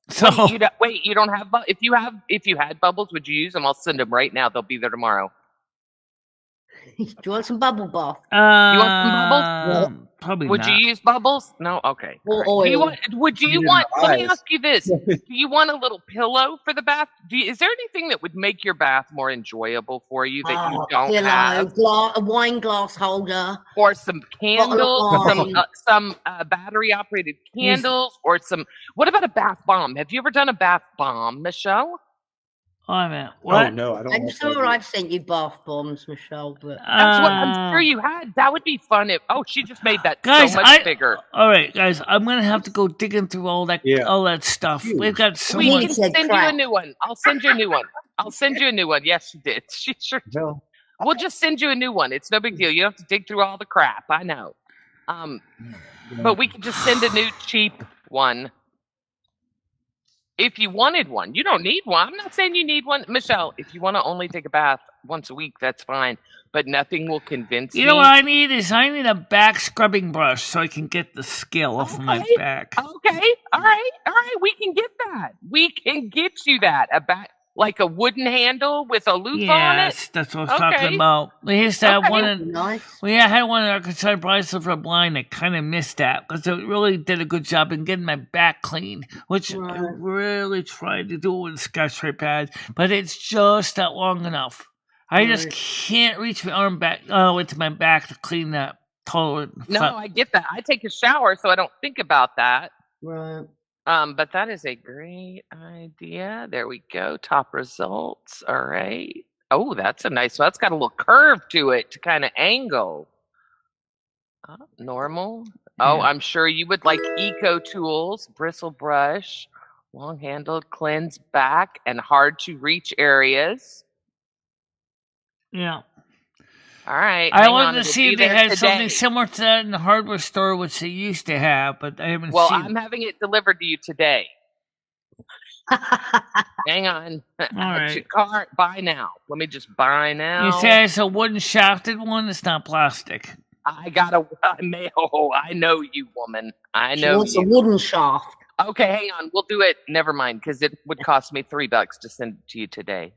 So Wait, you don't have if you had bubbles, would you use them? I'll send them right now. They'll be there tomorrow. Do you want some bubble bath? You want some bubbles? Probably would not. you use bubbles? No, okay. Or oil. Let me ask you this: do you want a little pillow for the bath? Is there anything that would make your bath more enjoyable for you that you don't have? A wine glass holder, or some candles, some battery operated candles, or some. What about a bath bomb? Have you ever done a bath bomb, Michelle? Oh, man. What? Oh, no, I don't. I'm sure I've sent you bath bombs, Michelle, but that's what I'm sure you had. That would be fun if. Oh, she just made that so much bigger. All right, guys, I'm gonna have to go digging through all that stuff. We've got so much. We can send you a new one. I'll send you a new one. Yes, she did. She sure did. No. We'll just send you a new one. It's no big deal. You don't have to dig through all the crap. I know. But we can just send a new cheap one. If you wanted one, you don't need one. I'm not saying you need one. Michelle, if you want to only take a bath once a week, that's fine. But nothing will convince me. You know what I need a back scrubbing brush so I can get the scale off of my back. Okay. All right. We can get that. We can get you that. Like a wooden handle with a loop on it? Yes, that's what I was talking about. We used to have one. I had one in Arkansas Price for Blind that kind of missed that because it really did a good job in getting my back clean, which I really tried to do with Scotch-Brite pads, but it's just not long enough. I just can't reach my arm back into my back to clean that toilet. No, I get that. I take a shower, so I don't think about that. Right. But that is a great idea. There we go. Top results. All right. Oh, that's a nice one. That's got a little curve to it to kind of angle. Normal. Oh, I'm sure you would like Eco Tools, bristle brush, long-handled, cleanse back, and hard-to-reach areas. Yeah. All right. I wanted to see if they had something similar to that in the hardware store, which they used to have, but I haven't seen it. Well, I'm having it delivered to you today. Hang on. All right. Buy now. Let me just buy now. You say it's a wooden shafted one? It's not plastic. I know you, woman. I know It's a wooden shaft. Okay, hang on. We'll do it. Never mind, because it would cost me $3 to send it to you today.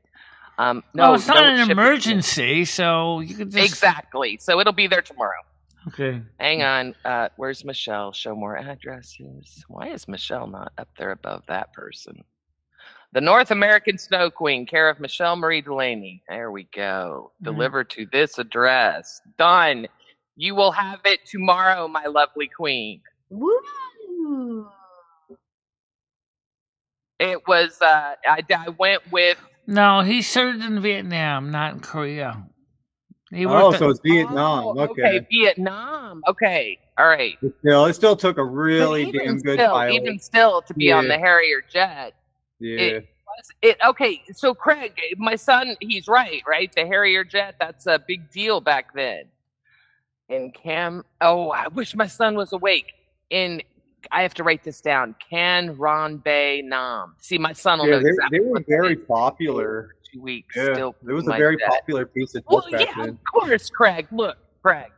No, it's not an emergency, so you can just... Exactly. So it'll be there tomorrow. Okay. Hang on. Where's Michelle? Show more addresses. Why is Michelle not up there above that person? The North American Snow Queen, care of MicheleMarieDalene. There we go. Delivered to this address. Done. You will have it tomorrow, my lovely queen. Woo! It was, I went with... No, he served in Vietnam, not in Korea. So it's Vietnam. Okay, Vietnam. Okay, all right. It still took a really damn good pilot. Even still, to be on the Harrier jet. Yeah. Okay, so Craig, my son, he's right? The Harrier jet, that's a big deal back then. And I wish my son was awake. I have to write this down. Can Ron Bay Nam. See, my son will know exactly. They were very popular. 2 weeks. Yeah, Still it was a very popular piece of book back then. Of course, Craig. Look, Craig.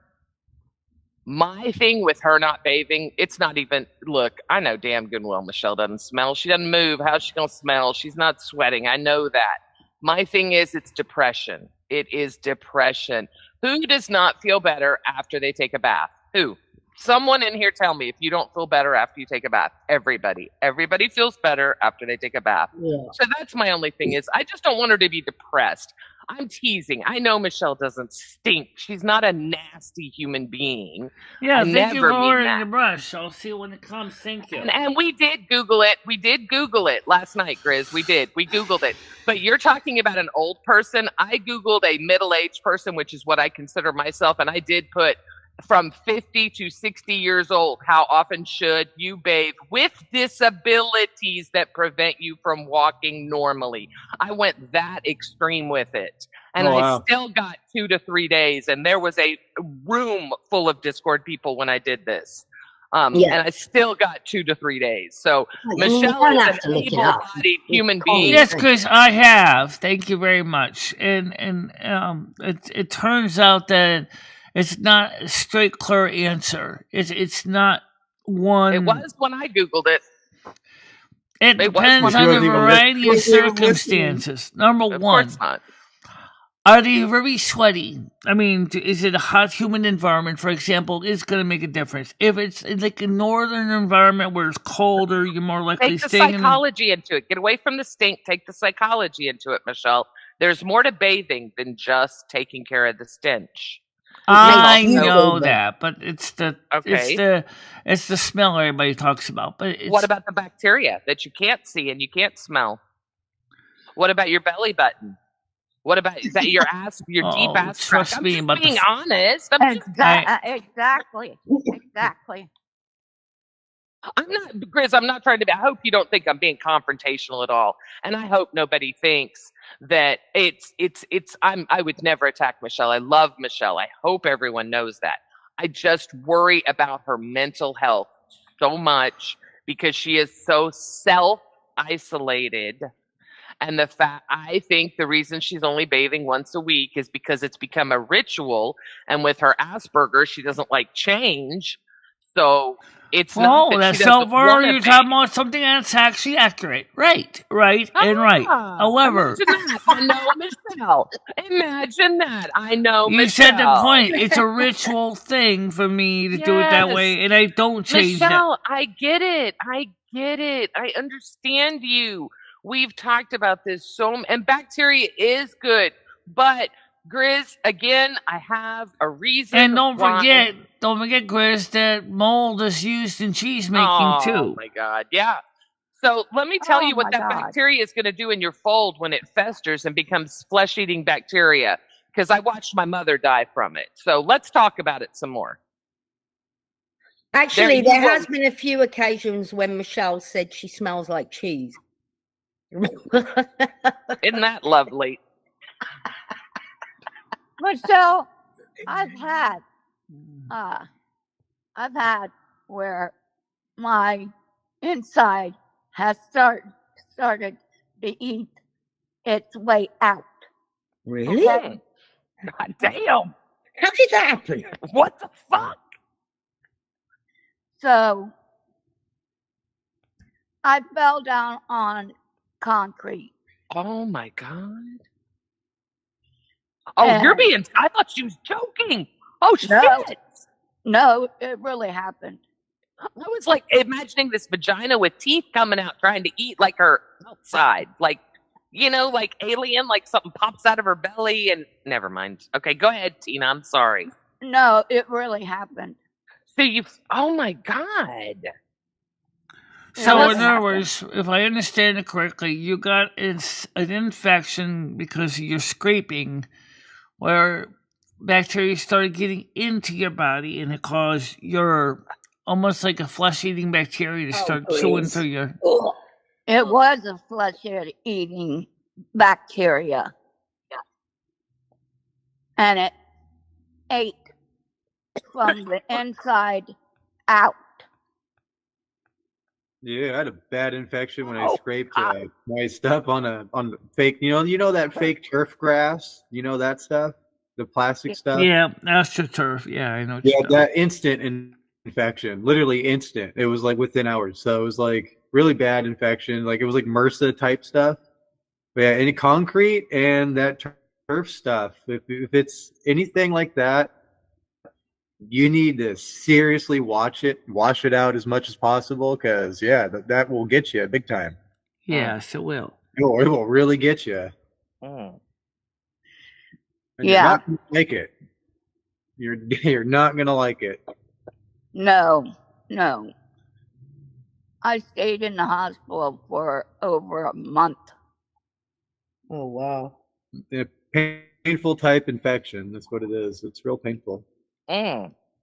My thing with her not bathing, it's not even. Look, I know damn good and well Michelle doesn't smell. She doesn't move. How's she gonna smell? She's not sweating. I know that. My thing is, it's depression. It is depression. Who does not feel better after they take a bath? Who? Someone in here tell me if you don't feel better after you take a bath. Everybody. Everybody feels better after they take a bath. Yeah. So that's my only thing is I just don't want her to be depressed. I'm teasing. I know Michelle doesn't stink. She's not a nasty human being. Yeah, thank you for ordering the brush. I'll see when it comes. Thank you. And we did Google it. We did Google it last night, Grizz. We did. We Googled it. But you're talking about an old person. I Googled a middle-aged person, which is what I consider myself, and I did put from 50 to 60 years old, how often should you bathe with disabilities that prevent you from walking normally? I went that extreme with it. And I still got 2 to 3 days. And there was a room full of Discord people when I did this. And I still got 2 to 3 days. So Michelle is an able-bodied human being. Yes, Chris, I have. Thank you very much. And it turns out that it's not a straight, clear answer. It's not one. It was when I Googled it. It depends on a variety of circumstances. Number one. Of course not. Are they very sweaty? I mean, is it a hot, humid environment, for example, is going to make a difference. If it's like a northern environment where it's colder, you're more likely to stay. Take the psychology into it. Get away from the stink. Take the psychology into it, Michelle. There's more to bathing than just taking care of the stench. I know that, but it's the smell everybody talks about. But what about the bacteria that you can't see and you can't smell? What about your belly button? What about your ass, your deep ass crack? I'm just being honest. Exactly. I'm not, Grizz, I'm not trying to be, I hope you don't think I'm being confrontational at all. And I hope nobody thinks that I would never attack Michelle. I love Michelle. I hope everyone knows that. I just worry about her mental health so much because she is so self-isolated. And I think the reason she's only bathing once a week is because it's become a ritual. And with her Asperger's, she doesn't like change. So it's not that she doesn't want to you're talking about something that's actually accurate. Right. However, imagine that. I know Michelle. Imagine that. I know you Michelle. said the point. It's a ritual thing for me to do it that way, and I don't change Michelle, I get it. I understand you. We've talked about this and bacteria is good, but Grizz, again, I have a reason. And don't forget, Grizz, that mold is used in cheese making too. Oh my God, yeah. So let me tell you what that bacteria is going to do in your fold when it festers and becomes flesh-eating bacteria. Because I watched my mother die from it. So let's talk about it some more. Actually, there has been a few occasions when Michelle said she smells like cheese. Isn't that lovely? Michelle, I've had where my inside has started to eat its way out. Really? Okay? God damn! How did that happen? What the fuck? So I fell down on concrete. Oh my God. Oh, you're being, I thought she was joking. Oh, shit. No, it really happened. I was like imagining this vagina with teeth coming out trying to eat like her outside. Like, like Alien, like something pops out of her belly and never mind. Okay, go ahead, Tina. I'm sorry. No, it really happened. So oh my God. So in other words, if I understand it correctly, you got an infection because of your scraping where bacteria started getting into your body and it caused your almost like a flesh-eating bacteria to start chewing through your... It was a flesh-eating bacteria. And it ate from the inside out. Yeah, I had a bad infection when I scraped my stuff on fake. You know that fake turf grass. You know that stuff, the plastic stuff. Yeah, AstroTurf. Yeah, I know. Yeah, that instant infection, literally instant. It was like within hours. So it was like really bad infection. Like it was like MRSA type stuff. But yeah, any concrete and that turf stuff. If it's anything like that, you need to seriously wash it out as much as possible because that will get you big time. Yes, it will. It will really get you. Oh. And you're not gonna like it. You're not gonna like it. No. I stayed in the hospital for over a month. Oh wow! A painful type infection. That's what it is. It's real painful.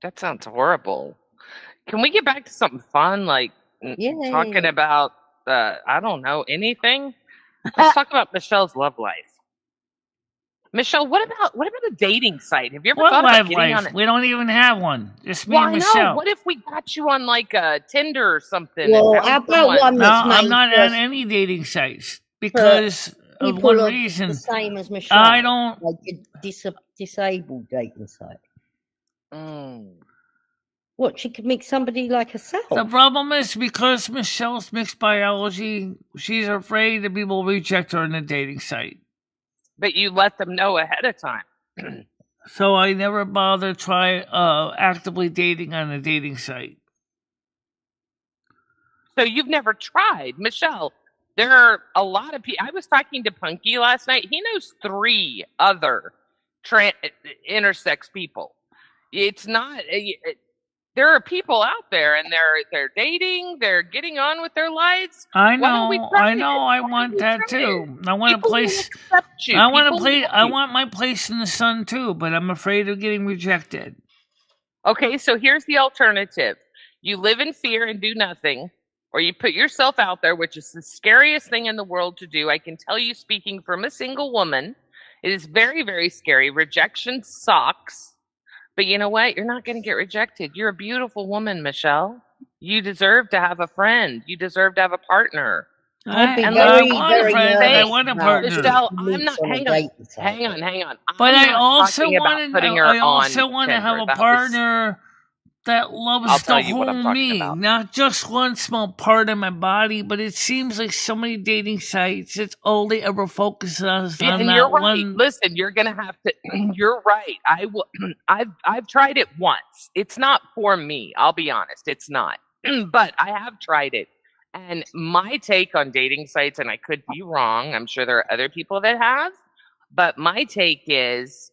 That sounds horrible. Can we get back to something fun, like talking about I don't know, anything? Let's talk about Michelle's love life. Michelle, what about a dating site? Have you ever thought about getting on it? We don't even have one. Just me and Michelle. No. What if we got you on like Tinder or something? Well, how about one that's I'm not on any dating sites because of one reason. The same as Michelle. I don't like a disabled dating site. What, she could meet somebody like herself? The problem is because Michelle's mixed biology, she's afraid that people will reject her on a dating site. But you let them know ahead of time. So I never bother try actively dating on a dating site. So you've never tried. Michelle, there are a lot of people. I was talking to Punky last night. He knows 3 other intersex people. It's not... there are people out there, and they're dating. They're getting on with their lives. I know. I want that too. I want a place. I want my place in the sun too, but I'm afraid of getting rejected. Okay, so here's the alternative: you live in fear and do nothing, or you put yourself out there, which is the scariest thing in the world to do. I can tell you, speaking from a single woman, it is very, very scary. Rejection sucks. But you know what? You're not going to get rejected. You're a beautiful woman, Michelle. You deserve to have a friend. You deserve to have a partner. I want a partner. Michelle, I'm not. Hang on. But I also want to have a partner that loves the whole me, not just one small part of my body. But it seems like so many dating sites, it's only ever focuses on and that you're right. one. Listen, you're gonna have to. You're right. I will. I've tried it once. It's not for me. I'll be honest. It's not. But I have tried it. And my take on dating sites, and I could be wrong. I'm sure there are other people that have. But my take is,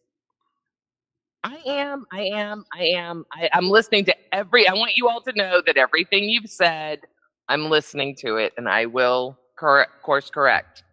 I'm listening to I want you all to know that everything you've said, I'm listening to it, and I will course correct.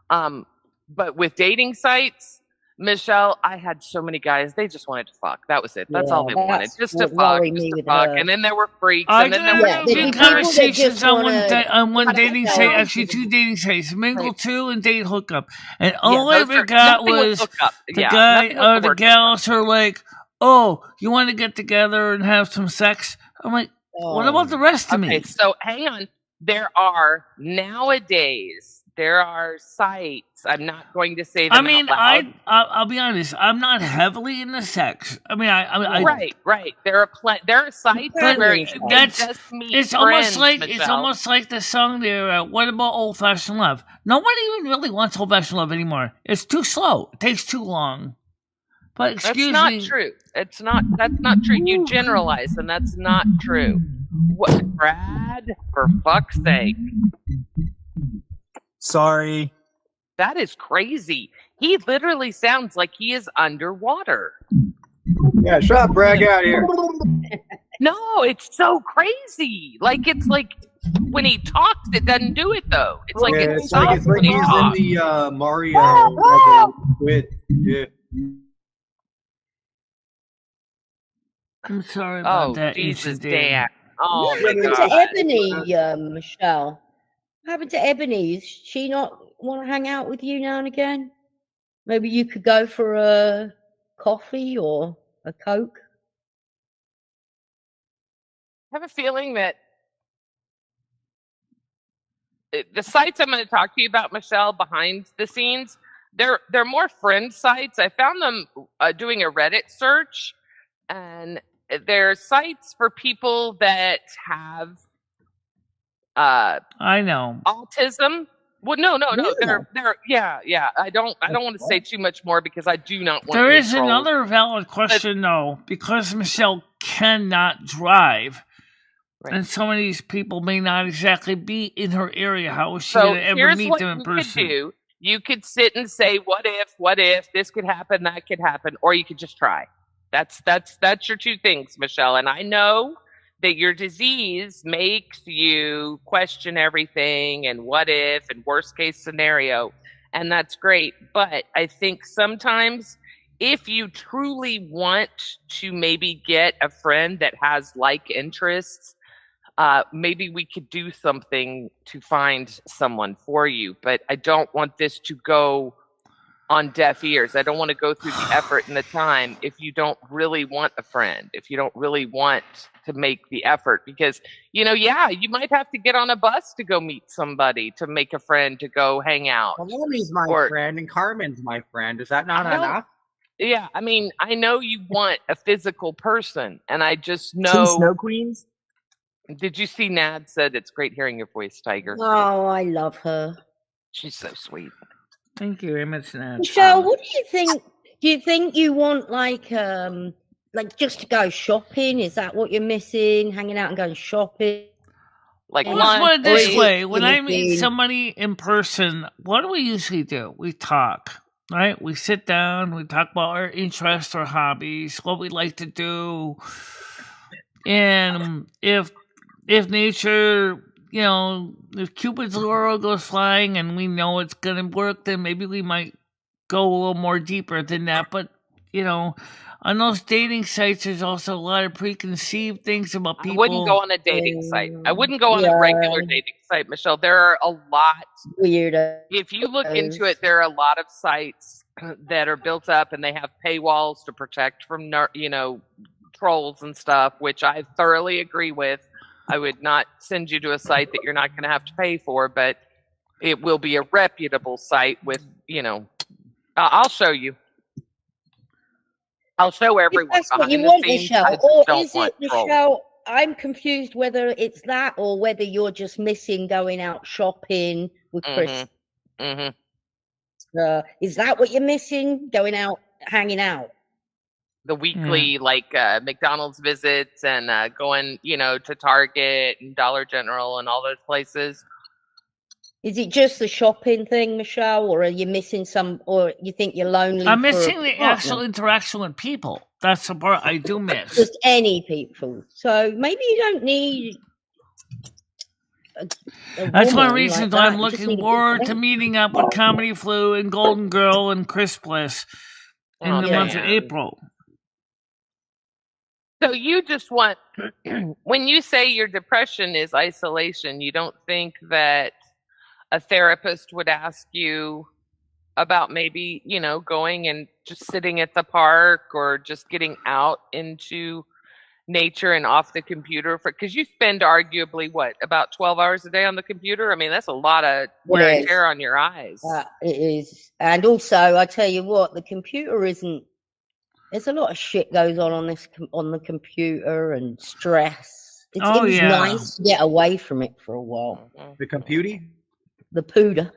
But with dating sites, Michelle, I had so many guys, they just wanted to fuck. That was it. That's all they wanted. Just to fuck. And then there were freaks. And then there were good conversations on one dating site, actually 2 dating sites, Mingle 2 and Date Hookup. And all I ever got was the guy or the gals are like, oh, you want to get together and have some sex? I'm like, what about the rest of me? Okay, so hang on. There are sites. I'm not going to say them out loud. I'll be honest. I'm not heavily into sex. I mean, right. There are sites where you can just meet it's friends, it's almost like the song there. What about old-fashioned love? No one even really wants old-fashioned love anymore. It's too slow. It takes too long. But excuse me. That's not true. That's not true. You generalize, and that's not true. What, Brad? For fuck's sake. Sorry. That is crazy. He literally sounds like he is underwater. Yeah, shut up, Brad. Get out of here. No, it's so crazy. It's like when he talks, it doesn't do it though. It's like it stops when he talks. He's in the Mario quit. Yeah. I'm sorry about that. Jesus, Dan. Oh, what happened to Ebony, Michelle? What happened to Ebony? Does she not want to hang out with you now and again? Maybe you could go for a coffee or a Coke? I have a feeling that the sites I'm going to talk to you about, Michelle, behind the scenes, they're more friend sites. I found them doing a Reddit search, and they're sites for people that have I know autism. Well, no. They're I don't want to say too much more because I do not want. There is another valid question though, because Michelle cannot drive, and some of these people may not exactly be in her area. How is she going to ever meet them in person? You could sit and say, "What if this could happen, that could happen," or you could just try. That's your 2 things, Michelle. And I know that your disease makes you question everything and what if and worst case scenario. And that's great. But I think sometimes if you truly want to maybe get a friend that has like interests, maybe we could do something to find someone for you. But I don't want this to go on deaf ears. I don't want to go through the effort and the time if you don't really want a friend, if you don't really want to make the effort, because, you might have to get on a bus to go meet somebody, to make a friend, to go hang out. Salome's my friend and Carmen's my friend. Is that not enough? Yeah, I mean, I know you want a physical person, and I just know. Some snow queens? Did you see Nad said it's great hearing your voice, Tiger? Oh, I love her. She's so sweet. Thank you very much, Nad. Michelle, what do you think? Do you think you want like just to go shopping? Is that what you're missing? Hanging out and going shopping? Like, let's put it this way: when I meet somebody in person, what do we usually do? We talk, right? We sit down, we talk about our interests, our hobbies, what we like to do, and if nature, if Cupid's laurel goes flying and we know it's gonna work, then maybe we might go a little more deeper than that. But on those dating sites, there's also a lot of preconceived things about people. I wouldn't go on a dating site. I wouldn't go on a regular dating site, Michelle. There are a lot. Weird. If you look into it, there are a lot of sites that are built up and they have paywalls to protect from, trolls and stuff, which I thoroughly agree with. I would not send you to a site that you're not going to have to pay for, but it will be a reputable site with, I'll show you. I'll show everyone. That's what you want, Michelle. Or is it, Michelle, I'm confused whether it's that or whether you're just missing going out shopping with Chris. Mm-hmm. Is that what you're missing? Going out, hanging out? The weekly, McDonald's visits and going, to Target and Dollar General and all those places. Is it just the shopping thing, Michelle, or are you missing some, or you think you're lonely? I'm missing the actual interaction with people. That's the part I do miss. Just any people. So maybe you don't need. That's one of the reasons why I'm looking forward to meeting up with Comedy Flu and Golden Girl and Chris Bliss in the month of April. So you just want, when you say your depression is isolation, you don't think that a therapist would ask you about maybe, going and just sitting at the park or just getting out into nature and off the computer, because you spend arguably about 12 hours a day on the computer? I mean, that's a lot of wear and tear on your eyes. It is. And also, I tell you what, the computer isn't. There's a lot of shit goes on the computer and stress. It's nice to get away from it for a while. The computer? The pooter.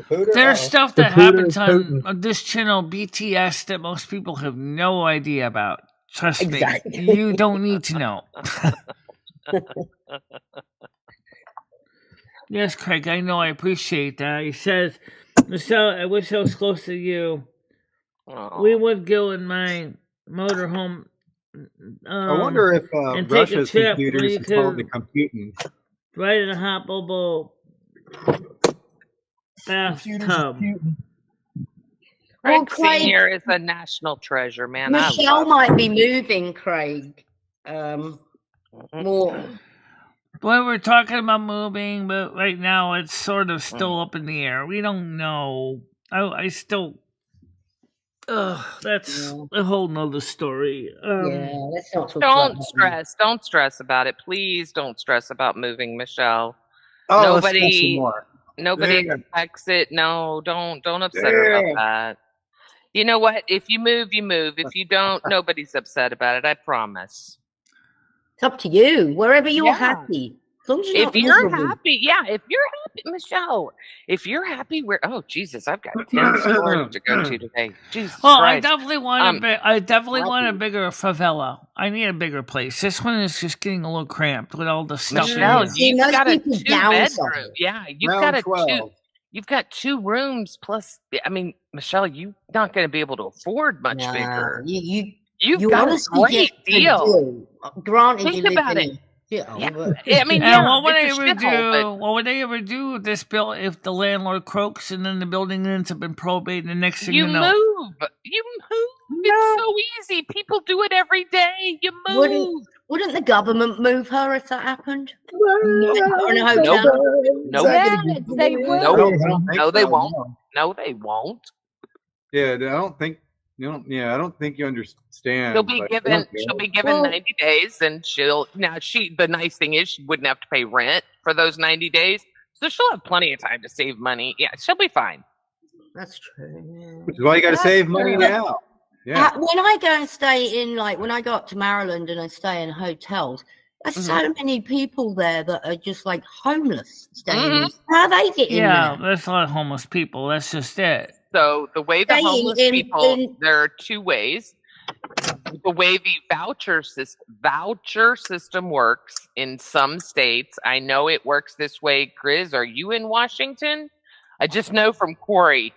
There's stuff that happens on this channel, BTS, that most people have no idea about. Trust me, you don't need to know. Yes, Craig, I know, I appreciate that. He says, Michelle, I wish I was close to you. We would go in my motorhome. I wonder if Russia's computers is called the computing. Right in a hot bubble bathtub. Craig Senior is a national treasure, man. Michelle might be moving, Craig. More. Well, we're talking about moving, but right now it's sort of still up in the air. We don't know. I still. That's a whole nother story. Let's not talk Don't stress. Don't stress about it. Please don't stress about moving, Michelle. Oh, nobody expects it. No, don't upset her about that. You know what? If you move, you move. If you don't, nobody's upset about it. I promise. It's up to you. Wherever you're happy. As long as you're if you're happy, if you're happy, Michelle. If you're happy, Jesus, I've got 10 stores to go to today. Jesus Christ. I definitely want a bigger favela. I need a bigger place. This one is just getting a little cramped with all the stuff. Michelle, you've got a 2-bedroom. Yeah, you've got 2 rooms plus. I mean, Michelle, you're not going to be able to afford much bigger. You've got a great deal. Granted, think about it. I mean, what would they ever do with this bill if the landlord croaks and then the building ends up in probate and the next thing you know? You It's so easy. People do it every day. You move. Wouldn't the government move her if that happened? No. In a hotel? No. Yes, they will. No, they won't. No, they won't. Yeah, I don't think I don't think you understand. She'll be given 90 days, and the nice thing is she wouldn't have to pay rent for those 90 days, so she'll have plenty of time to save money. Yeah, she'll be fine. That's true. Which is why you got to save money now. Yeah. When I go and stay in, when I go up to Maryland and I stay in hotels, there's so many people there that are just homeless staying. How are they getting there? Yeah, there's a lot of homeless people. That's just it. So the way the homeless people, there are two ways. The way the voucher system works in some states, I know it works this way. Grizz, are you in Washington? I just know from Corey,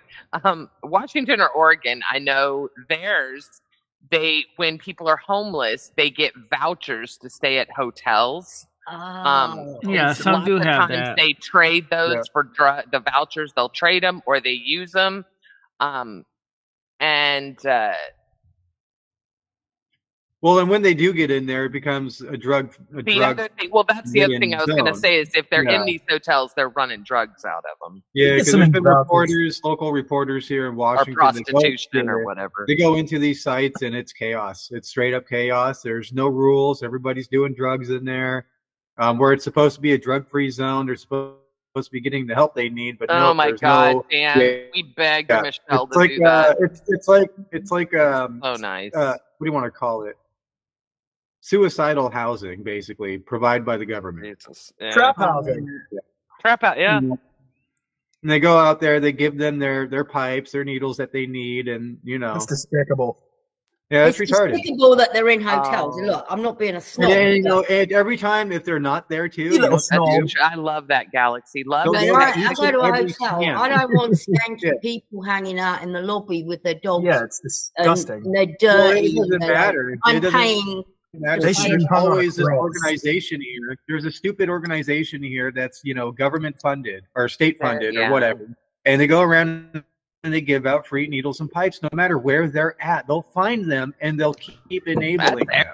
Washington or Oregon, I know theirs, when people are homeless, they get vouchers to stay at hotels. Yeah, some do have that. They trade those for the vouchers. They'll trade them or they use them. Well, and when they do get in there, it becomes a drug. That's the other thing I was going to say is if they're in these hotels, they're running drugs out of them. Yeah, because there's been local reporters here in Washington, or prostitution or whatever. They go into these sites and it's chaos. It's straight up chaos. There's no rules. Everybody's doing drugs in there. Where it's supposed to be a drug-free zone, they're supposed to be getting the help they need, but oh my God, Dan, we begged Michelle to do that. It's like oh nice. What do you want to call it? Suicidal housing, basically, provided by the government. Trap housing. Trap out, yeah. And they go out there, they give them their pipes, their needles that they need, and it's despicable. Yeah, it's retarded. It's despicable that they're in hotels. Look, I'm not being a snob. Yeah, and every time if they're not there too, I love that Galaxy. I go to a hotel. I don't want stanky people hanging out in the lobby with their dogs. Yeah, it's disgusting. And they're dirty. Well, it doesn't matter. I'm paying. There's always this organization here. There's a stupid organization here that's government funded or state funded or whatever, and they go around and they give out free needles and pipes. No matter where they're at, they'll find them and they'll keep enabling them.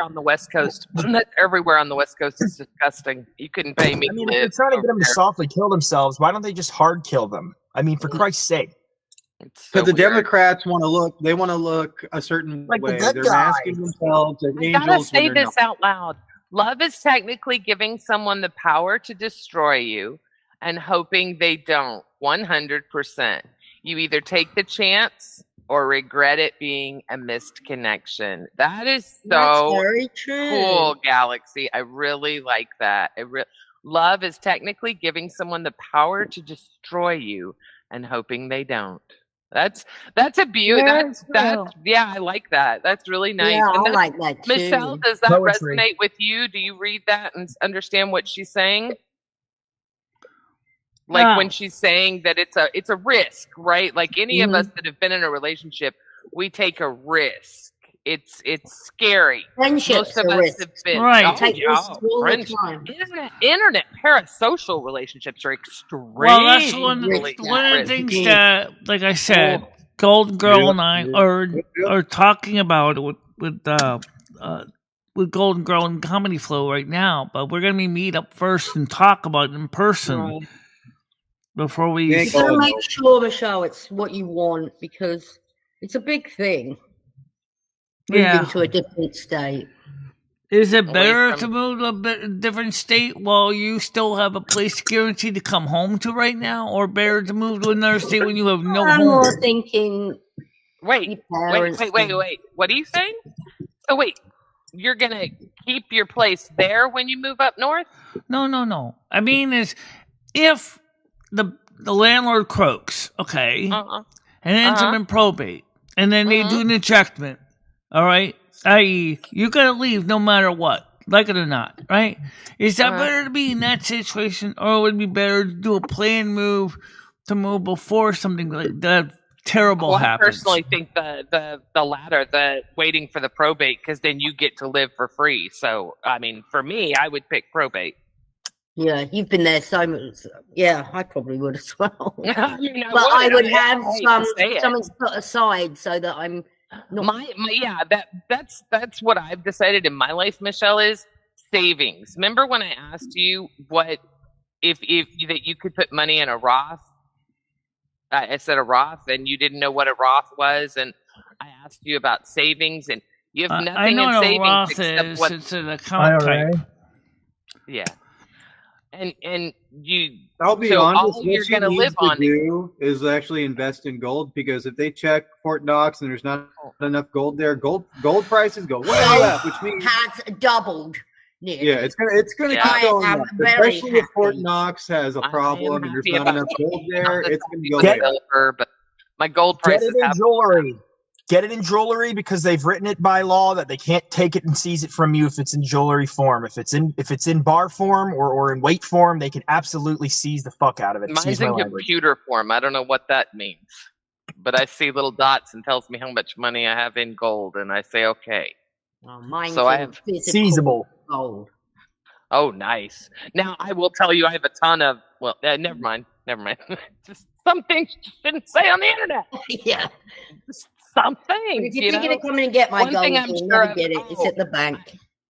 On the West Coast, that's everywhere on the West Coast. It's disgusting. You couldn't pay me. I mean, if you're trying to get them to softly kill themselves, why don't they just hard kill them? I mean, for Christ's sake. Because the Democrats want to look a certain way. They're masking themselves as angels. I gotta say this out loud. Love is technically giving someone the power to destroy you and hoping they don't. 100%. You either take the chance or regret it being a missed connection. That is so very true. Cool, Galaxy. I really like that. Love is technically giving someone the power to destroy you and hoping they don't. That's a beauty. I like that. That's really nice. Yeah, I like that too. Michelle, does that resonate with you? Do you read that and understand what she's saying? When she's saying that it's a risk, right? Like any of us that have been in a relationship, we take a risk. It's scary. Friendships Most of us have been internet parasocial relationships are extremely. Well, that's one of the things that, like I said, Golden Girl and I are talking about with Golden Girl and Comedy Flow right now. But we're gonna meet up first and talk about it in person before we. You gotta make sure, Michelle, it's what you want because it's a big thing. Moving to a different state. Is it better to move to a different state while you still have a place guaranteed to come home to right now, or better to move to another state when you have no home? I'm more thinking. Wait. What are you saying? So wait, you're gonna keep your place there when you move up north? No. I mean, is if the landlord croaks, and ends up in probate, and then they do an ejectment. All right, i.e., you gotta leave no matter what, like it or not, right? Is that better to be in that situation, or would it be better to do a planned move before something like that terrible happens? I personally think the latter, the waiting for the probate, because then you get to live for free. So, I mean, for me, I would pick probate. Yeah, you've been there so much. Yeah, I probably would as well. I would have something put aside so that I'm That's what I've decided in my life, Michelle, is savings. Remember when I asked you what if that you could put money in a Roth? I said a Roth, and you didn't know what a Roth was, and I asked you about savings, and you have nothing I know in what a savings Roth except is. what It's an account type. Yeah, and you. I'll be so honest. all What you're she going to live needs to on do is actually invest in gold, because if they check Fort Knox and there's not enough gold there, gold prices go way up, which means has doubled. Yeah, it's gonna keep going up. Especially if Fort Knox has a problem and there's not enough gold there, it's gonna go way up. But my gold prices Get it in jewelry. Get it in jewelry, because they've written it by law that they can't take it and seize it from you if it's in jewelry form. If it's in bar form or in weight form, they can absolutely seize the fuck out of it. Mine's in computer form. I don't know what that means, but I see little dots and tells me how much money I have in gold, and I say okay. Mine's so I have seizable gold. Oh, nice. Now I will tell you, I have a ton of. Well, never mind. Just some things you shouldn't say on the internet. Yeah. Some things. If you're thinking of coming and get my gold, you'll never get it. It's at the bank.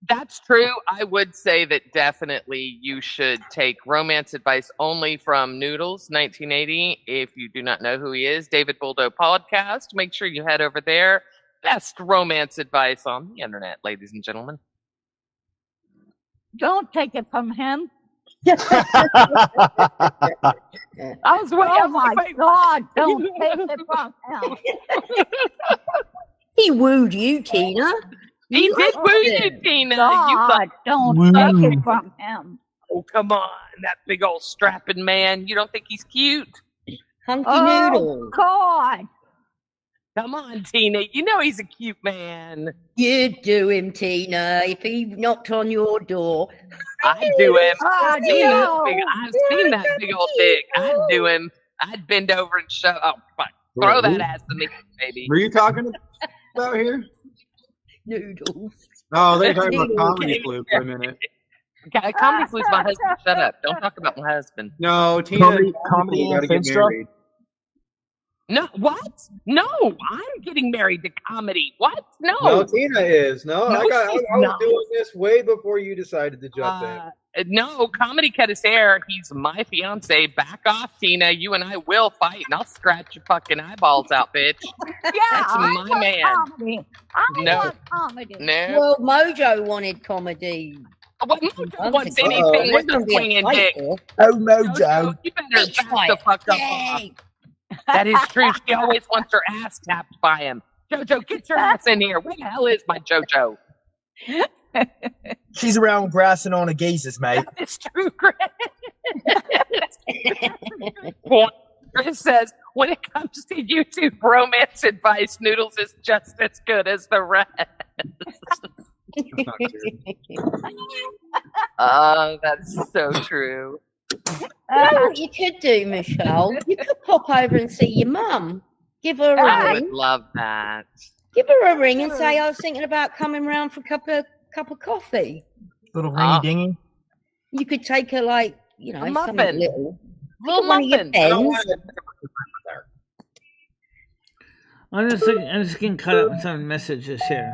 That's true. I would say that definitely you should take romance advice only from Noodles 1980. If you do not know who he is, David Buldo podcast. Make sure you head over there. Best romance advice on the internet, ladies and gentlemen. Don't take it from him. I was waiting. Oh my God! Don't take it from him. He wooed you, Tina. He did woo you, Tina. God, don't take it from him. Oh, come on, that big old strapping man. You don't think he's cute? Hunky noodle. God. Come on, Tina. You know he's a cute man. You'd do him, Tina. If he knocked on your door. I'd do him. Oh, I've seen that big old dick. I'd do him. I'd bend over and shove. Oh, fuck. Throw that ass to me, baby. Were you talking about here? Noodles. Oh, they're talking about Comedy Flu for a minute. Comedy Flu's my husband. Shut up. Don't talk about my husband. No, Tina. Comedy gotta get married. No, what? No, I'm getting married to comedy. What? No. No, Tina is. No, I was not. doing this way before you decided to jump in. No, comedy cut his hair. He's my fiance. Back off, Tina. You and I will fight, and I'll scratch your fucking eyeballs out, bitch. Yeah, that's my man. Comedy. I want comedy. No. Well, Mojo wanted comedy. Well, Mojo wants anything with a swinging dick. Oh, Mojo. You better back the fuck up. That is true. She always wants her ass tapped by him. Jojo, get your ass in here. Where the hell is my Jojo? She's around grassing on a gazes, mate. It's true, Chris. Chris says, when it comes to YouTube romance advice, Noodles is just as good as the rest. Oh, that's so true. What you could do, Michelle, you could pop over and see your mum. Give her a I ring. would love that. Give her a ring and say, I was thinking about coming round for a cup of coffee. Little ringy dingy. You could take her like, something muffin. little. Little One of your muffin. pens. I'm just getting caught up in some messages here.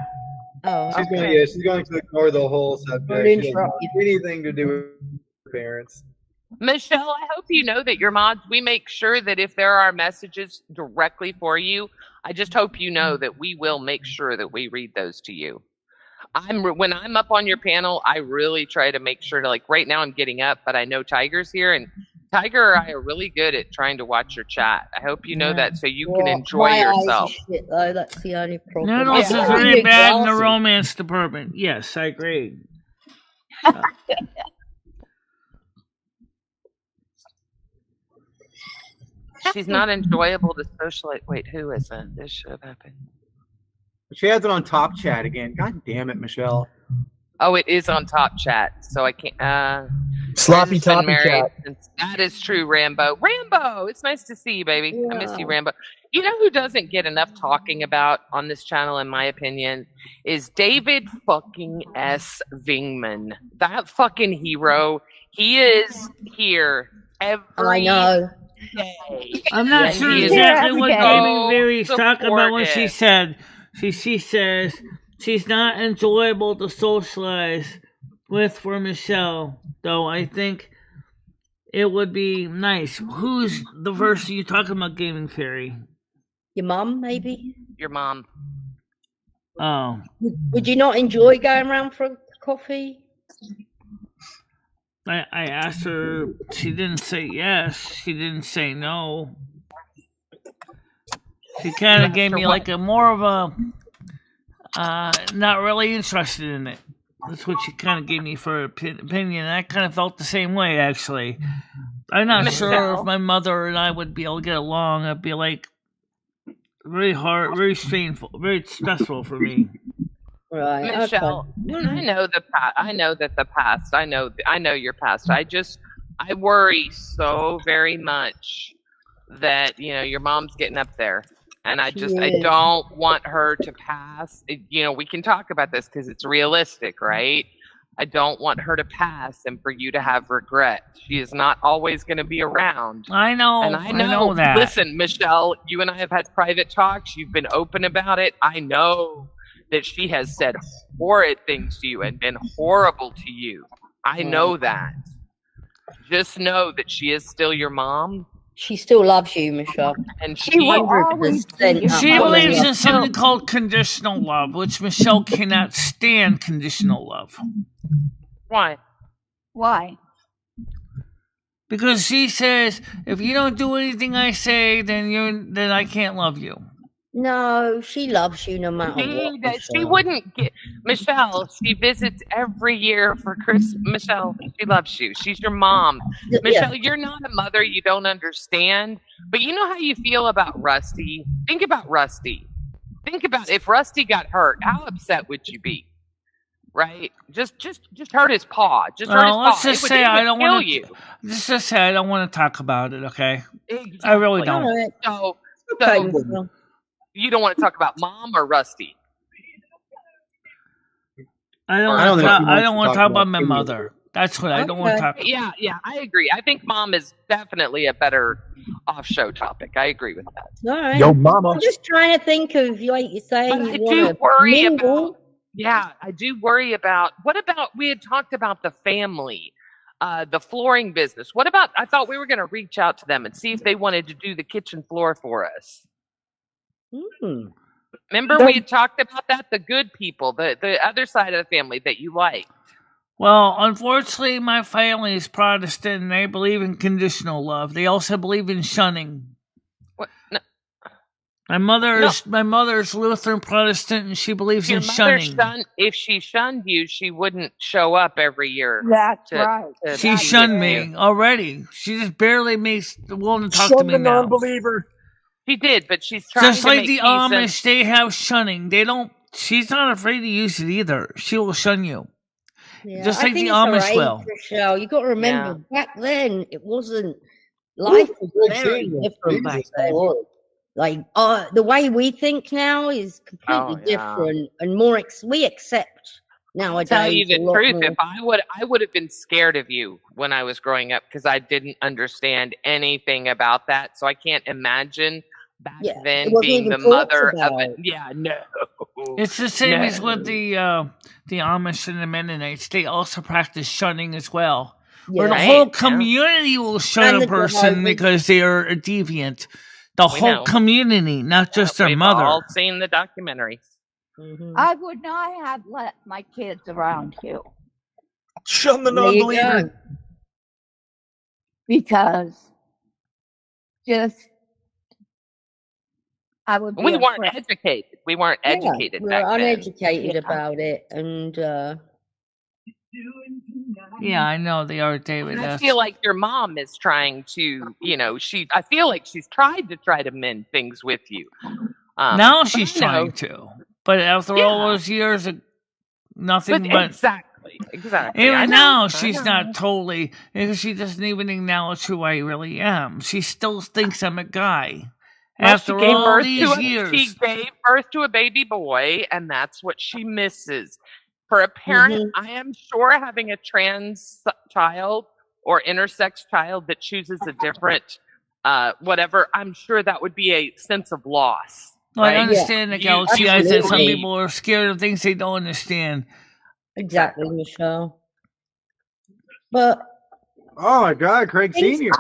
Oh, She's going to ignore the whole subject. She doesn't want anything to do with her parents. Michelle, I hope you know that your mods, we make sure that if there are messages directly for you, I just hope you know that we will make sure that we read those to you. When I'm up on your panel, I really try to make sure to, like, right now I'm getting up, but I know Tiger's here, and Tiger and I are really good at trying to watch your chat. I hope you know that so you can enjoy yourself. Shit, though. That's the only problem. Noodles is really bad in the romance department. Yes, I agree. She's not enjoyable to socialize. Wait, who is it? This should have happened. She has it on top chat again. God damn it, Michelle. Oh, it is on top chat, so I can't. Sloppy toppy chat. That is true, Rambo. Rambo, it's nice to see you, baby. Yeah. I miss you, Rambo. You know who doesn't get enough talking about on this channel, in my opinion, is David fucking S. Vingman. That fucking hero. He is here every day. I'm not sure exactly what Gaming Vary's talking about when she said She says she's not enjoyable to socialize with for Michelle, though I think it would be nice. Who's the person you talking about, Gaming Fairy? Your mum, maybe? Your mom. Oh. Would you not enjoy going around for a coffee? I asked her. She didn't say yes. She didn't say no. She kind of gave me like a more of a not really interested in it. That's what she kind of gave me for opinion. And I kind of felt the same way, actually. I'm not sure if my mother and I would be able to get along. It'd be like very hard, very painful, very stressful for me. Right, Michelle, okay. I know the past. I know that the past. I know your past. I worry so very much that your mom's getting up there, and I don't want her to pass. We can talk about this because it's realistic, right? I don't want her to pass and for you to have regret. She is not always going to be around. I know. And I know that. Listen, Michelle, you and I have had private talks. You've been open about it. I know that she has said horrid things to you and been horrible to you. I know that. Just know that she is still your mom. She still loves you, Michelle. And she believes in something called conditional love, which Michelle cannot stand conditional love. Why? Why? Because she says, if you don't do anything I say, then I can't love you. No, she loves you no matter what. She wouldn't get Michelle. She visits every year for Christmas. Michelle, she loves you. She's your mom. Michelle, you're not a mother. You don't understand. But you know how you feel about Rusty? Think about Rusty. Think about if Rusty got hurt, how upset would you be? Right? Just hurt his paw. Just hurt his paw. Let's just say I don't want to. Just say I don't want to talk about it. Okay. Exactly. I really don't. Right. So Okay. you don't want to talk about Mom or Rusty? I don't want to talk about my mother. That's what I don't want to talk about. Yeah, I agree. I think Mom is definitely a better off-show topic. I agree with that. All right. Yo, mama. I'm just trying to think of, like you're saying, But I you do want to worry mingle. about. Yeah, I do worry about. What about we had talked about the family, the flooring business? What about? I thought we were going to reach out to them and see if they wanted to do the kitchen floor for us. Remember we had talked about that? The good people, the other side of the family that you like. Well, unfortunately, my family is Protestant and they believe in conditional love. They also believe in shunning. What? No. My mother's Lutheran Protestant and she believes in shunning. If she shunned you, she wouldn't show up every year. That's right. She shunned me already. She just barely makes the willing to talk to me now. Non-believer. She did, but she's trying just to like make the Amish, they have shunning. They don't. She's not afraid to use it either. She will shun you, just like the Amish will. Michelle, you got to remember back then it wasn't. Life was very different back then. Like the way we think now is completely different and more. We accept nowadays. I'll tell you the truth. If I would have been scared of you when I was growing up because I didn't understand anything about that. So I can't imagine back then being the mother of it. Yeah, no. It's the same as with the Amish and the Mennonites. They also practice shunning as well. Where the whole community will shun a person because they are a deviant. The whole community, not just their mother. We've all seen the documentaries. Mm-hmm. I would not have let my kids around you. Shun the non-believer. Because I would be We weren't educated. We weren't educated back then. We were uneducated about it. And yeah, I know they are, David. I feel like your mom is trying to, I feel like she's tried to mend things with you. Now she's trying to. But after all those years, nothing but... Exactly. Even now, she's not totally... Because she doesn't even acknowledge who I really am. She still thinks I'm a guy. Well, after all these years. She gave birth to a baby boy, and that's what she misses. For a parent, I am sure having a trans child or intersex child that chooses a different whatever, I'm sure that would be a sense of loss. Well, I right? understand the You- galaxy eyes that some absolutely. people are scared of things they don't understand. Exactly, Michelle. But Oh my God, Craig Things- Senior.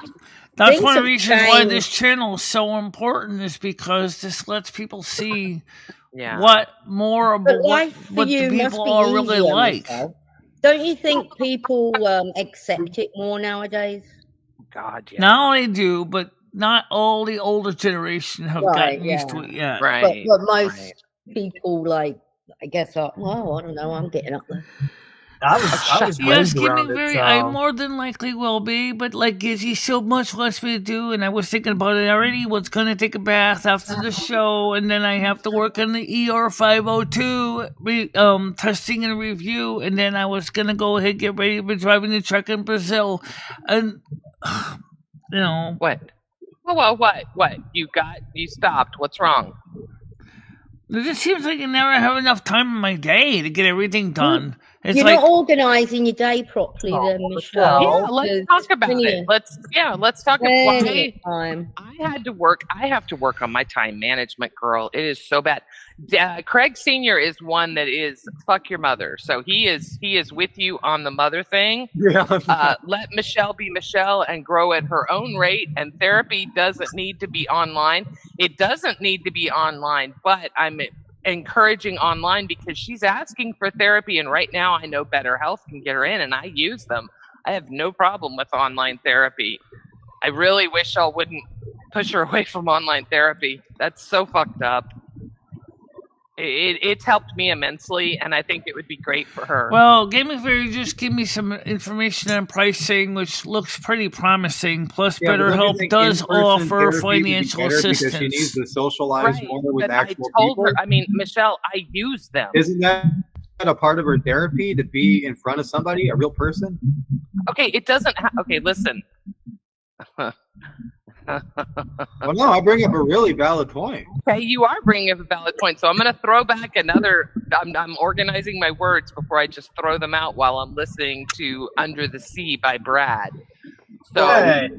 That's Things one of have the reasons why this changed. channel is so important, is because this lets people see Yeah. what more But about life for what the you must people be are really easier, like. Michelle. Don't you think people accept it more nowadays? God, yeah. Now they do, but not all the older generation have Right, gotten used to yeah. it yet. Right. But most right. people, like, I guess, are, well, I don't know, I'm getting up there. I was Yes, raised give me around it, very. so I more than likely will be, but like gives you so much less for to do. And I was thinking about it already. Was gonna take a bath after the show, and then I have to work on the ER 502 testing and review, and then I was gonna go ahead and get ready for driving the truck in Brazil, and you know. What? Well, what? You stopped. What's wrong? It just seems like I never have enough time in my day to get everything done. It's You're like, not organising your day properly, then, Michelle. Yeah, let's There's talk about plenty it. of- Let's talk about plenty of time. I have to work on my time management, girl. It is so bad. Craig Senior is one that is fuck your mother. So he is with you on the mother thing. Yeah. Let Michelle be Michelle and grow at her own rate. And therapy doesn't need to be online. It doesn't need to be online, but I'm encouraging online because she's asking for therapy. And right now I know BetterHelp can get her in, and I use them. I have no problem with online therapy. I really wish y'all wouldn't push her away from online therapy. That's so fucked up. It's helped me immensely, and I think it would be great for her. well, Gaming Fairy just give me some information on pricing, which looks pretty promising. Plus, Yeah, but don't you BetterHelp think does in-person offer therapy would be financial better assistance. because she needs to socialize Right, more with but actual I told people. her, I mean, Michelle, I use them. Isn't that a part of her therapy, to be in front of somebody, a real person? Okay, it doesn't okay, listen. Well, no, I bring up a really valid point. Okay, you are bringing up a valid point. So I'm going to throw back another. I'm organizing my words before I just throw them out while I'm listening to Under the Sea by Brad. So, Hey.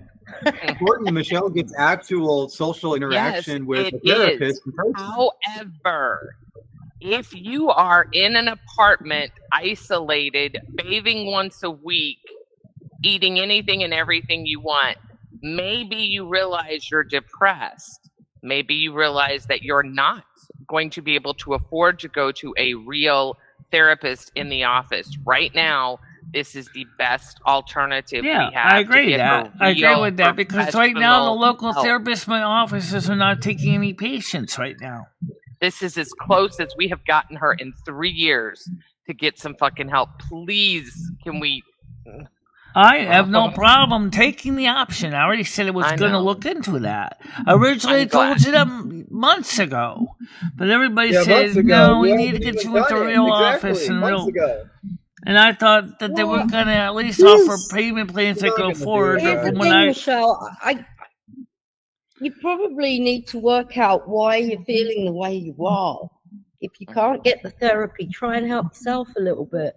Important, Michelle gets actual social interaction with it a therapist is. in person. However, if you are in an apartment, isolated, bathing once a week, eating anything and everything you want, maybe you realize you're depressed. Maybe you realize that you're not going to be able to afford to go to a real therapist in the office. Right now, this is the best alternative Yeah, we have. I agree to get that. a I agree real with that because right now the professional local help. therapists in my offices are not taking any patients right now. This is as close as we have gotten her in 3 years to get some fucking help. Please, can we? I have no problem taking the option. I already said I was I going to know. look into that. Originally, I I'm told glad. you that months ago, but everybody Yeah, said months ago. no. We You need to haven't get even you into done a it. real Exactly, office and months real. ago. And I thought that they were Well, going to at least here's- offer payment plans that They're not go gonna do forward. it, Here's guys. the From when thing, Michelle. You probably need to work out why you're feeling the way you are. If you can't get the therapy, try and help yourself a little bit.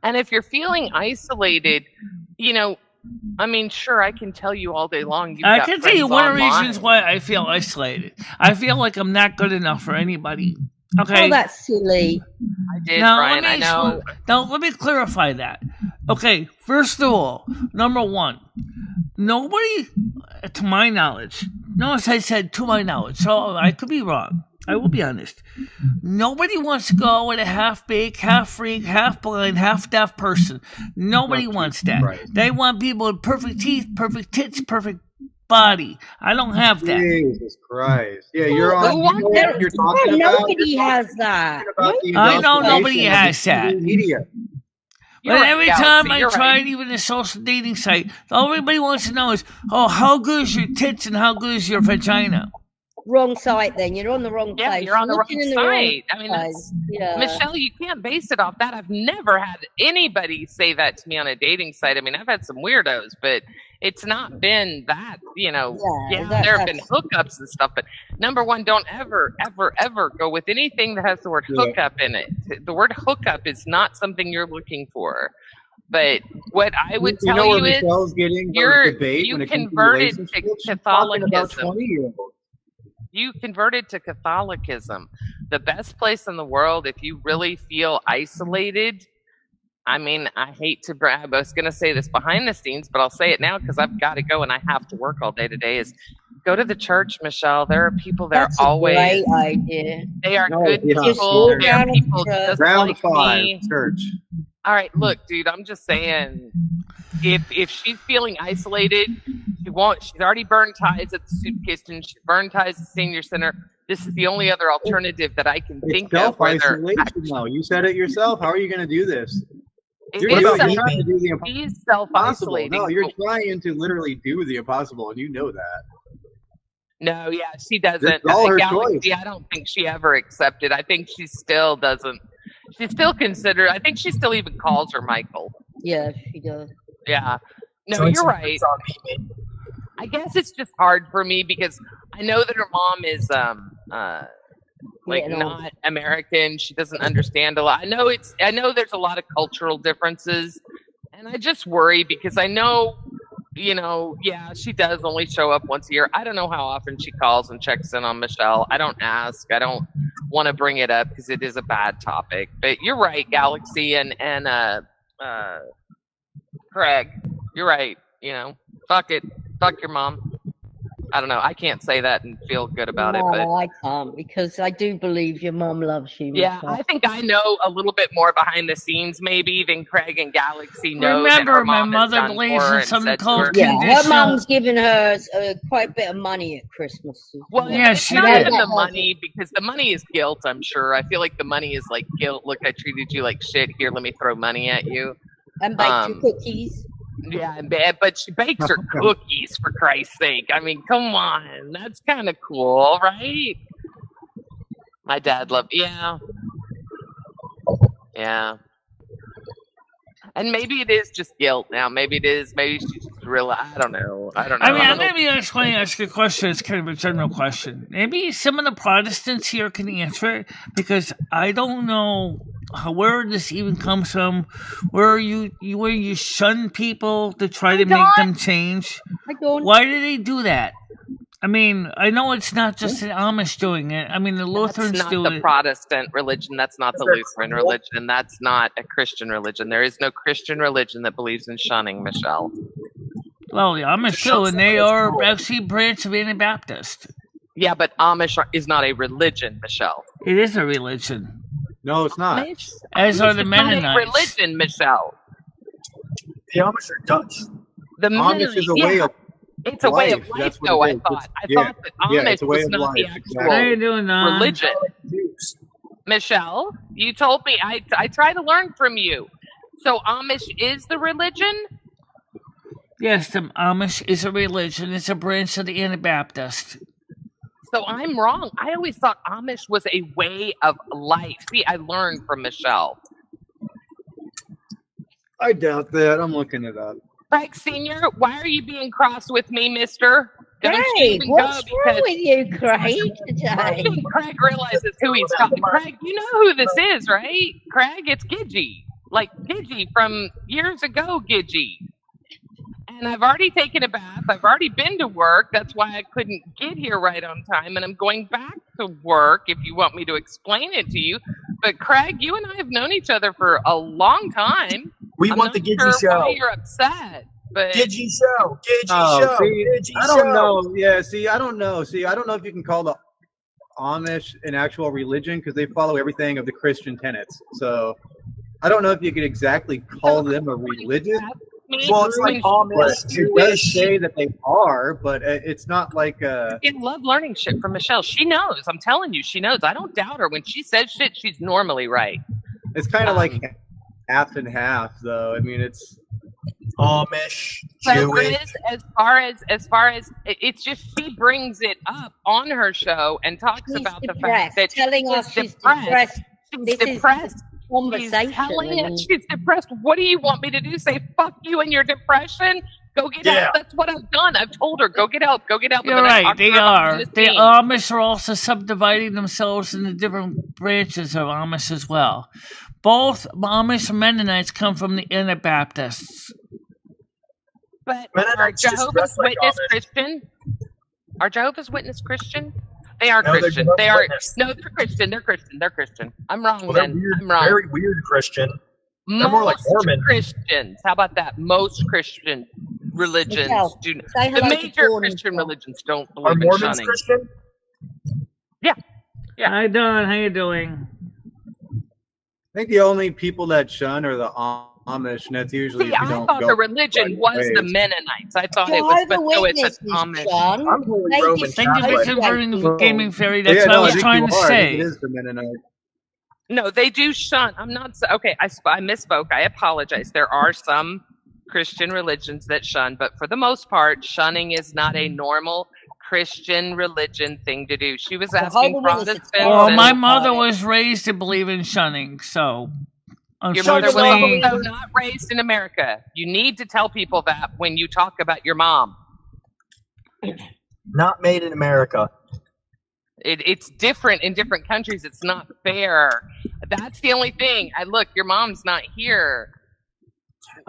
And if you're feeling isolated, you know, I mean, sure, I can tell you all day long. You've I got can tell you friends one of the online. reasons why I feel isolated. I feel like I'm not good enough for anybody. Okay. Oh, that's silly. I did, Now, Brian. I know. Now, let me clarify that. Okay, first of all, number one, nobody, to my knowledge, notice I said to my knowledge, so I could be wrong. I will be honest. Nobody wants to go with a half-baked, half-freak, half-blind, half-deaf person. Nobody wants that. Right. They want people with perfect teeth, perfect tits, perfect body. I don't have that. Jesus Christ. Yeah, you're on. Who You wants know that? what you're talking about? Nobody has that. About the I know nobody indoctrination of has the that. media. You're But right, every Galaxy, time I you're tried right. even a social dating site, all everybody wants to know is, oh, how good is your tits and how good is your vagina? Wrong site then. You're on the wrong Yeah, place. you're on the looking wrong in the wrong site. I mean, place. that's, Yeah. Michelle, you can't base it off that. I've never had anybody say that to me on a dating site. I mean, I've had some weirdos, but it's not been that, you know. Yeah, There have been hookups and stuff, but number one, don't ever, ever, ever go with anything that has the word hookup in it. The word hookup is not something you're looking for. But what I would You know tell where you is, Michelle's getting you're- her debate you when it comes to converted to relationships? She's talking about Catholicism. 20-year-olds. You converted to Catholicism. The best place in the world, if you really feel isolated, I mean, I hate to brag. I was going to say this behind the scenes, but I'll say it now because I've got to go and I have to work all day today. Is go to the church, Michelle. There are people there That's always. a great idea. They are No, good yeah. people. Just They are walk people down just Round like 5, me. church. All right, look, dude. I'm just saying, if she's feeling isolated, she won't. She's already burned ties at the soup kitchen. She's burned ties at the senior center. This is the only other alternative that I can think of. Self-isolation, though. You said it yourself. How are you going to do this? It What is about you self- trying to do the She's impossible? self-isolating. No, you're trying to literally do the impossible, and you know that. No, yeah, she doesn't. It's all her Galaxy, choice. I don't think she ever accepted. I think she still doesn't. She still considers. I think she still even calls her Michael. Yeah, she does. Yeah. No, Join you're some right. drinks on me, man. I guess it's just hard for me because I know that her mom is like Yeah, no. not American. She doesn't understand a lot. I know there's a lot of cultural differences, and I just worry because I know, yeah, she does only show up once a year. I don't know how often she calls and checks in on Michelle. I don't ask. I don't want to bring it up because it is a bad topic. But you're right, Galaxy and Craig. You're right. Fuck it. Fuck your mom. I don't know. I can't say that and feel good about it, but I can't because I do believe your mom loves you. yeah, Michelle. I think I know a little bit more behind the scenes maybe than Craig and Galaxy know. Remember, that her my mom has mother done believes for in and something said to called her. Yeah, her conditional. mom's given her quite a bit of money at Christmas. Well, Yeah, it's she not did. even the money because the money is guilt. I'm sure. I feel like the money is like guilt. Look, I treated you like shit. Here, let me throw money at you. And baked your cookies. Yeah, but she bakes her cookies for Christ's sake. I mean, come on, that's kind of cool, right? My dad loved, yeah. And maybe it is just guilt now. Maybe it is. Maybe she's just real. I don't know. I mean, I'm going to ask you a question. It's kind of a general question. Maybe some of the Protestants here can answer it because I don't know where this even comes from. Where you shun people to try to make them change. Why do they do that? I mean, I know it's not just the Amish doing it. I mean, the Lutherans do it. That's not the Protestant religion. That's not the Lutheran religion. That's not a Christian religion. There is no Christian religion that believes in shunning, Michelle. Well, the Amish do, and they are actually a branch of Anabaptist. Yeah, but Amish is not a religion, Michelle. It is a religion. No, it's not. As are the Mennonites. Religion, Michelle. The Amish are Dutch. The Amish is a way of It's a way of life, though, I thought. I thought that Amish was not the actual How you doing, religion. Michelle, you told me. I try to learn from you. So Amish is the religion? Yes, the Amish is a religion. It's a branch of the Anabaptist. So I'm wrong. I always thought Amish was a way of life. See, I learned from Michelle. I doubt that. I'm looking it up. Craig Sr., why are you being cross with me, mister? Craig, what's wrong with you, Craig, today? I think Craig realizes who he's talking. Craig, you know who this is, right? Craig, it's Gidgey. Like Gidgey from years ago, Gidgey. And I've already taken a bath. I've already been to work. That's why I couldn't get here right on time. And I'm going back to work if you want me to explain it to you. But Craig, you and I have known each other for a long time. We want the Gidgey show. Why you're upset? But Gidgey show. Gidgey show. See, Gidgey I don't show. know. Yeah, see, I don't know. See, I don't know if you can call the Amish an actual religion because they follow everything of the Christian tenets. So I don't know if you could exactly call them a religion. Well, it's like Amish, It does say that they are, but it's not like I love learning shit from Michelle. She knows. I'm telling you, she knows. I don't doubt her. When she says shit, she's normally right. It's kind of like half and half, though. I mean, it's Amish, So Jewish. Chris, as far as it's just she brings it up on her show and talks about the fact that telling she's us she's depressed. This She's depressed. is conversation. She's telling it. She's depressed. What do you want me to do? Say fuck you and your depression? Go get help. That's what I've done. I've told her, go get help. Go get help. You're right. They are. The Amish are also subdividing themselves into different branches of Amish as well. Both Amish and Mennonites come from the Anabaptists. But are Jehovah's Witness Christian? Are Jehovah's Witness Christian? They are No, they're Christian. Jehovah's They are Witness. no, they're Christian. They're Christian. They're Christian. I'm wrong, Well, they're then. weird, I'm wrong. very weird Christian. They're more like Most Mormon. Christians. How about that? Most Christian religions Michelle, do. say The hello to major Dawn and Christian John. religions don't Are believe in Mormons shunning. Christian? Yeah. Hi, Don. How you doing? I think the only people that shun are the Amish, and that's usually See, if you I don't thought go the religion right was the ways. Mennonites. I thought it was, but Jehovah's no, it's Witnesses, an Amish. John. I'm Holy They Roman Thank you for Catholic. converting differentiate Gaming people. Fairy. That's Yeah, what I no, I was think trying you to are. I think say. it is the Mennonite. No, they do shun. I'm not okay. I misspoke. I apologize. There are some Christian religions that shun, but for the most part, shunning is not a normal Christian religion thing to do. She was asking Jehovah's Witnesses are Protestants Well, terrible my and mother about it. was raised to believe in shunning, so your mother was unfortunately, also not raised in America. You need to tell people that when you talk about your mom. Not made in America. It's different in different countries. It's not fair. That's the only thing. Look, your mom's not here.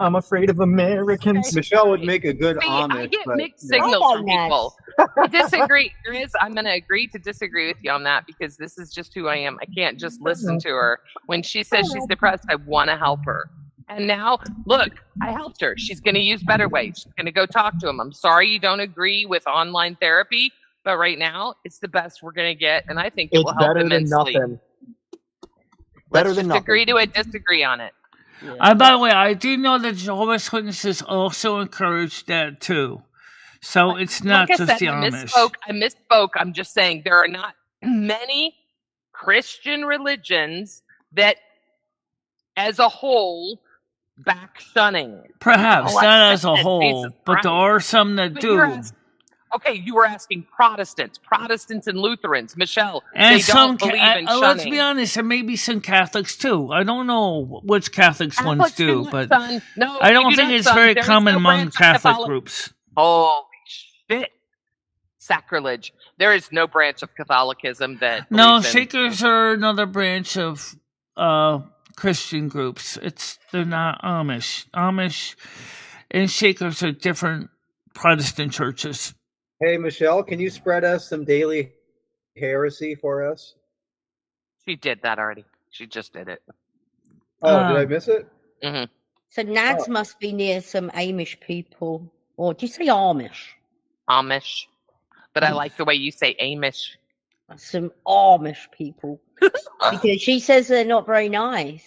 I'm afraid of Americans. Michelle would make a good See, Amish, I get but mixed yeah. signals Hello, from Max. people. I disagree. I'm going to agree to disagree with you on that because this is just who I am. I can't just listen to her. When she says she's depressed, I want to help her. And now, look, I helped her. She's going to use better ways. She's going to go talk to him. I'm sorry you don't agree with online therapy, but right now, it's the best we're going to get, and I think it will It's help better than immensely. nothing. Better Let's than just nothing. agree to disagree on it. by the way, I do know that Jehovah's Witnesses also encourage that too. So it's not Like I just said, the I Amish. misspoke. I'm just saying there are not many Christian religions that, as a whole, back shunning. Perhaps Oh, I not as said a it, whole, Jesus but there Christ. are some that But do. okay, you were asking Protestants and Lutherans. Michelle, And they some, don't believe in let's be shunning. honest, there may be some Catholics too. I don't know which Catholics ones Catholics do, not but shun. No, I we don't do think not it's shun. very There is common no among branch of Catholic Catholic- groups. Holy shit. Sacrilege. There is no branch of Catholicism that No, believes in- Shakers are another branch of Christian groups. They're not Amish. Amish and Shakers are different Protestant churches. Hey, Michelle, can you spread us some daily heresy for us? She did that already. She just did it. Oh, did I miss it? hmm So Nads Oh. must be near some Amish people. Or do you say Amish? Amish. But I like the way you say Amish. Some Amish people. Because she says they're not very nice.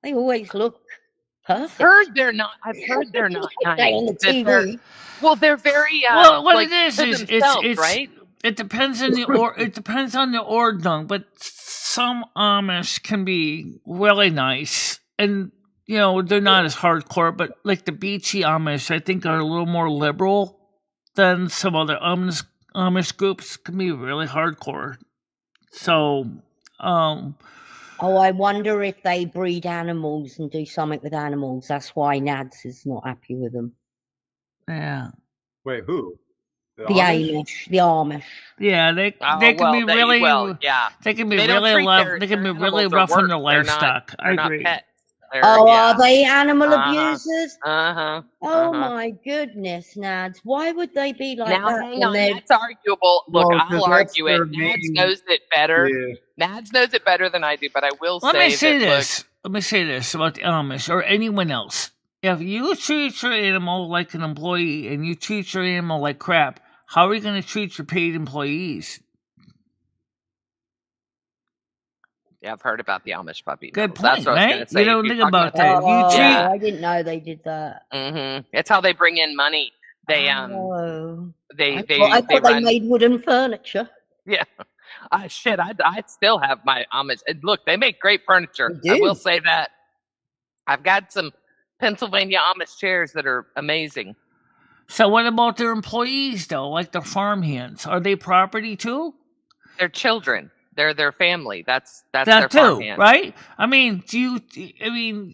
They always look perfect. I've heard they're not nice. They on the That they're- TV. well, they're very Well, what like, it is to it's themselves, right? it depends on it depends on the ordnung, but some Amish can be really nice, and they're not as hardcore. But like the beachy Amish, I think are a little more liberal than some other Amish groups. Can be really hardcore. So, Oh, I wonder if they breed animals and do something with animals. That's why Nads is not happy with them. yeah. Wait, who? The Amish. The Amish. Yeah, they Oh, can well, be really yeah. They can be They don't really treat they can be their really animals rough or on their work. They're not- livestock. I They're not agree. pets. They're, Oh, yeah. are they animal Uh-huh. abusers? Uh-huh. Oh Uh-huh. my goodness, Nads. Why would they be like Now, that? hang when on. they're- That's arguable. Look, Well, 'cause I'll that's argue it. their Nads main- knows it better. Yeah. Nads knows it better than I do, but I will Let me say that, this. Let me say this about the Amish or anyone else. If you treat your animal like an employee and you treat your animal like crap, how are you going to treat your paid employees? Yeah, I've heard about the Amish puppy. Good mills. That's point, what I was right? going to say. You don't If think you're talking about that. You Oh, treat- I didn't know they did that. It's how they bring in money. They Oh. they I they thought they run. made wooden furniture. Yeah. Shit, I still have my Amish. And look, they make great furniture. They I do. will say that. I've got some Pennsylvania Amish chairs that are amazing. So what about their employees though, like the farmhands? Are they property too? They're children. They're their family. That's That their too, farmhand. right? I mean, I'm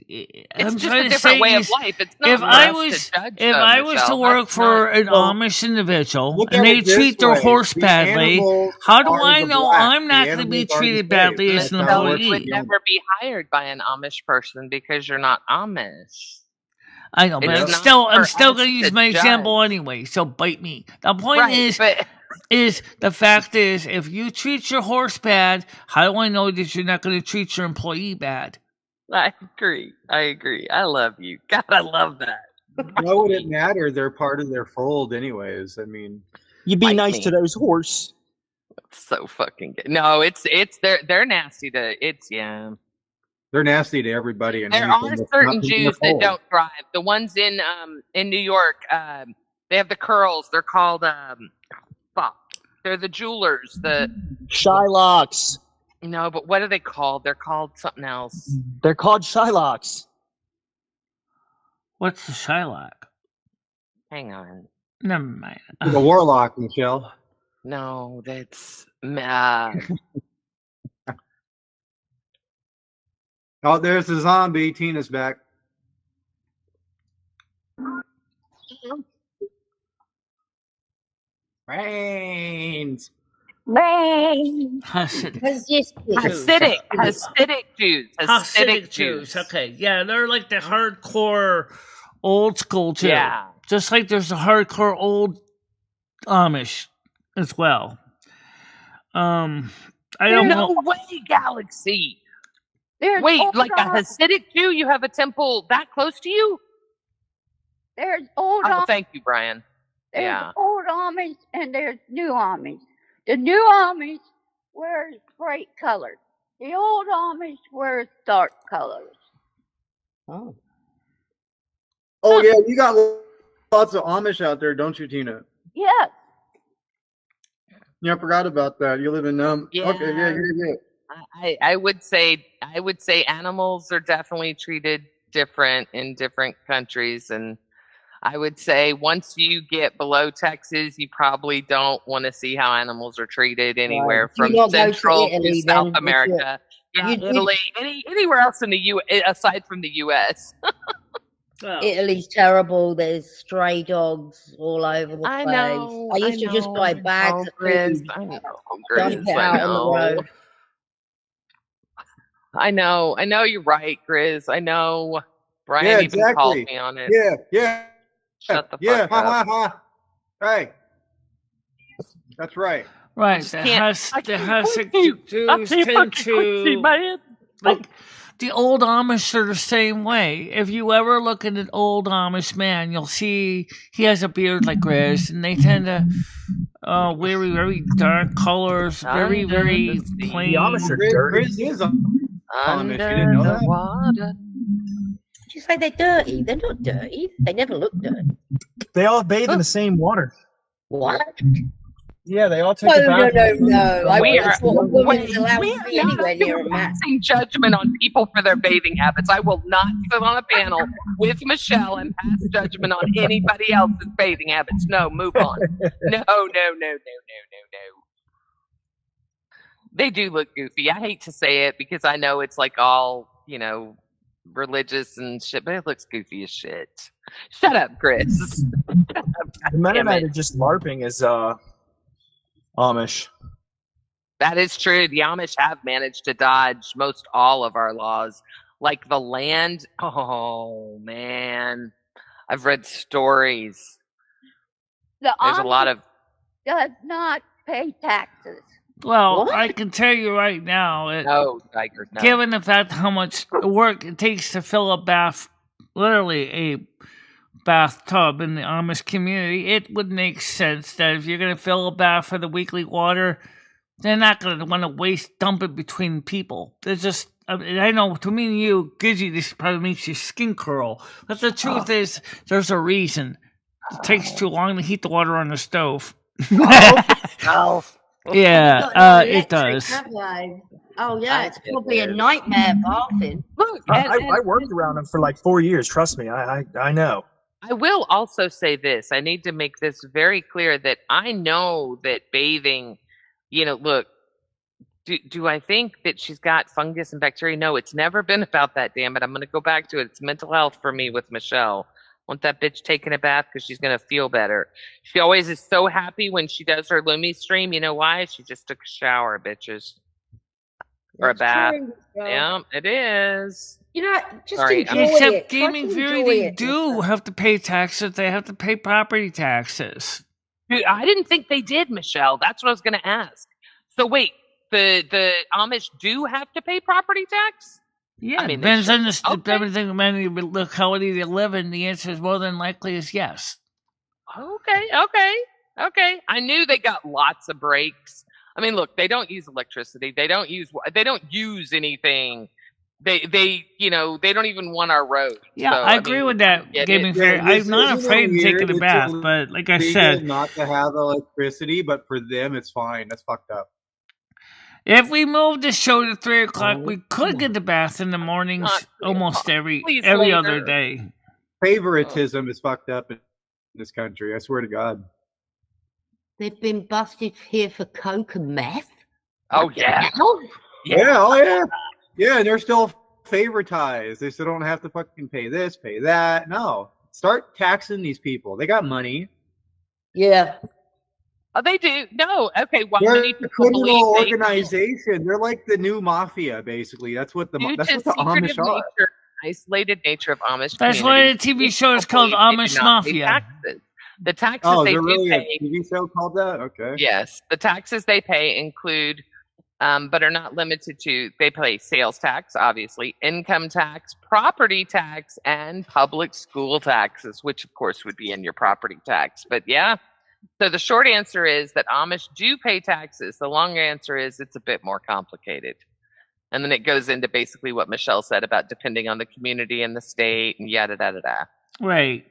It's just trying a to different say way of is, life. It's not if for I us was to judge if them, I was to Michelle. work That's for not- an Amish individual Look and at they it this treat their way. horse The badly, animals how do are I the know black. I'm not The going to be animals are the treated slave. badly as That's an not Michelle, what you employee? would never be hired by an Amish person because you're not Amish. I know, but It's I'm not still for going to us use to my example judge. anyway. So bite me. The point Right, is, but is the fact is, if you treat your horse bad, how do I know that you're not going to treat your employee bad? I agree. I love you. God, I love that. Why would it matter? They're part of their fold, anyways. I mean, You be Like nice me. to those horse. So fucking good. No, it's they're nasty to they're nasty to everybody. And There anything are that's certain not in their Jews that fold. don't drive. The ones in New York, they have the curls. They're called fuck. They're the jewelers. Shylocks. No, but what are they called? They're called something else. They're called Shylocks. What's the Shylock? Hang on. Never mind. The warlock, Michelle. No, that's Oh, there's the zombie. Tina's back. Brains. Bang. Hasidic. Hasidic Jews. Hasidic Jews. Okay, yeah, they're like the hardcore old school too. Yeah. Just like there's a hardcore old Amish as well. I don't know. No way, Galaxy. There's Wait, old like a Amish. Hasidic Jew? You have a temple that close to you? There's old Oh, Amish. thank you, Brian. There's Yeah. old Amish and there's new Amish. The new Amish wears bright colors. The old Amish wears dark colors. Oh. Oh yeah, you got lots of Amish out there, don't you, Tina? Yes. Yeah, I forgot about that. You live in Yeah. Okay, yeah. I would say animals are definitely treated different in different countries, and I would say once you get below Texas, you probably don't want to see how animals are treated anywhere Do you from not go to Central Italy to then, South Michelle? America. Yeah, You- Italy, anywhere else in the aside from the U.S. Italy's terrible. There's stray dogs all over the I place. know. I used to just buy bags of Grizz. food, I know, dump Grizz. it out on the road. I know. You're right, Grizz. I know. Brian Yeah, even called exactly. me on it. Yeah. Shut the Yeah, fuck up. ha. Hey. That's right. Right, just the can't- Hasidic Jews I can't tend fucking see, to man. like the old Amish are the same way. If you ever look at an old Amish man, you'll see he has a beard like Grizz, and they tend to wear very dark colors, very Under very the sea. plain. The Amish are dirty. Grizz is Amish. Under You didn't know the that? water. Did you say they're dirty? They're not dirty. They never look dirty. They all bathe in the same water. What? Yeah, they all take No, a bath. no. I We wouldn't are, thought a woman's wait, allowed we to are be anywhere not near a man. passing judgment on people for their bathing habits. I will not sit on a panel with Michelle and pass judgment on anybody else's bathing habits. No, move on. No. They do look goofy. I hate to say it because I know it's like all, religious and shit, but it looks goofy as shit. Shut up, Chris. The Mennonite are just LARPing as Amish. That is true. The Amish have managed to dodge most all of our laws. Like the land. Oh, man. I've read stories. The There's a lot of. does not pay taxes. Well, What? I can tell you right now, No, Tiger, no. given the fact how much work it takes to fill a bath, literally a bathtub in the Amish community, it would make sense that if you're going to fill a bath for the weekly water, they're not going to want to dump it between people. They're just, I know, to me and you, Gidgy, this probably makes your skin curl. But the truth is, there's a reason. It takes too long to heat the water on the stove. No. Yeah, it does. Oh, yeah, it's probably a nightmare bathing. Look, I worked around them for like 4 years. Trust me, I know. I will also say this. I need to make this very clear that I know that bathing, look, do I think that she's got fungus and bacteria? No, it's never been about that, damn it. I'm going to go back to it. It's mental health for me with Michelle. Want that bitch taking a bath because she's going to feel better. She always is so happy when she does her Lumi stream. You know why? She just took a shower, bitches. Or a bath. Yeah, it is. Just Sorry, enjoy Except it. Try Gaming to Fury, enjoy they it. do have to pay taxes. They have to pay property taxes. Dude, I didn't think they did, Michelle. That's what I was going to ask. So wait, the Amish do have to pay property tax? Yeah, I mean, depends on okay. everything about the locality they live in. The answer is more than likely is yes. Okay. I knew they got lots of breaks. I mean, look, they don't use electricity. They don't use anything. They don't even want our roads. Yeah, so, I agree with that, Gaming Fair. I'm not afraid of taking a bath, but like I said, not to have electricity, but for them, it's fine. That's fucked up. If we moved the show to 3 o'clock, we could get the bath in the mornings almost every other day. Favoritism is fucked up in this country. I swear to God. They've been busted here for coke and meth. Oh yeah. Yeah, and they're still favoritized. They still don't have to fucking pay this, pay that. No. Start taxing these people. They got money. Yeah. Oh, they do. No. Okay. Well, they're many a people criminal organization. They're like the new mafia, basically. That's what the Amish are. Isolated nature of Amish. That's why the TV show is called Amish Mafia. The taxes they do really pay. A TV show called that? Okay. Yes, the taxes they pay include, but are not limited to. They pay sales tax, obviously, income tax, property tax, and public school taxes, which of course would be in your property tax. But yeah, so the short answer is that Amish do pay taxes. The long answer is it's a bit more complicated. And then it goes into basically what Michelle said about depending on the community and the state and yada, yada, yada. Right.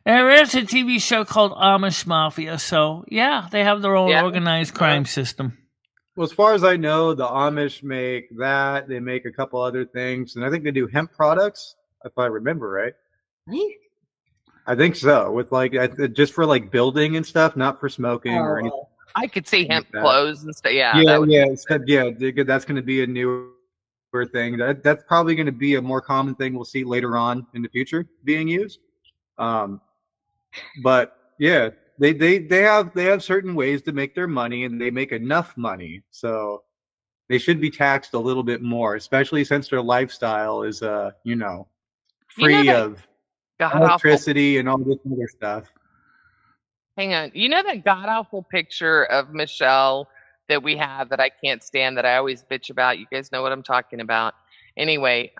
There is a TV show called Amish Mafia, so yeah, they have their own organized crime system. Well, as far as I know, the Amish make that. They make a couple other things, and I think they do hemp products, if I remember right. I think so, with just for building and stuff, not for smoking or anything. I could see hemp clothes and stuff. Yeah, that's going to be a newer thing. That's probably going to be a more common thing we'll see later on in the future being used. But yeah, they have certain ways to make their money, and they make enough money, so they should be taxed a little bit more, especially since their lifestyle is free of electricity and all this other stuff. Hang on. You know that god-awful picture of Michelle that we have that I can't stand, that I always bitch about? You guys know what I'm talking about. Anyway,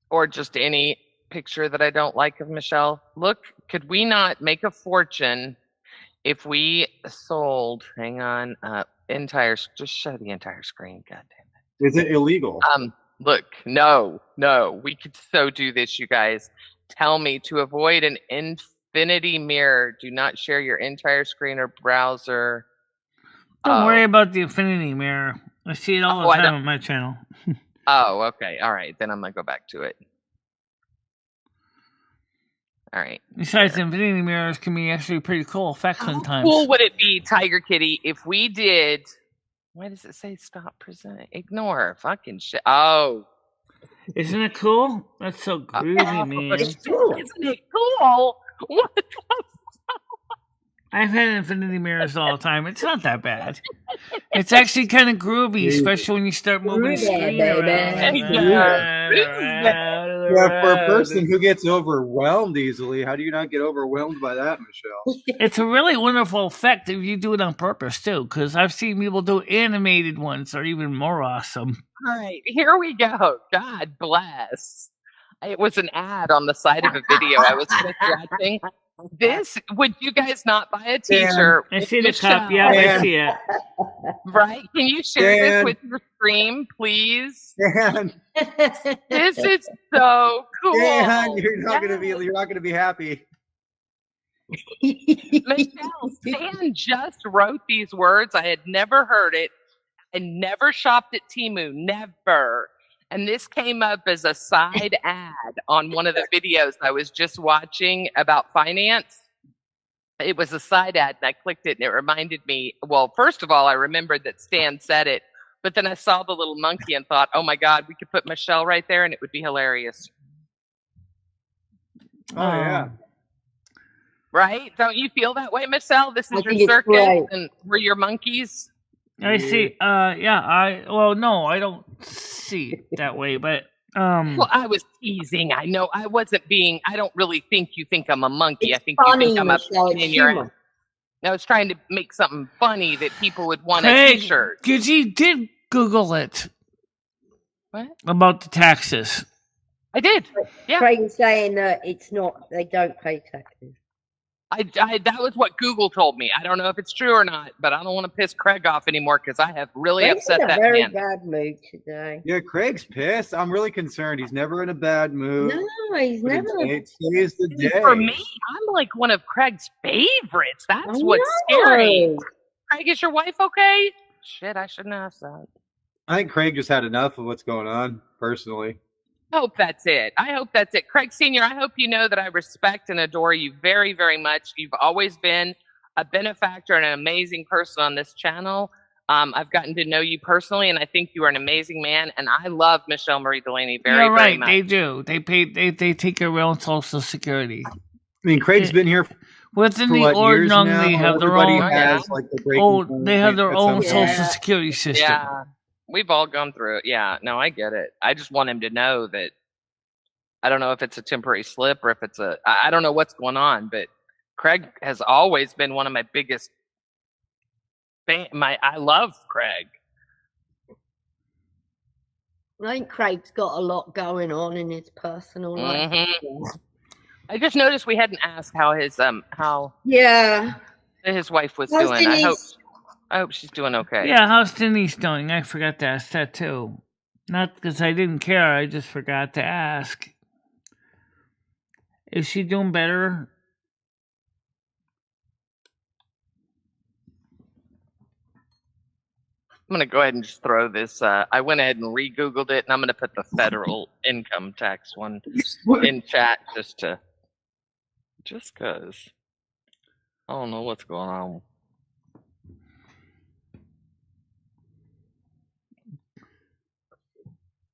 or just any picture that I don't like of Michelle. Look, could we not make a fortune if we sold, hang on, just show the entire screen, god damn it. Is it illegal? Look, no, we could so do this, you guys. Tell me, to avoid an infinity mirror, do not share your entire screen or browser. Don't worry about the infinity mirror. I see it all the time on my channel. Oh, okay. All right. Then I'm going to go back to it. All right. Besides, infinity mirrors can be actually pretty cool effects sometimes. How cool would it be, Tiger Kitty, if we did... Why does it say stop presenting? Ignore. Fucking shit. Oh. Isn't it cool? That's so groovy, man. Isn't it cool? What the fuck? I've had infinity mirrors all the time. It's not that bad. It's actually kind of groovy, especially when you start moving the screen around. Yeah, for a person who gets overwhelmed easily, how do you not get overwhelmed by that, Michelle? It's a really wonderful effect if you do it on purpose, too, because I've seen people do animated ones that are even more awesome. All right, here we go. God bless. It was an ad on the side of a video I was just watching. Would you guys not buy a t-shirt? I see the cup. Yeah, I see it. Right? Can you share this with your stream, please? This is so cool. You're not gonna be happy. Michelle, Stan just wrote these words. I had never heard it. I never shopped at Temu. Never. And this came up as a side ad on one of the videos I was just watching about finance. It was a side ad, and I clicked it, and it reminded me, well, first of all, I remembered that Stan said it, but then I saw the little monkey and thought, oh, my God, we could put Michelle right there, and it would be hilarious. Oh, yeah. Right? Don't you feel that way, Michelle? This is your circus, and we're your monkeys? I see. No, I don't see it that way, but well, I was teasing. I know I wasn't being. I don't really think you think I'm a monkey. I think you think I'm a in your. I was trying to make something funny that people would want Craig, a T-shirt. Gidgy did Google it. What? About the taxes. I did. Yeah. Craig's saying that it's not, they don't pay taxes. That was what Google told me. I don't know if it's true or not, but I don't want to piss Craig off anymore because I have really Craig's upset in a that very man. bad mood today. Yeah, Craig's pissed. I'm really concerned. He's never in a bad mood. No, he's never. Today's the day. For me, I'm like one of Craig's favorites. That's what's scary. Craig, is your wife okay? Shit, I shouldn't ask that. I think Craig just had enough of what's going on, personally. I hope that's it. Craig Sr., I hope you know that I respect and adore you very, very much. You've always been a benefactor and an amazing person on this channel. I've gotten to know you personally, and I think you are an amazing man, and I love MicheleMarieDalene very, very much. They do. They take their own Social Security. I mean, Craig's been here within the ordinal. They have their own. They have their own Social Security system. Yeah. We've all gone through it. Yeah, no, I get it. I just want him to know that I don't know if it's a temporary slip or if it's I don't know what's going on, but Craig has always been one of my biggest I love Craig. I think Craig's got a lot going on in his personal life. Mm-hmm. I just noticed we hadn't asked how his his wife was doing. I hope she's doing okay. Yeah, how's Denise doing? I forgot to ask that too. Not because I didn't care, I just forgot to ask. Is she doing better? I'm going to go ahead and just throw this. I went ahead and re-Googled it, and I'm going to put the federal income tax one in chat just because. I don't know what's going on.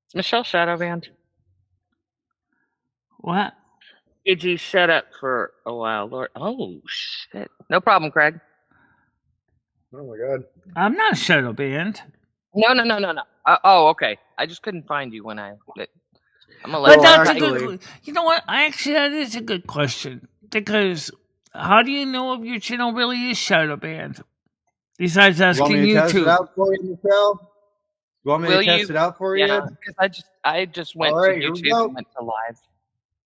Is Michelle shadow banned? What? Did you shut up for a while, Lord? Oh, shit. No problem, Craig. Oh, my God. I'm not shadow banned. No. Okay. I just couldn't find you when I'm going to let that's a good. You know what? That is a good question. Because how do you know if your channel really is shadow banned? Besides asking YouTube. You want me to test it out for you, Michelle? You want me to test it out for you? Yeah, because I just went to YouTube and went to live.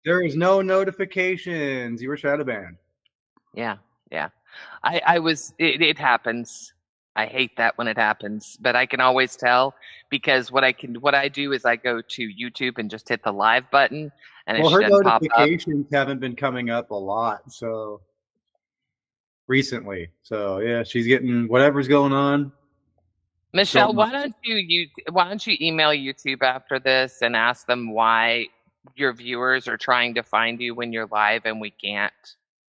There is no notifications. You were shadow banned. Yeah. I was. It happens. I hate that when it happens, but I can always tell because what I do is I go to YouTube and just hit the live button, and her notifications haven't been coming up a lot, so recently. So yeah, she's getting whatever's going on. Michelle, why don't you email YouTube after this and ask them why your viewers are trying to find you when you're live and we can't?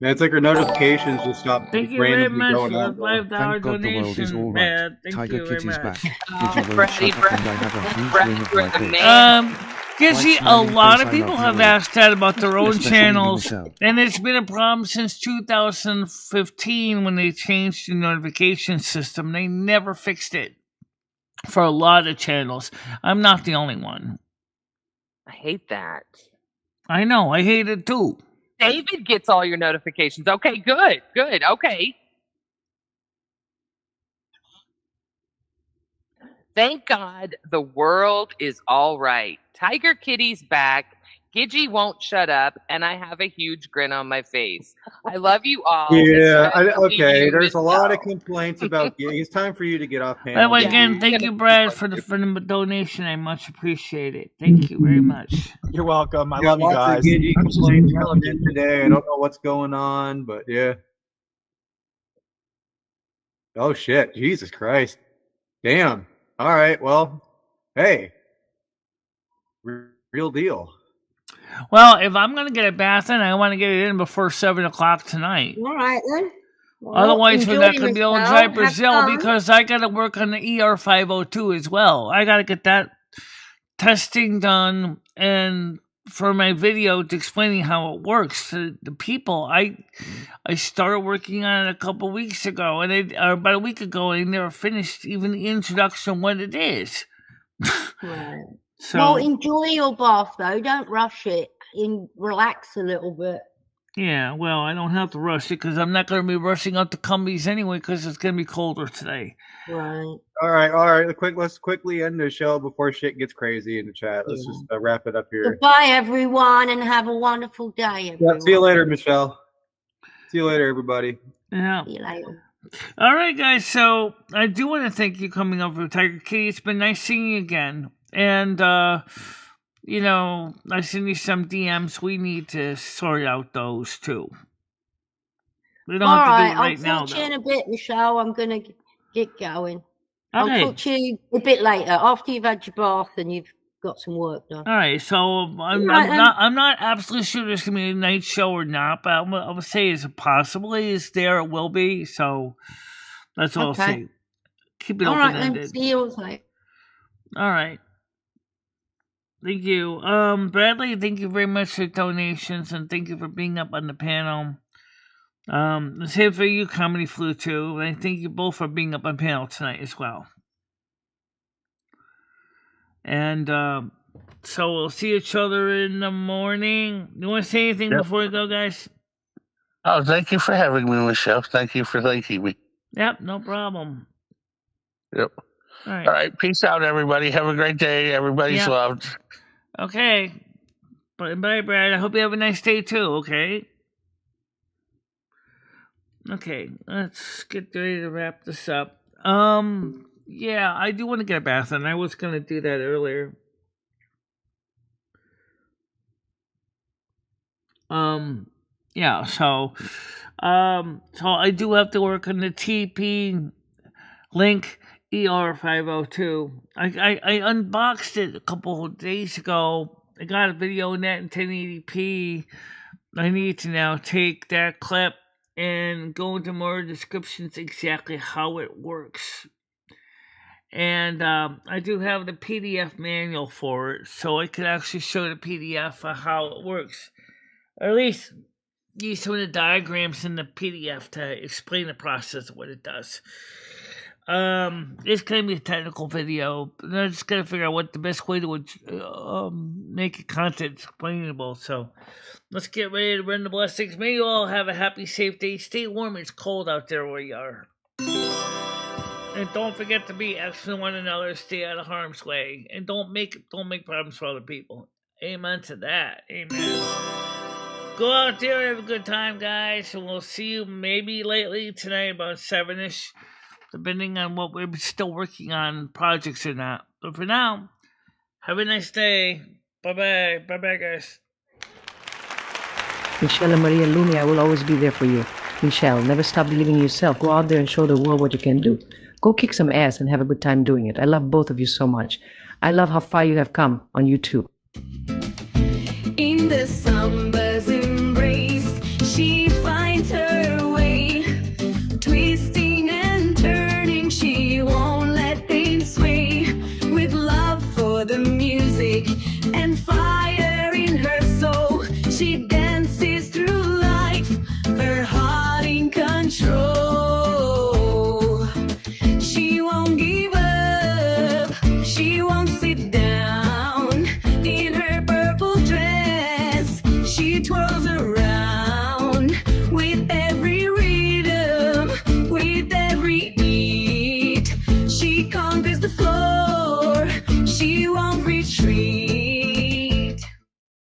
Yeah, it's like her notifications just stop randomly going up. Thank God the world is all right. Tiger Kitty's back. Gizzy, a lot of people have asked that about their own channels, and it's been a problem since 2015 when they changed the notification system. They never fixed it for a lot of channels. I'm not the only one. I hate that. I know, I hate it too. David gets all your notifications. Okay, good. Okay. Thank God the world is all right. Tiger Kitty's back. Gidgy won't shut up, and I have a huge grin on my face. I love you all. Yeah, okay. There's a lot of complaints about Gidgy. It's time for you to get off hand. By the way, again, thank you, Brad, for the donation. I much appreciate it. Thank you very much. You're welcome. I love you guys. Lots of Gidgy complaints coming in today. I don't know what's going on, but yeah. Oh shit! Jesus Christ! Damn. All right. Well, hey, real deal. Well, if I'm going to get a bath in, I want to get it in before 7 o'clock tonight. All right, then. Well, otherwise, we're not going to be able to drive Brazil because I got to work on the ER502 as well. I got to get that testing done and for my video to explaining how it works to the people. I started working on it a couple weeks ago, and about a week ago, and I never finished even the introduction of what it is. Right. So, well, enjoy your bath though. Don't rush it. Relax a little bit. Yeah, well, I don't have to rush it because I'm not going to be rushing out the Cumbies anyway because it's going to be colder today. Right. All right. Let's quickly end the show before shit gets crazy in the chat. Let's just wrap it up here. Goodbye, everyone, and have a wonderful day, everyone. Yeah, see you later, Michelle. See you later, everybody. Yeah. See you later. All right, guys. So I do want to thank you coming over, Tiger Kitty. It's been nice seeing you again. And, you know, I sent you some DMs. We need to sort out those too. We don't have to do it right now, I'll talk to you in a bit, Michelle. I'm going to get going. I'll Okay. talk to you a bit later after you've had your bath and you've got some work done. All right, so I'm not absolutely sure there's gonna be a night show or not, but I'm gonna say it's a possibility. It's there, it will be. So that's all I'll say. Keep it open ended. See you later. All right. Thank you, Bradley. Thank you very much for donations and thank you for being up on the panel. The same for you, Comedy Flu too. And I thank you both for being up on panel tonight as well. And so we'll see each other in the morning. You want to say anything before we go, guys? Oh, thank you for having me, Michelle. Thank you for thanking me. Yep, no problem. Yep. All right. Peace out, everybody. Have a great day. Everybody's loved. Okay. Bye, Brad. I hope you have a nice day, too, okay? Okay, let's get ready to wrap this up. Yeah, I do want to get a bath, and I was going to do that earlier. Yeah, so I do have to work on the TP link ER502. I unboxed it a couple of days ago. I got a video in that in 1080p. I need to now take that clip and go into more descriptions exactly how it works. And I do have the PDF manual for it, so I could actually show the PDF of how it works. Or at least use some of the diagrams in the PDF to explain the process of what it does. It's going to be a technical video, but I'm just going to figure out what the best way to make it content explainable. So let's get ready to run the blessings. May you all have a happy, safe day. Stay warm. It's cold out there where you are. And don't forget to be excellent to one another. Stay out of harm's way. And don't make problems for other people. Amen to that. Amen. Go out there and have a good time, guys. And we'll see you maybe lately tonight about 7-ish. Depending on what we're still working on, projects or not. But for now, have a nice day. Bye-bye. Bye-bye, guys. MicheleMarieDalene, I will always be there for you. Michelle, never stop believing in yourself. Go out there and show the world what you can do. Go kick some ass and have a good time doing it. I love both of you so much. I love how far you have come on YouTube.